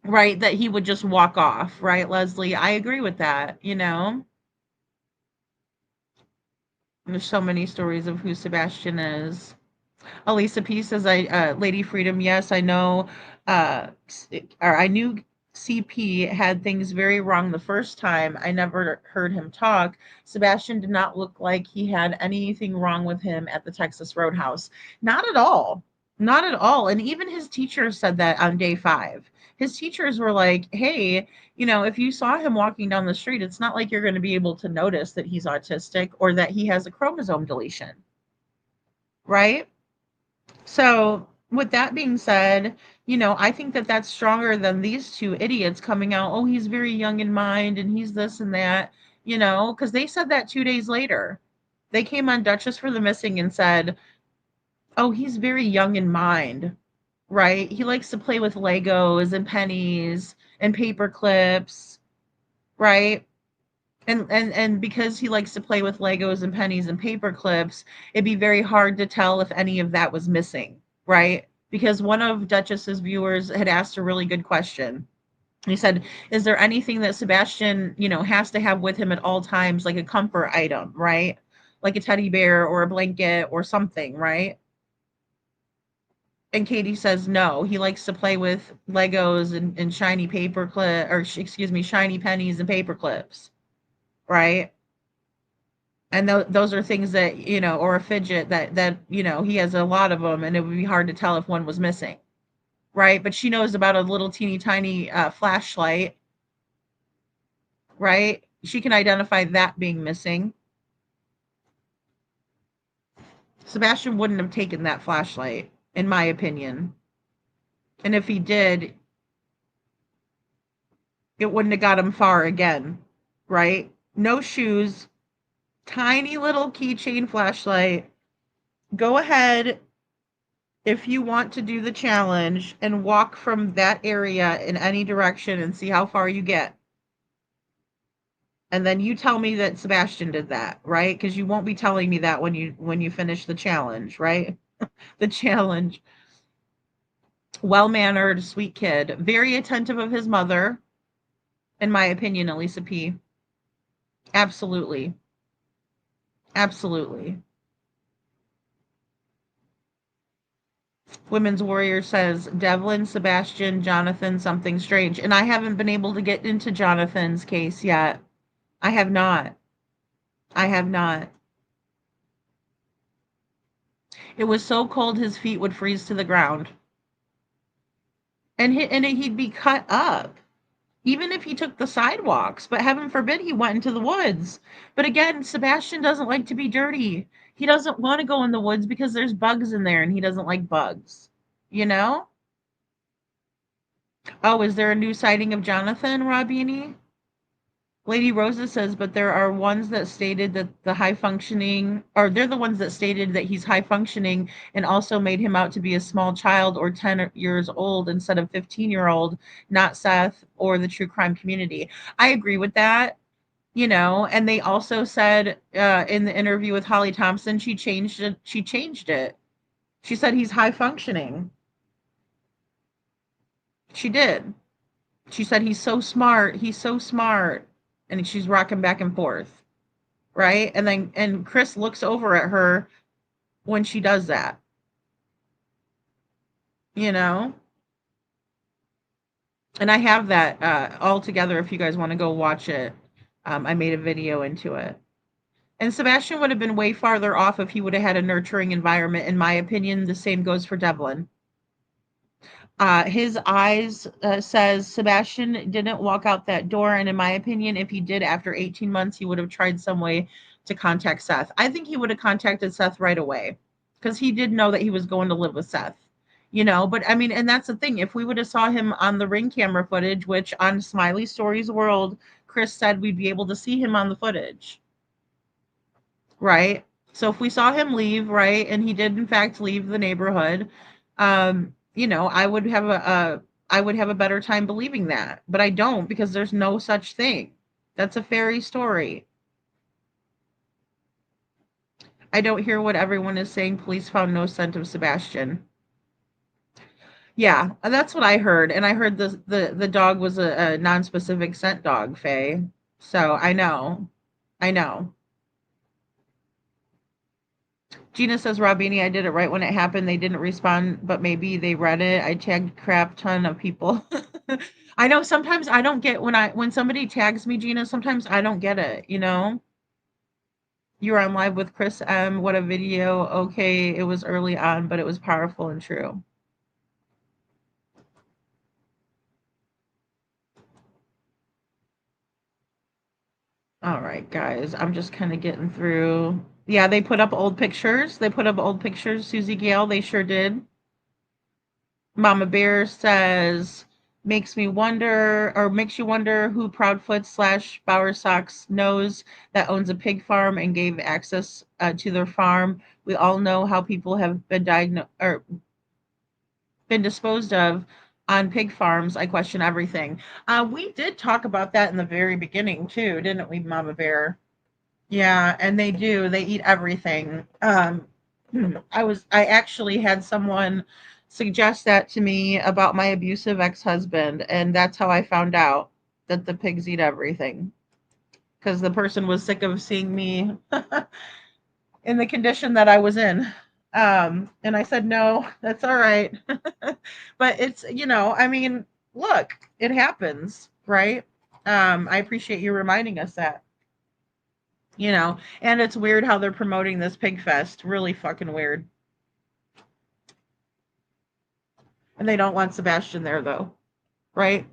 right? That he would just walk off, right, Leslie? I agree with that, you know? There's so many stories of who Sebastian is. Elisa P says, Lady Freedom, yes, I know, or I knew CP had things very wrong the first time. I never heard him talk. Sebastian did not look like he had anything wrong with him at the Texas Roadhouse. Not at all. Not at all. And even his teachers said that on day 5. His teachers were like, hey, if you saw him walking down the street, it's not like you're going to be able to notice that he's autistic or that he has a chromosome deletion, right? So, with that being said, I think that that's stronger than these two idiots coming out, oh, he's very young in mind and he's this and that, because they said that 2 days later. They came on Duchess for the Missing and said, oh, he's very young in mind, right? He likes to play with Legos and pennies and paper clips, right? And because he likes to play with Legos and pennies and paper clips, it'd be very hard to tell if any of that was missing, right? Because one of Duchess's viewers had asked a really good question. He said, "Is there anything that Sebastian, has to have with him at all times, like a comfort item, right? Like a teddy bear or a blanket or something, right?" And Katie says no. He likes to play with Legos and shiny paper clip, or excuse me, shiny pennies and paper clips, right? And those are things that, or a fidget that he has a lot of them, and it would be hard to tell if one was missing, right? But she knows about a little teeny tiny flashlight, right? She can identify that being missing. Sebastian wouldn't have taken that flashlight, in my opinion. And if he did, it wouldn't have got him far again, right? No shoes, tiny little keychain flashlight. Go ahead if you want to do the challenge and walk from that area in any direction and see how far you get. And then you tell me that Sebastian did that, right? Because you won't be telling me that when you finish the challenge, right? The challenge. Well-mannered, sweet kid, very attentive of his mother, in my opinion, Elisa P. Absolutely. Absolutely. Women's Warrior says Devlin, Sebastian, Jonathan, something strange. And I haven't been able to get into Jonathan's case yet. I have not. I have not. It was so cold his feet would freeze to the ground. And he'd be cut up, even if he took the sidewalks. But heaven forbid he went into the woods. But again, Sebastian doesn't like to be dirty. He doesn't want to go in the woods because there's bugs in there and he doesn't like bugs. You know? Oh, is there a new sighting of Jonathan, Robini? Lady Rosa says, but there are ones that stated that the high functioning, or they're the ones that stated that he's high functioning and also made him out to be a small child or 10 years old instead of 15-year-old, not Seth or the true crime community. I agree with that, and they also said in the interview with Holly Thompson, she changed it. She changed it. She said he's high functioning. She did. She said he's so smart. He's so smart. And she's rocking back and forth. Right? And Chris looks over at her when she does that. You know? And I have that all together if you guys want to go watch it. I made a video into it. And Sebastian would have been way farther off if he would have had a nurturing environment, in my opinion. The same goes for Devlin. His eyes says Sebastian didn't walk out that door, and in my opinion, if he did after 18 months, he would have tried some way to contact Seth. I think he would have contacted Seth right away because he did know that he was going to live with Seth. But I mean, and that's the thing. If we would have saw him on the Ring camera footage, which on Smiley Stories World, Chris said we'd be able to see him on the footage, right? So if we saw him leave, right, and he did in fact leave the neighborhood, I would have a better time believing that. But I don't, because there's no such thing. That's a fairy story. I don't hear what everyone is saying. Police found no scent of Sebastian. Yeah, that's what I heard, and I heard the dog was a non-specific scent dog, Faye. So I know, I know. Gina says, Robini, I did it right when it happened. They didn't respond, but maybe they read it. I tagged crap ton of people. I know sometimes I don't get when somebody tags me, Gina, sometimes I don't get it, you know? You were on live with Chris M. What a video. Okay, it was early on, but it was powerful and true. All right, guys. I'm just kind of getting through. Yeah, they put up old pictures. They put up old pictures, Susie Gale. They sure did. Mama Bear says, makes you wonder who Proudfoot slash Bowersox knows that owns a pig farm and gave access to their farm. We all know how people have been diagnosed or been disposed of on pig farms. I question everything. We did talk about that in the very beginning too, didn't we, Mama Bear? Yeah, and they do. They eat everything. I actually had someone suggest that to me about my abusive ex-husband, and that's how I found out that the pigs eat everything. Because the person was sick of seeing me in the condition that I was in. And I said, no, that's all right. But it's, I mean, look, it happens, right? I appreciate you reminding us that. And it's weird how they're promoting this pig fest. Really fucking weird. And they don't want Sebastian there though, right?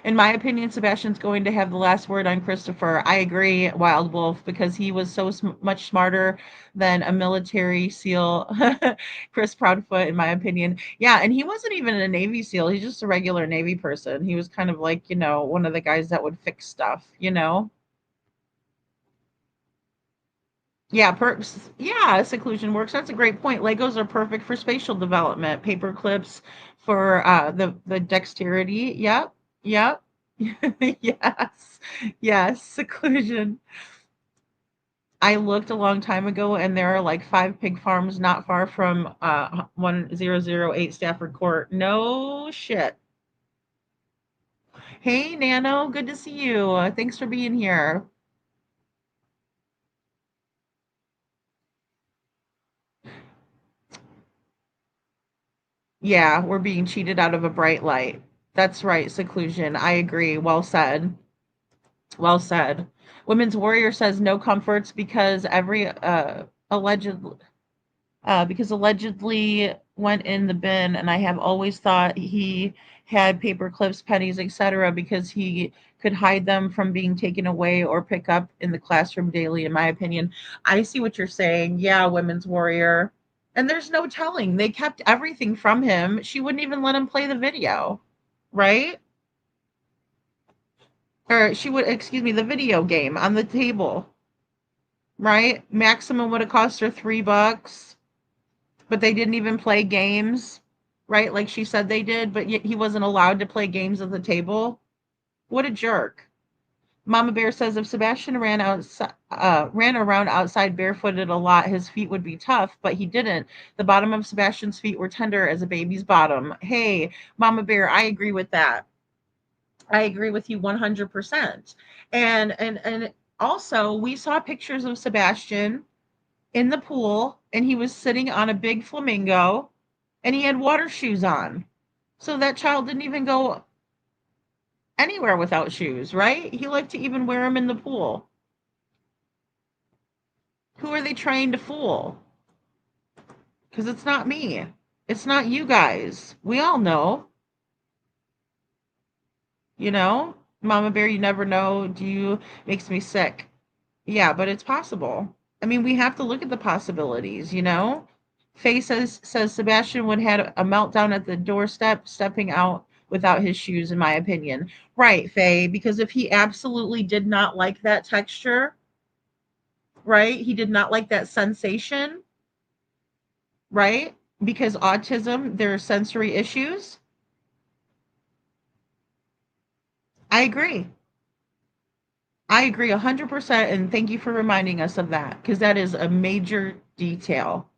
In my opinion, Sebastian's going to have the last word on Christopher. I agree, Wild Wolf, because he was so much smarter than a military SEAL, Chris Proudfoot, in my opinion. Yeah, and he wasn't even a Navy SEAL. He's just a regular Navy person. He was kind of like, one of the guys that would fix stuff. Yeah, seclusion works. That's a great point. Legos are perfect for spatial development. Paper clips for the dexterity. Yep. Yep. Yes. Yes, seclusion. I looked a long time ago and there are like 5 pig farms not far from 1008 Stafford Court. No shit. Hey Nano, good to see you. Thanks for being here. Yeah, we're being cheated out of a bright light. That's right, seclusion. I agree. Well said. Well said. Women's Warrior says no comforts because allegedly went in the bin, and I have always thought he had paper clips, pennies, etc. because he could hide them from being taken away or pick up in the classroom daily, in my opinion. I see what you're saying. Yeah, Women's Warrior. And there's no telling. They kept everything from him. She wouldn't even let him play the video, right? Or she would, excuse me, the video game on the table, right? Maximum would have cost her $3, but they didn't even play games, right? Like she said they did, but yet he wasn't allowed to play games at the table. What a jerk. Mama Bear says if Sebastian ran around outside barefooted a lot, his feet would be tough, but he didn't. The bottom of Sebastian's feet were tender as a baby's bottom. Hey, Mama Bear, I agree with that. I agree with you 100%. And also, we saw pictures of Sebastian in the pool and he was sitting on a big flamingo and he had water shoes on. So that child didn't even go anywhere without shoes, right? He liked to even wear them in the pool. Who are they trying to fool? Because it's not me. It's not you guys. We all know, Mama Bear, you never know. Do you makes me sick. Yeah, but it's possible. I mean, we have to look at the possibilities. Faye says Sebastian would had a meltdown at the doorstep, stepping out without his shoes, in my opinion. Right, Faye, because if he absolutely did not like that texture, right? He did not like that sensation, right? Because autism, there are sensory issues. I agree. I agree 100%. And thank you for reminding us of that because that is a major detail.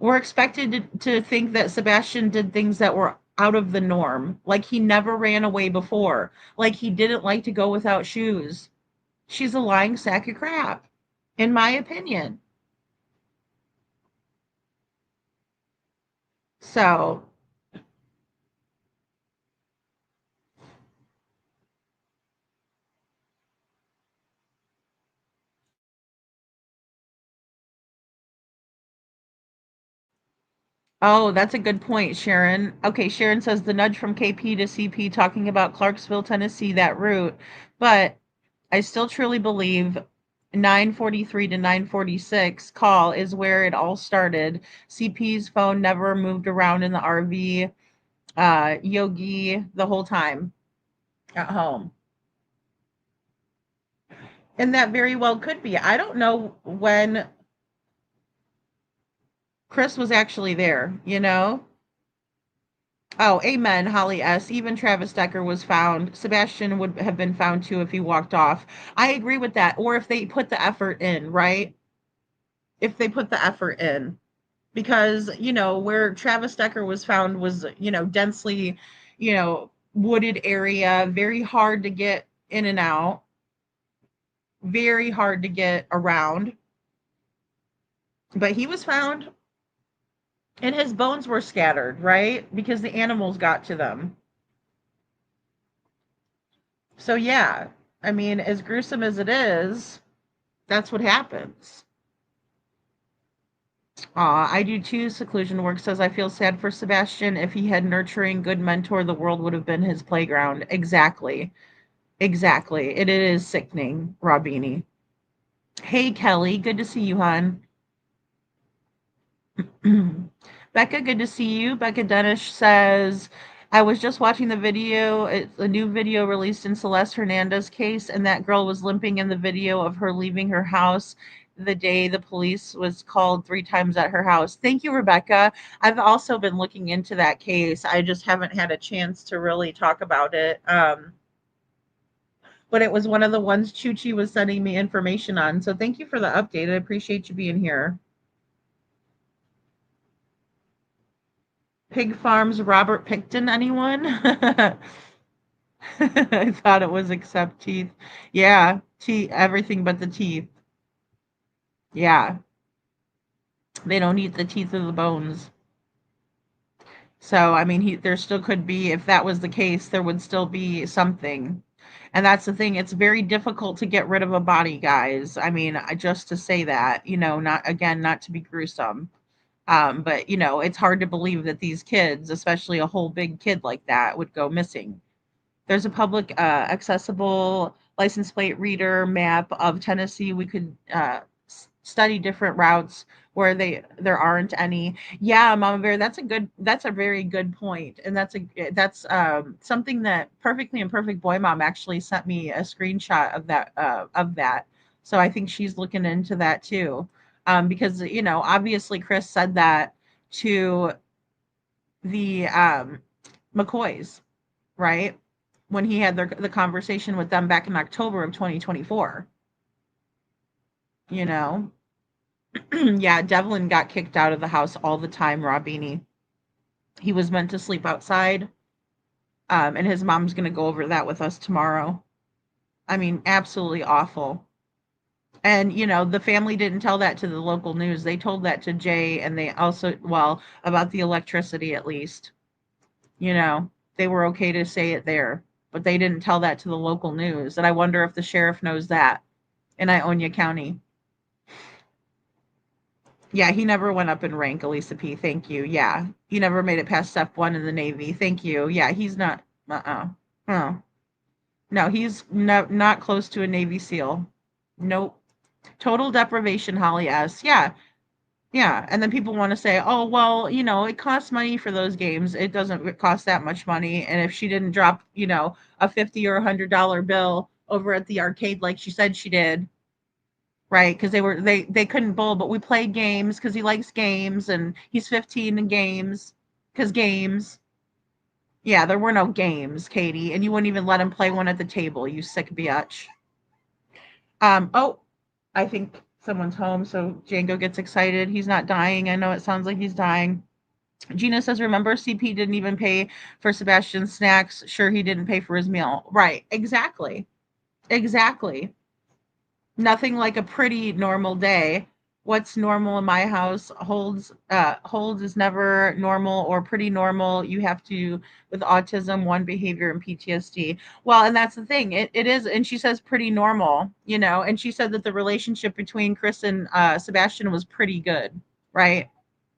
We're expected to think that Sebastian did things that were out of the norm, like he never ran away before, like he didn't like to go without shoes. She's a lying sack of crap, in my opinion. So, oh, that's a good point, Sharon. Okay, Sharon says the nudge from KP to CP talking about Clarksville, Tennessee, that route. But I still truly believe 943 to 946 call is where it all started. CP's phone never moved around in the RV. Yogi the whole time at home. And that very well could be. I don't know when Chris was actually there, you know? Oh, amen, Holly S. Even Travis Decker was found. Sebastian would have been found too if he walked off. I agree with that. Or if they put the effort in, right? If they put the effort in. Because, where Travis Decker was found was, densely, wooded area, very hard to get in and out, very hard to get around. But he was found and his bones were scattered, right? Because the animals got to them. So, yeah, I mean, as gruesome as it is, that's what happens. I do too. Seclusion Work says, I feel sad for Sebastian. If he had nurturing, good mentor, the world would have been his playground. Exactly. Exactly. It is sickening, Robini. Hey, Kelly. Good to see you, hon. Becca, good to see you. Becca Denish says, I was just watching the video. It's a new video released in Celeste Hernandez case, and that girl was limping in the video of her leaving her house the day the police was called 3 times at her house. Thank you, Rebecca. I've also been looking into that case. I just haven't had a chance to really talk about it. But it was one of the ones Chuchi was sending me information on. So thank you for the update. I appreciate you being here. Pig Farms, Robert Picton, anyone? I thought it was except teeth. Yeah, teeth, everything but the teeth. Yeah, they don't eat the teeth or the bones. So, I mean, there still could be, if that was the case, there would still be something. And that's the thing. It's very difficult to get rid of a body, guys. I mean, just to say that, not again, not to be gruesome. But it's hard to believe that these kids, especially a whole big kid like that, would go missing. There's a public accessible license plate reader map of Tennessee. We could study different routes where there aren't any. Yeah, Mama Bear, that's a very good point, and that's something that Perfectly Imperfect Boy Mom actually sent me a screenshot of that. So I think she's looking into that too, because obviously Chris said that to the McCoys, right? When he had the conversation with them back in October of 2024. You know, yeah, Devlin got kicked out of the house all the time, Robini. He was meant to sleep outside, and his mom's going to go over that with us tomorrow. I mean, absolutely awful. And, the family didn't tell that to the local news. They told that to Jay, and they also, well, about the electricity at least. They were okay to say it there, but they didn't tell that to the local news. And I wonder if the sheriff knows that in Ionia County. Yeah, he never went up in rank, Elisa P. Thank you. Yeah, he never made it past step 1 in the Navy. Thank you. Yeah, he's not. Oh, no, he's not close to a Navy SEAL. Nope. Total deprivation, Holly S. Yeah, yeah. And then people want to say, oh, well, it costs money for those games. It doesn't cost that much money. And if she didn't drop, a $50 or $100 bill over at the arcade like she said she did, right? Because they couldn't bowl, but we played games because he likes games and he's 15 in games because games. Yeah, there were no games, Katie, and you wouldn't even let him play one at the table, you sick bitch. Oh, I think Someone's home, so Django gets excited. He's not dying. I know it sounds like he's dying. Gina says, remember, CP didn't even pay for Sebastian's snacks. Sure, he didn't pay for his meal. Right. Exactly. Exactly. Nothing like a pretty normal day. What's normal in my house holds is never normal or pretty normal. You have to, with autism, one behavior and PTSD. Well, and that's the thing. It is, and she says pretty normal, and she said that the relationship between Chris and Sebastian was pretty good, right?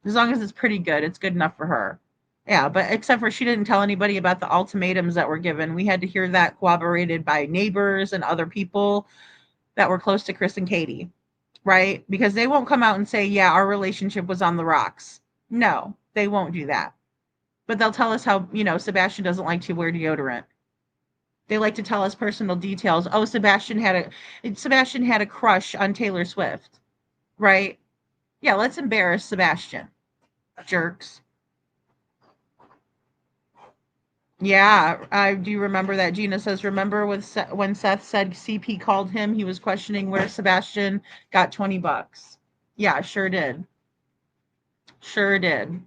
As long as it's pretty good, it's good enough for her. Yeah, but except for she didn't tell anybody about the ultimatums that were given. We had to hear that corroborated by neighbors and other people that were close to Chris and Katie, right? Because they won't come out and say, yeah, our relationship was on the rocks. No, they won't do that. But they'll tell us how, Sebastian doesn't like to wear deodorant. They like to tell us personal details. Oh, Sebastian had a crush on Taylor Swift, right? Yeah, let's embarrass Sebastian. Jerks. Yeah, I do remember that. Gina says, remember when Seth said CP called him, he was questioning where Sebastian got $20. Yeah, sure did. Sure did.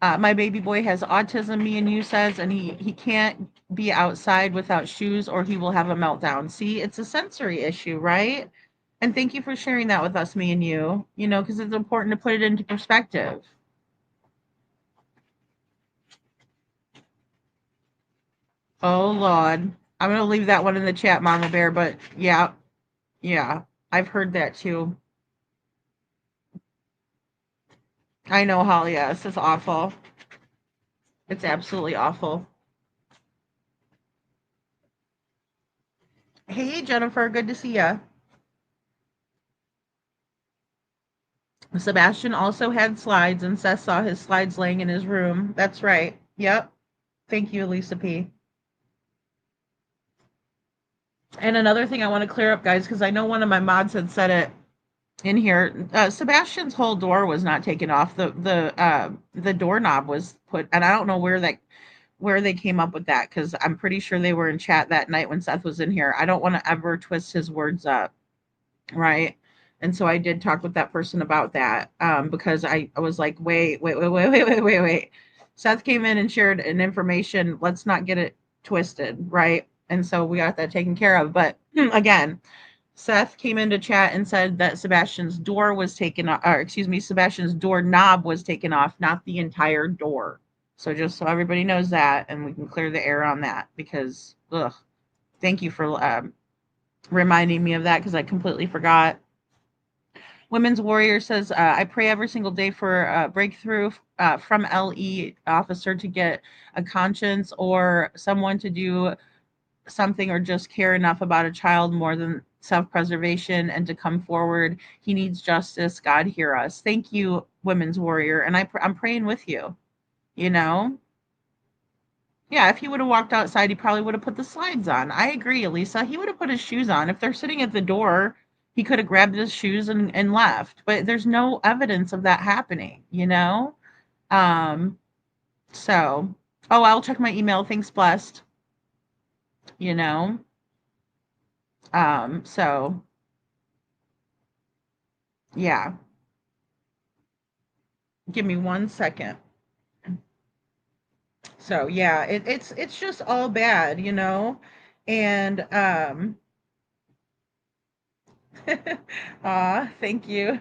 My baby boy has autism, me and you says, and he can't be outside without shoes or he will have a meltdown. See, it's a sensory issue, right? And thank you for sharing that with us, me and you, because it's important to put it into perspective. Oh, Lord. I'm going to leave that one in the chat, Mama Bear, but yeah, yeah, I've heard that too. I know, Holly, yes, it's awful. It's absolutely awful. Hey, Jennifer, good to see ya. Sebastian also had slides, and Seth saw his slides laying in his room. That's right. Yep. Thank you, Lisa P. And another thing I want to clear up, guys, because I know one of my mods had said it in here. Sebastian's whole door was not taken off. The doorknob was put, and I don't know where they came up with that because I'm pretty sure they were in chat that night when Seth was in here. I don't want to ever twist his words up, right? And so I did talk with that person about that because I was like, wait. Seth came in and shared an information. Let's not get it twisted, right? And so we got that taken care of. But again, Seth came into chat and said that Sebastian's door was taken off, or excuse me, Sebastian's door knob was taken off, not the entire door. So just so everybody knows that, and we can clear the air on that because, thank you for reminding me of that because I completely forgot. Women's Warrior says, I pray every single day for a breakthrough from LE officer to get a conscience or someone to do something or just care enough about a child more than self-preservation and to come forward. He needs justice. God hear us. Thank you, Women's Warrior. And I'm praying with you, you know? Yeah, if he would have walked outside, he probably would have put the slides on. I agree, Elisa. He would have put his shoes on. If they're sitting at the door, he could have grabbed his shoes and left. But there's no evidence of that happening, you know? Um, so, oh, I'll check my email. Thanks, blessed. You know? So yeah. Give me 1 second. So yeah, it's just all bad, you know? And thank you.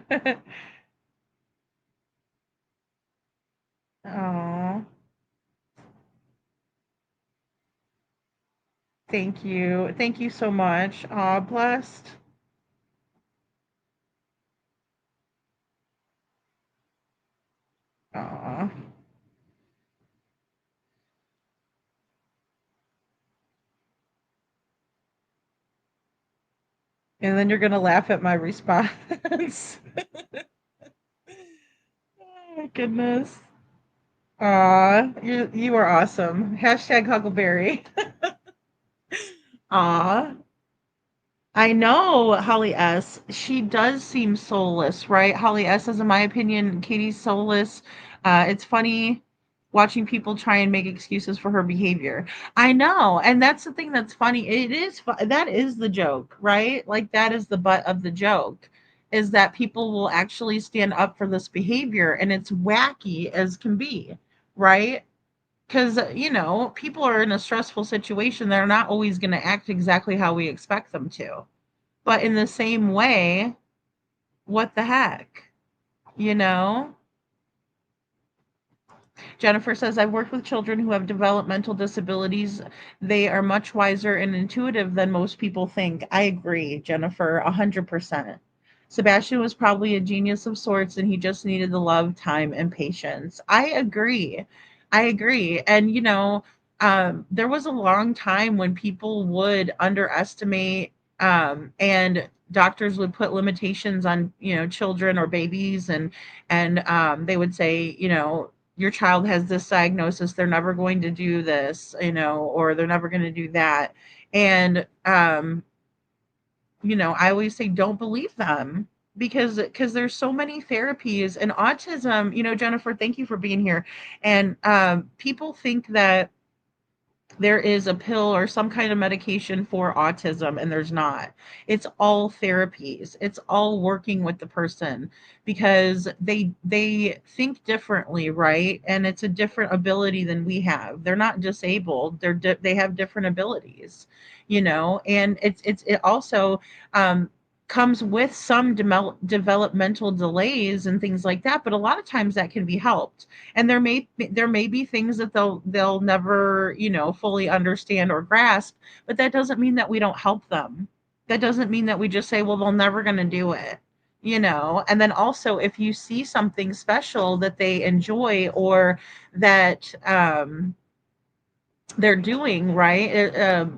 Aw, thank you. Thank you so much. Aw, blessed. Aw. And then you're gonna laugh at my response. Oh my goodness. Aw, you are awesome. Hashtag Huckleberry. Aw. I know Holly S. She does seem soulless, right? Holly S. says, in my opinion, Katie's soulless. It's funny watching people try and make excuses for her behavior. I know, and that's the thing that's funny. It is that is the joke, right? Like that is the butt of the joke, is that people will actually stand up for this behavior, and it's wacky as can be, right? Because people are in a stressful situation. They're not always going to act exactly how we expect them to. But in the same way, what the heck, you know? Jennifer says, I've worked with children who have developmental disabilities. They are much wiser and intuitive than most people think. I agree, Jennifer, 100%. Sebastian was probably a genius of sorts, and he just needed the love, time, and patience. I agree. I agree. And, there was a long time when people would underestimate, and doctors would put limitations on, children or babies, and they would say, your child has this diagnosis, they're never going to do this, or they're never going to do that. And I always say don't believe them, because there's so many therapies and autism. Jennifer, thank you for being here. And people think that there is a pill or some kind of medication for autism, and there's not. It's all therapies. It's all working with the person, because they think differently, right? And it's a different ability than we have. They're not disabled. They have different abilities, and it also comes with some developmental delays and things like that, but a lot of times that can be helped. And there may be things that they'll never, fully understand or grasp, but that doesn't mean that we don't help them. That doesn't mean that we just say, well, they're never going to do it. And then also, if you see something special that they enjoy, or that they're doing right,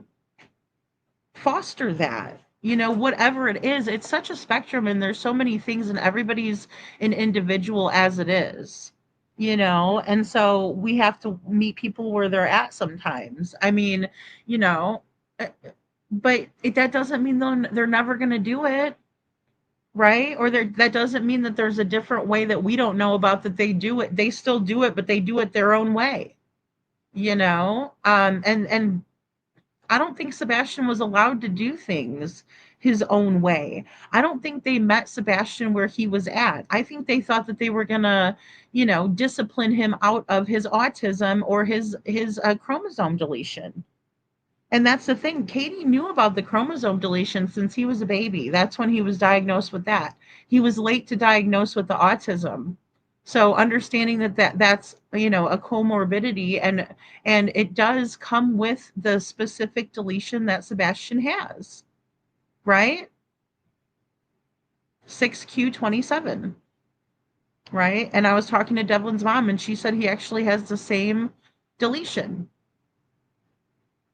foster that, whatever it is. It's such a spectrum, and there's so many things, and everybody's an individual as it is, and so we have to meet people where they're at sometimes. I mean, you know uh, but that doesn't mean they're never going to do it, right? Or that doesn't mean that there's a different way that we don't know about, that they do it, they still do it, but they do it their own way, and I don't think Sebastian was allowed to do things his own way. I don't think they met Sebastian where he was at. I think they thought that they were gonna, discipline him out of his autism or his chromosome deletion. And that's the thing. Katie knew about the chromosome deletion since he was a baby. That's when he was diagnosed with that. He was late to diagnose with the autism. So understanding that's a comorbidity, and it does come with the specific deletion that Sebastian has, right? 6q27, right? And I was talking to Devlin's mom, and she said he actually has the same deletion,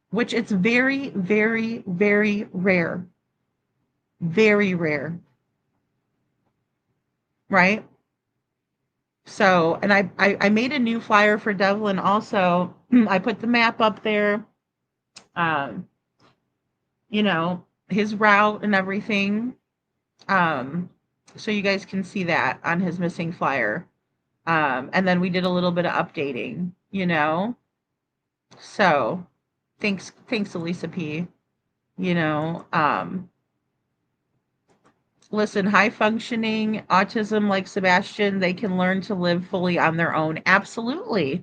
which it's very, very, very rare. Very rare. Right? So, and I made a new flyer for Devlin also. I put the map up there, um, his route and everything. Um, so you guys can see that on his missing flyer. And then we did a little bit of updating, So thanks, Elisa P. You know, um, Listen, high functioning autism like Sebastian, they can learn to live fully on their own. Absolutely.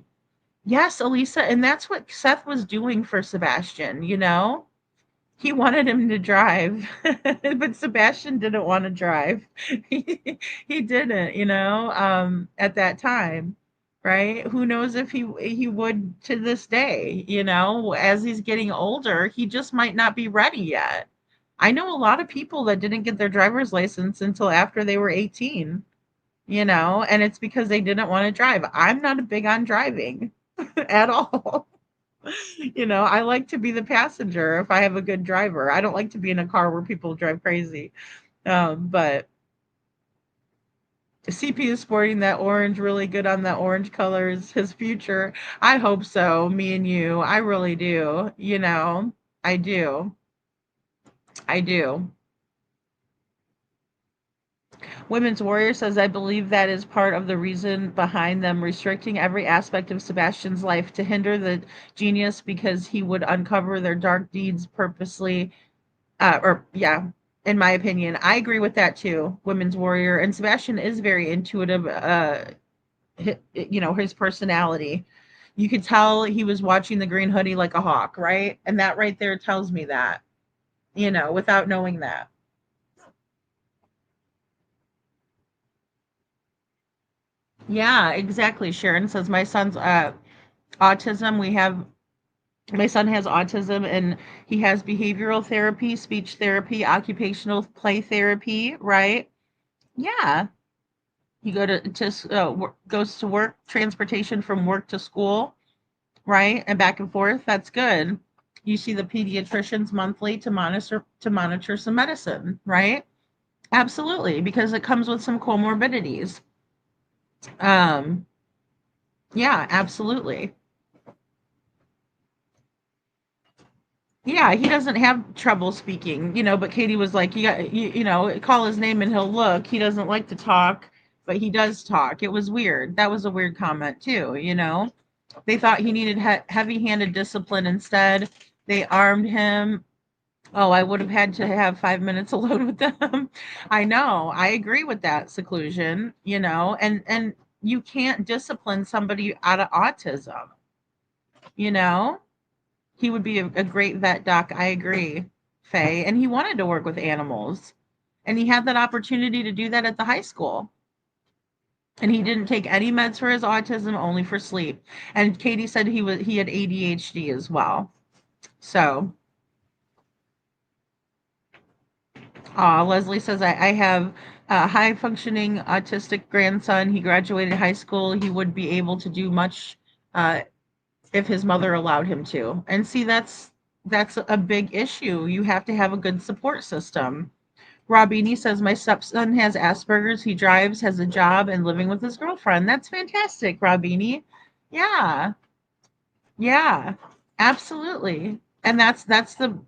Yes, Elisa. And that's what Seth was doing for Sebastian, He wanted him to drive, but Sebastian didn't want to drive. He didn't, at that time, right? Who knows if he would to this day, as he's getting older, he just might not be ready yet. I know a lot of people that didn't get their driver's license until after they were 18, and it's because they didn't want to drive. I'm not a big on driving at all. I like to be the passenger if I have a good driver. I don't like to be in a car where people drive crazy. But CP is sporting that orange, really good on that orange colors. His future. I hope so. Me and you. I really do. I do. I do. Women's Warrior says, I believe that is part of the reason behind them restricting every aspect of Sebastian's life to hinder the genius because he would uncover their dark deeds purposely. Yeah, in my opinion. I agree with that too, Women's Warrior. And Sebastian is very intuitive, his personality. You could tell he was watching the Green Hoodie like a hawk, right? And that right there tells me that, without knowing that. Yeah, exactly. Sharon says my son's autism. My son has autism and he has behavioral therapy, speech therapy, occupational play therapy, right? Yeah. He goes to work, transportation from work to school, right? And back and forth. That's good. You see the pediatricians monthly to monitor some medicine, right? Absolutely, because it comes with some comorbidities. Um, yeah, absolutely. Yeah, he doesn't have trouble speaking, but Katie was like, call his name and he'll look. He doesn't like to talk, but he does talk. It was weird. That was a weird comment too. They thought he needed heavy-handed discipline instead. They armed him. Oh, I would have had to have 5 minutes alone with them. I know. I agree with that seclusion, and you can't discipline somebody out of autism, you know? He would be a great vet doc. I agree, Faye. And he wanted to work with animals. And he had that opportunity to do that at the high school. And he didn't take any meds for his autism, only for sleep. And Katie said he had ADHD as well. So, Leslie says I have a high functioning autistic grandson. He graduated high school. He would be able to do much uh, if his mother allowed him to. And see, that's a big issue. You have to have a good support system. Robini says my stepson has Asperger's. He drives, has a job, and living with his girlfriend. That's fantastic, Robini. Yeah, yeah, absolutely. And that's the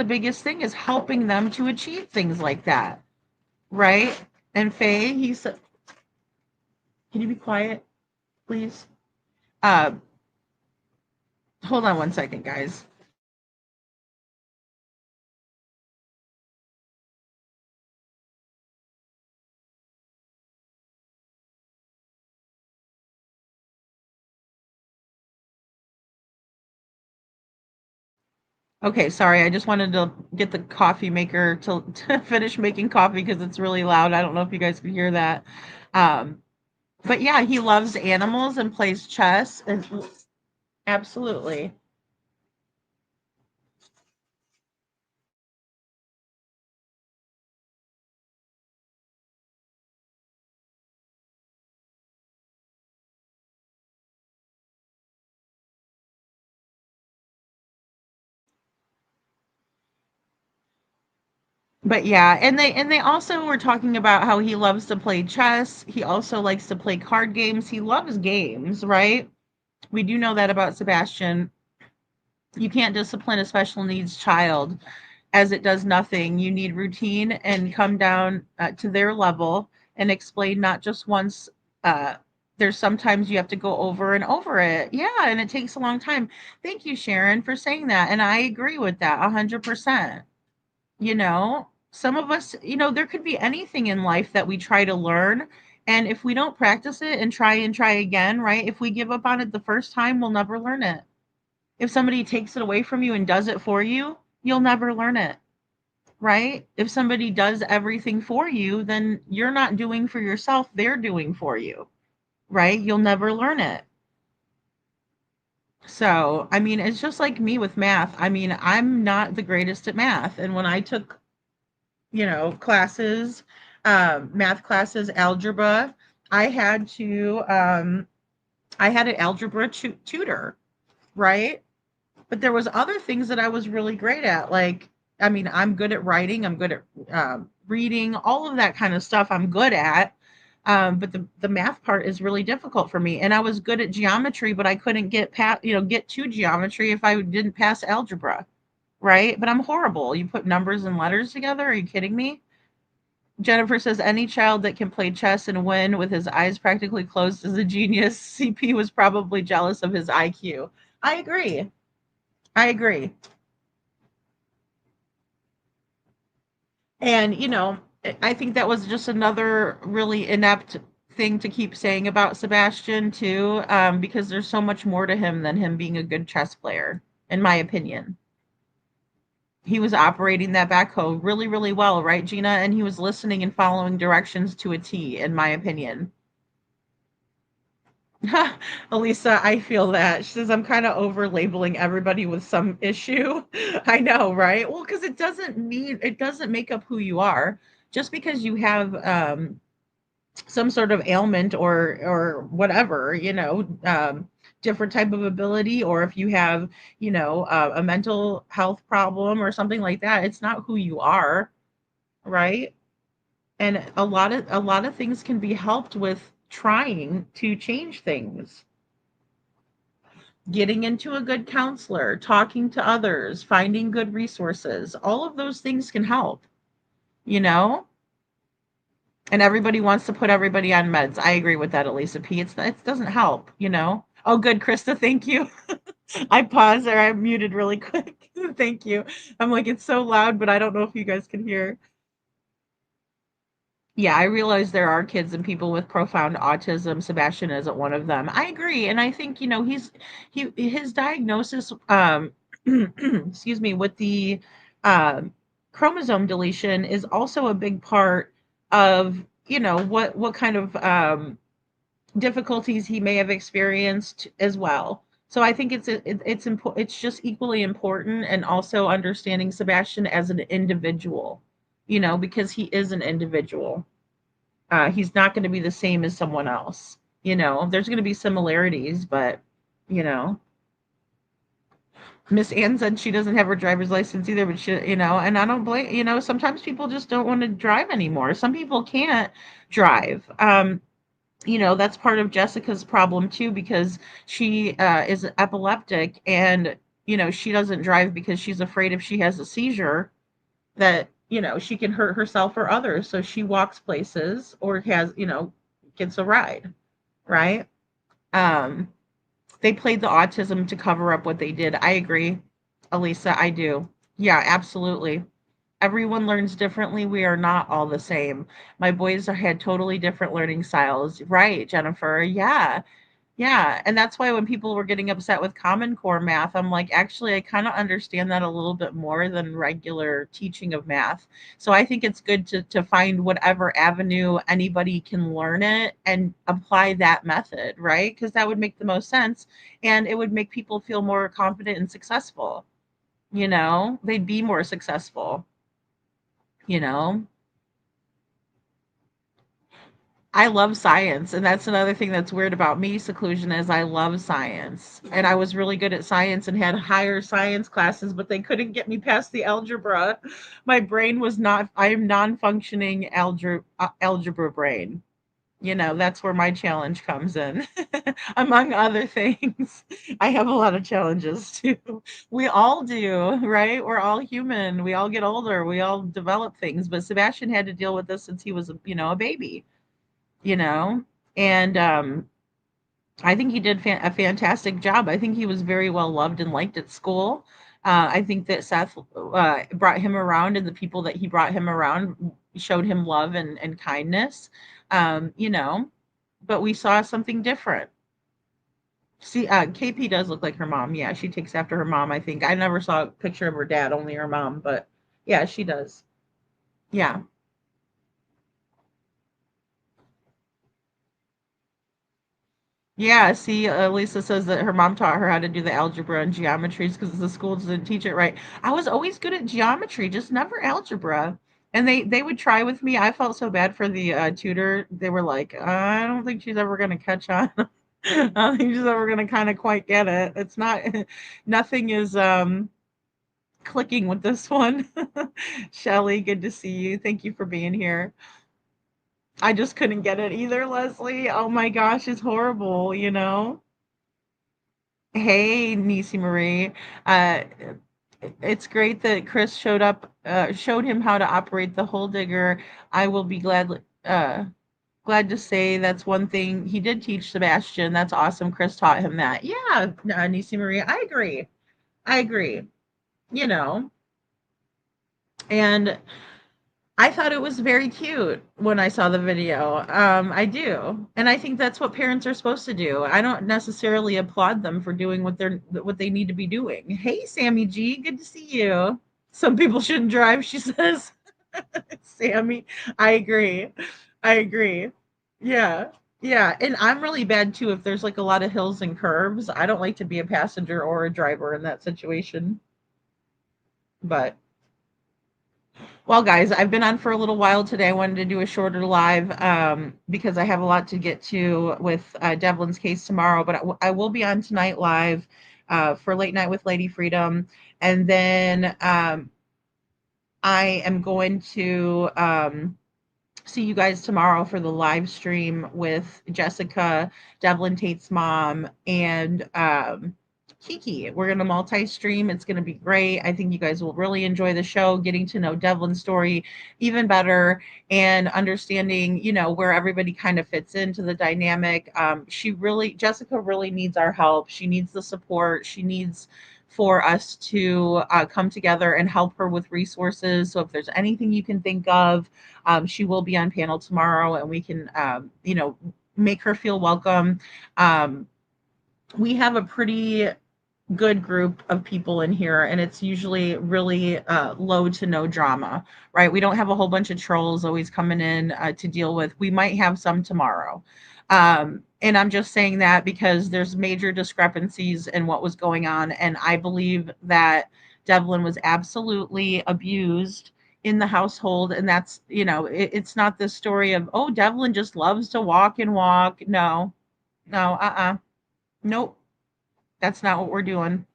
biggest thing is helping them to achieve things like that, right? And Faye, he said, "Can you be quiet, please?" Uh, Hold on one second, guys. Okay, sorry. I just wanted to get the coffee maker to finish making coffee because it's really loud. I don't know if you guys can hear that. Um, but yeah, he loves animals and plays chess and absolutely. But yeah, and they also were talking about how he loves to play chess. He also likes to play card games. He loves games, right? We do know that about Sebastian. You can't discipline a special needs child as it does nothing. You need routine and come down to their level and explain not just once. Uh, there's sometimes you have to go over and over it. Yeah, and it takes a long time. Thank you, Sharon, for saying that. And I agree with that 100%. Some of us, there could be anything in life that we try to learn. And if we don't practice it and try again, right? If we give up on it the first time, we'll never learn it. If somebody takes it away from you and does it for you, you'll never learn it, right? If somebody does everything for you, then you're not doing for yourself, they're doing for you, right? You'll never learn it. So, I mean, it's just like me with math. I mean, I'm not the greatest at math. And when I took, classes, math classes, algebra, I had to, I had an algebra tutor, right? But there was other things that I was really great at. Like, I mean, I'm good at writing. I'm good at reading, all of that kind of stuff. I'm good at. But the math part is really difficult for me. And I was good at geometry, but I couldn't get to geometry if I didn't pass algebra, right? But I'm horrible. You put numbers and letters together. Are you kidding me? Jennifer says any child that can play chess and win with his eyes practically closed is a genius. CP was probably jealous of his IQ. I agree. I agree. And, I think that was just another really inept thing to keep saying about Sebastian, too, because there's so much more to him than him being a good chess player, in my opinion. He was operating that backhoe really, really well, right, Gina? And he was listening and following directions to a T, in my opinion. Elisa, I feel that. She says, I'm kind of over labeling everybody with some issue. I know, right? Well, because it doesn't make up who you are. Just because you have some sort of ailment or whatever, different type of ability, or if you have, a mental health problem or something like that, it's not who you are, right? And a lot of things can be helped with trying to change things, getting into a good counselor, talking to others, finding good resources. All of those things can help, you know? And everybody wants to put everybody on meds. I agree with that, Elisa P. It doesn't help, you know? Oh, good, Krista, thank you. I paused there. I muted really quick. Thank you. I'm like, it's so loud, but I don't know if you guys can hear. Yeah, I realize there are kids and people with profound autism. Sebastian isn't one of them. I agree, and I think his diagnosis, excuse me, with the um, chromosome deletion is also a big part of what kind of difficulties he may have experienced as well. So I think it's just equally important, and also understanding Sebastian as an individual, because he is an individual. He's not going to be the same as someone else. There's going to be similarities, but you know, Miss Ann said she doesn't have her driver's license either, but and I don't blame, sometimes people just don't want to drive anymore. Some people can't drive. That's part of Jessica's problem too, because she is epileptic, and, she doesn't drive because she's afraid if she has a seizure that she can hurt herself or others, so she walks places or gets a ride, right? um they played the autism to cover up what they did. I agree, Elisa, I do. Yeah, absolutely. Everyone learns differently. We are not all the same. My boys had totally different learning styles, right, Jennifer? Yeah. Yeah, and that's why when people were getting upset with Common Core math, I'm like, actually, I kind of understand that a little bit more than regular teaching of math. So I think it's good to find whatever avenue anybody can learn it and apply that method, right? Because that would make the most sense, and it would make people feel more confident and successful. They'd be more successful, you know? I love science, and that's another thing that's weird about me, seclusion, is I love science. And I was really good at science and had higher science classes, but they couldn't get me past the algebra. My brain was not I am non-functioning algebra brain. That's where my challenge comes in. Among other things. I have a lot of challenges too. We all do, right? We're all human. We all get older. We all develop things, but Sebastian had to deal with this since he was, a baby, you know? And I think he did a fantastic job. I think he was very well loved and liked at school. I think that Seth brought him around, and the people that he brought him around showed him love and kindness. Um, you know, but we saw something different. See, KP does look like her mom. Yeah, she takes after her mom, I think. I never saw a picture of her dad, only her mom, but yeah, she does. Yeah. Yeah, see, Lisa says that her mom taught her how to do the algebra and geometries because the school didn't teach it right. I was always good at geometry, just never algebra. And they would try with me. I felt so bad for the tutor. They were like, I don't think she's ever going to catch on. I don't think she's ever going to kind of quite get it. It's not, nothing is clicking with this one. Shelly, good to see you. Thank you for being here. I just couldn't get it either, Leslie. Oh my gosh, it's horrible. Hey, Nisi Marie. Uh, It's great that Chris showed him how to operate the hole digger. I will be glad to say that's one thing he did teach Sebastian. That's awesome. Chris taught him that. Yeah, Nisi Maria, I agree. I agree. You know, and I thought it was very cute when I saw the video. I do, and I think that's what parents are supposed to do. I don't necessarily applaud them for doing what they need to be doing. Hey, Sammy G, good to see you. Some people shouldn't drive, she says. Sammy, I agree. I agree. Yeah. Yeah, and I'm really bad too if there's like a lot of hills and curves. I don't like to be a passenger or a driver in that situation. But well, guys, I've been on for a little while today. I wanted to do a shorter live because I have a lot to get to with Devlin's case tomorrow. But I will be on tonight live for Late Night with Lady Freedom. And then I am going to see you guys tomorrow for the live stream with Jessica, Devlin Tate's mom, and Kiki. We're going to multi-stream. It's going to be great. I think you guys will really enjoy the show, getting to know Devlin's story even better and understanding, where everybody kind of fits into the dynamic. Jessica really needs our help. She needs the support. She needs for us to come together and help her with resources. So if there's anything you can think of, she will be on panel tomorrow and we can, make her feel welcome. We have a pretty good group of people in here and it's usually really low to no drama, right? We don't have a whole bunch of trolls always coming in to deal with. We might have some tomorrow. And I'm just saying that because there's major discrepancies in what was going on. And I believe that Devlin was absolutely abused in the household. And that's, it's not this story of, oh, Devlin just loves to walk and walk. No, no, nope. That's not what we're doing,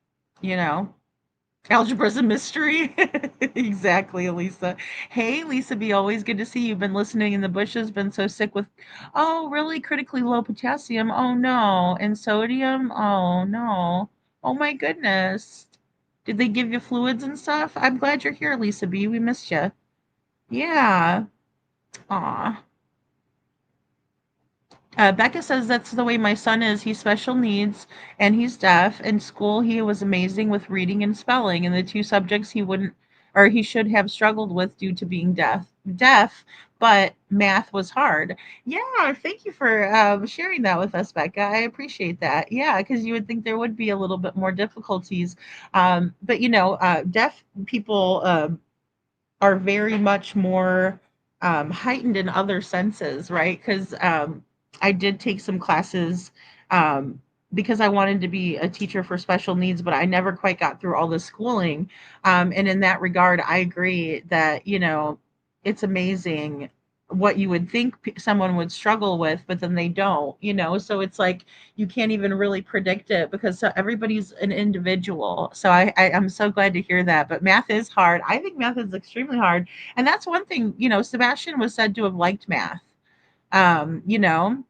you know. Algebra's a mystery. Exactly, Elisa. Hey, Lisa B, always good to see you. Been listening in the bushes, been so sick with, oh, really critically low potassium. Oh, no. And sodium. Oh, no. Oh, my goodness. Did they give you fluids and stuff? I'm glad you're here, Lisa B. We missed you. Yeah. Aw. Becca says that's the way my son is. He's special needs and he's deaf. In school, he was amazing with reading and spelling, and the two subjects he wouldn't or he should have struggled with due to being deaf, but math was hard. Yeah, thank you for sharing that with us, Becca. I appreciate that. Yeah, because you would think there would be a little bit more difficulties. But deaf people are very much more heightened in other senses, right? Because I did take some classes because I wanted to be a teacher for special needs, but I never quite got through all the schooling. And in that regard, I agree that, it's amazing what you would think someone would struggle with, but then they don't, so it's like you can't even really predict it because everybody's an individual. So I'm so glad to hear that. But math is hard. I think math is extremely hard. And that's one thing, Sebastian was said to have liked math. Um, you know,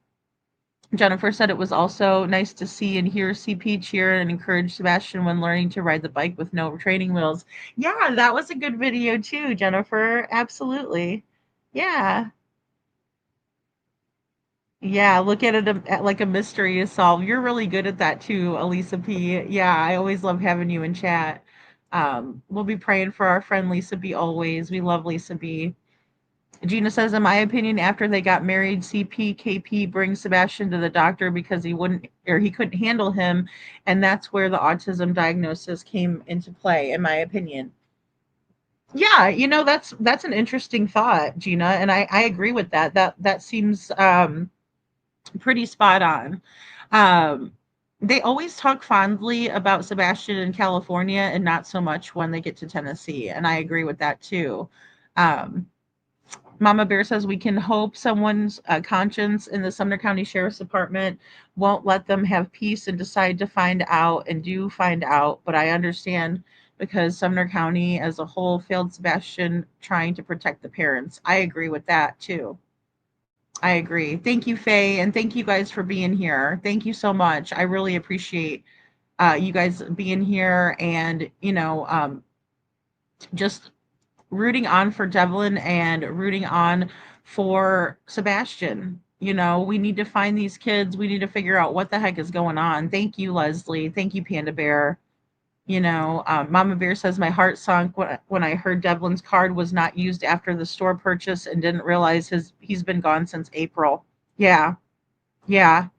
Jennifer said it was also nice to see and hear CP cheer and encourage Sebastian when learning to ride the bike with no training wheels. Yeah, that was a good video too, Jennifer. Absolutely. Yeah. Yeah, look at it like a mystery to solve. You're really good at that too, Elisa P. Yeah, I always love having you in chat. We'll be praying for our friend Lisa B always. We love Lisa B. Gina says, in my opinion, after they got married, CPKP brings Sebastian to the doctor because he couldn't handle him, and that's where the autism diagnosis came into play, in my opinion. Yeah, that's an interesting thought, Gina, and I agree with that. That seems pretty spot on. Um, they always talk fondly about Sebastian in California and not so much when they get to Tennessee, and I agree with that too. Um, Mama Bear says we can hope someone's conscience in the Sumner County Sheriff's Department won't let them have peace and decide to find out and do find out. But I understand because Sumner County as a whole failed Sebastian trying to protect the parents. I agree with that too. I agree. Thank you, Faye, and thank you guys for being here. Thank you so much. I really appreciate you guys being here and just rooting on for Devlin and rooting on for Sebastian. You know, we need to find these kids. We need to figure out what the heck is going on. Thank you, Leslie. Thank you, Panda Bear. You know, Mama Bear says my heart sunk when I heard Devlin's card was not used after the store purchase and didn't realize he's been gone since April. Yeah, yeah,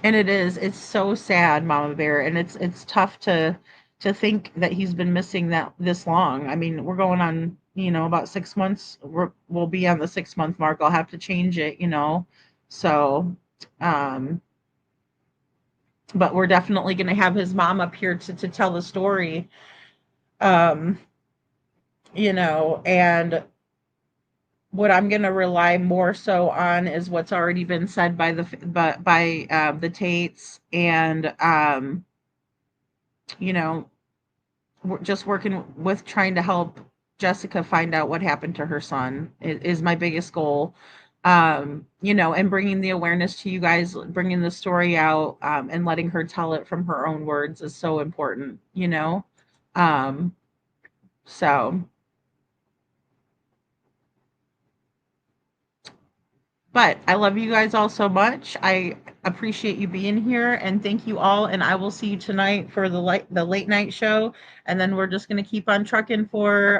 and it is. It's so sad, Mama Bear, and it's tough to think that he's been missing that this long. I mean, we're going on, you know, about 6 months. We'll be on the 6 month mark. I'll have to change it, you know. So, um, but we're definitely going to have his mom up here to tell the story. Um, you know, and what I'm going to rely more so on is what's already been said by the Tates, and you know, we're just working with trying to help Jessica find out what happened to her son is my biggest goal. You know, and bringing the awareness to you guys, bringing the story out, and letting her tell it from her own words is so important, you know. Um, so But I love you guys all so much. I appreciate you being here, and thank you all. And I will see you tonight for the late night show. And then we're just going to keep on trucking for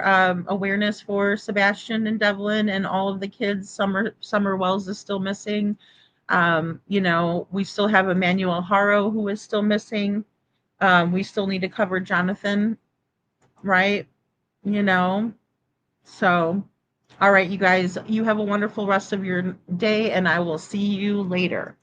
awareness for Sebastian and Devlin and all of the kids. Summer Wells is still missing. You know, we still have Emmanuel Haro who is still missing. We still need to cover Jonathan, right? You know, so. All right, you guys, you have a wonderful rest of your day, and I will see you later.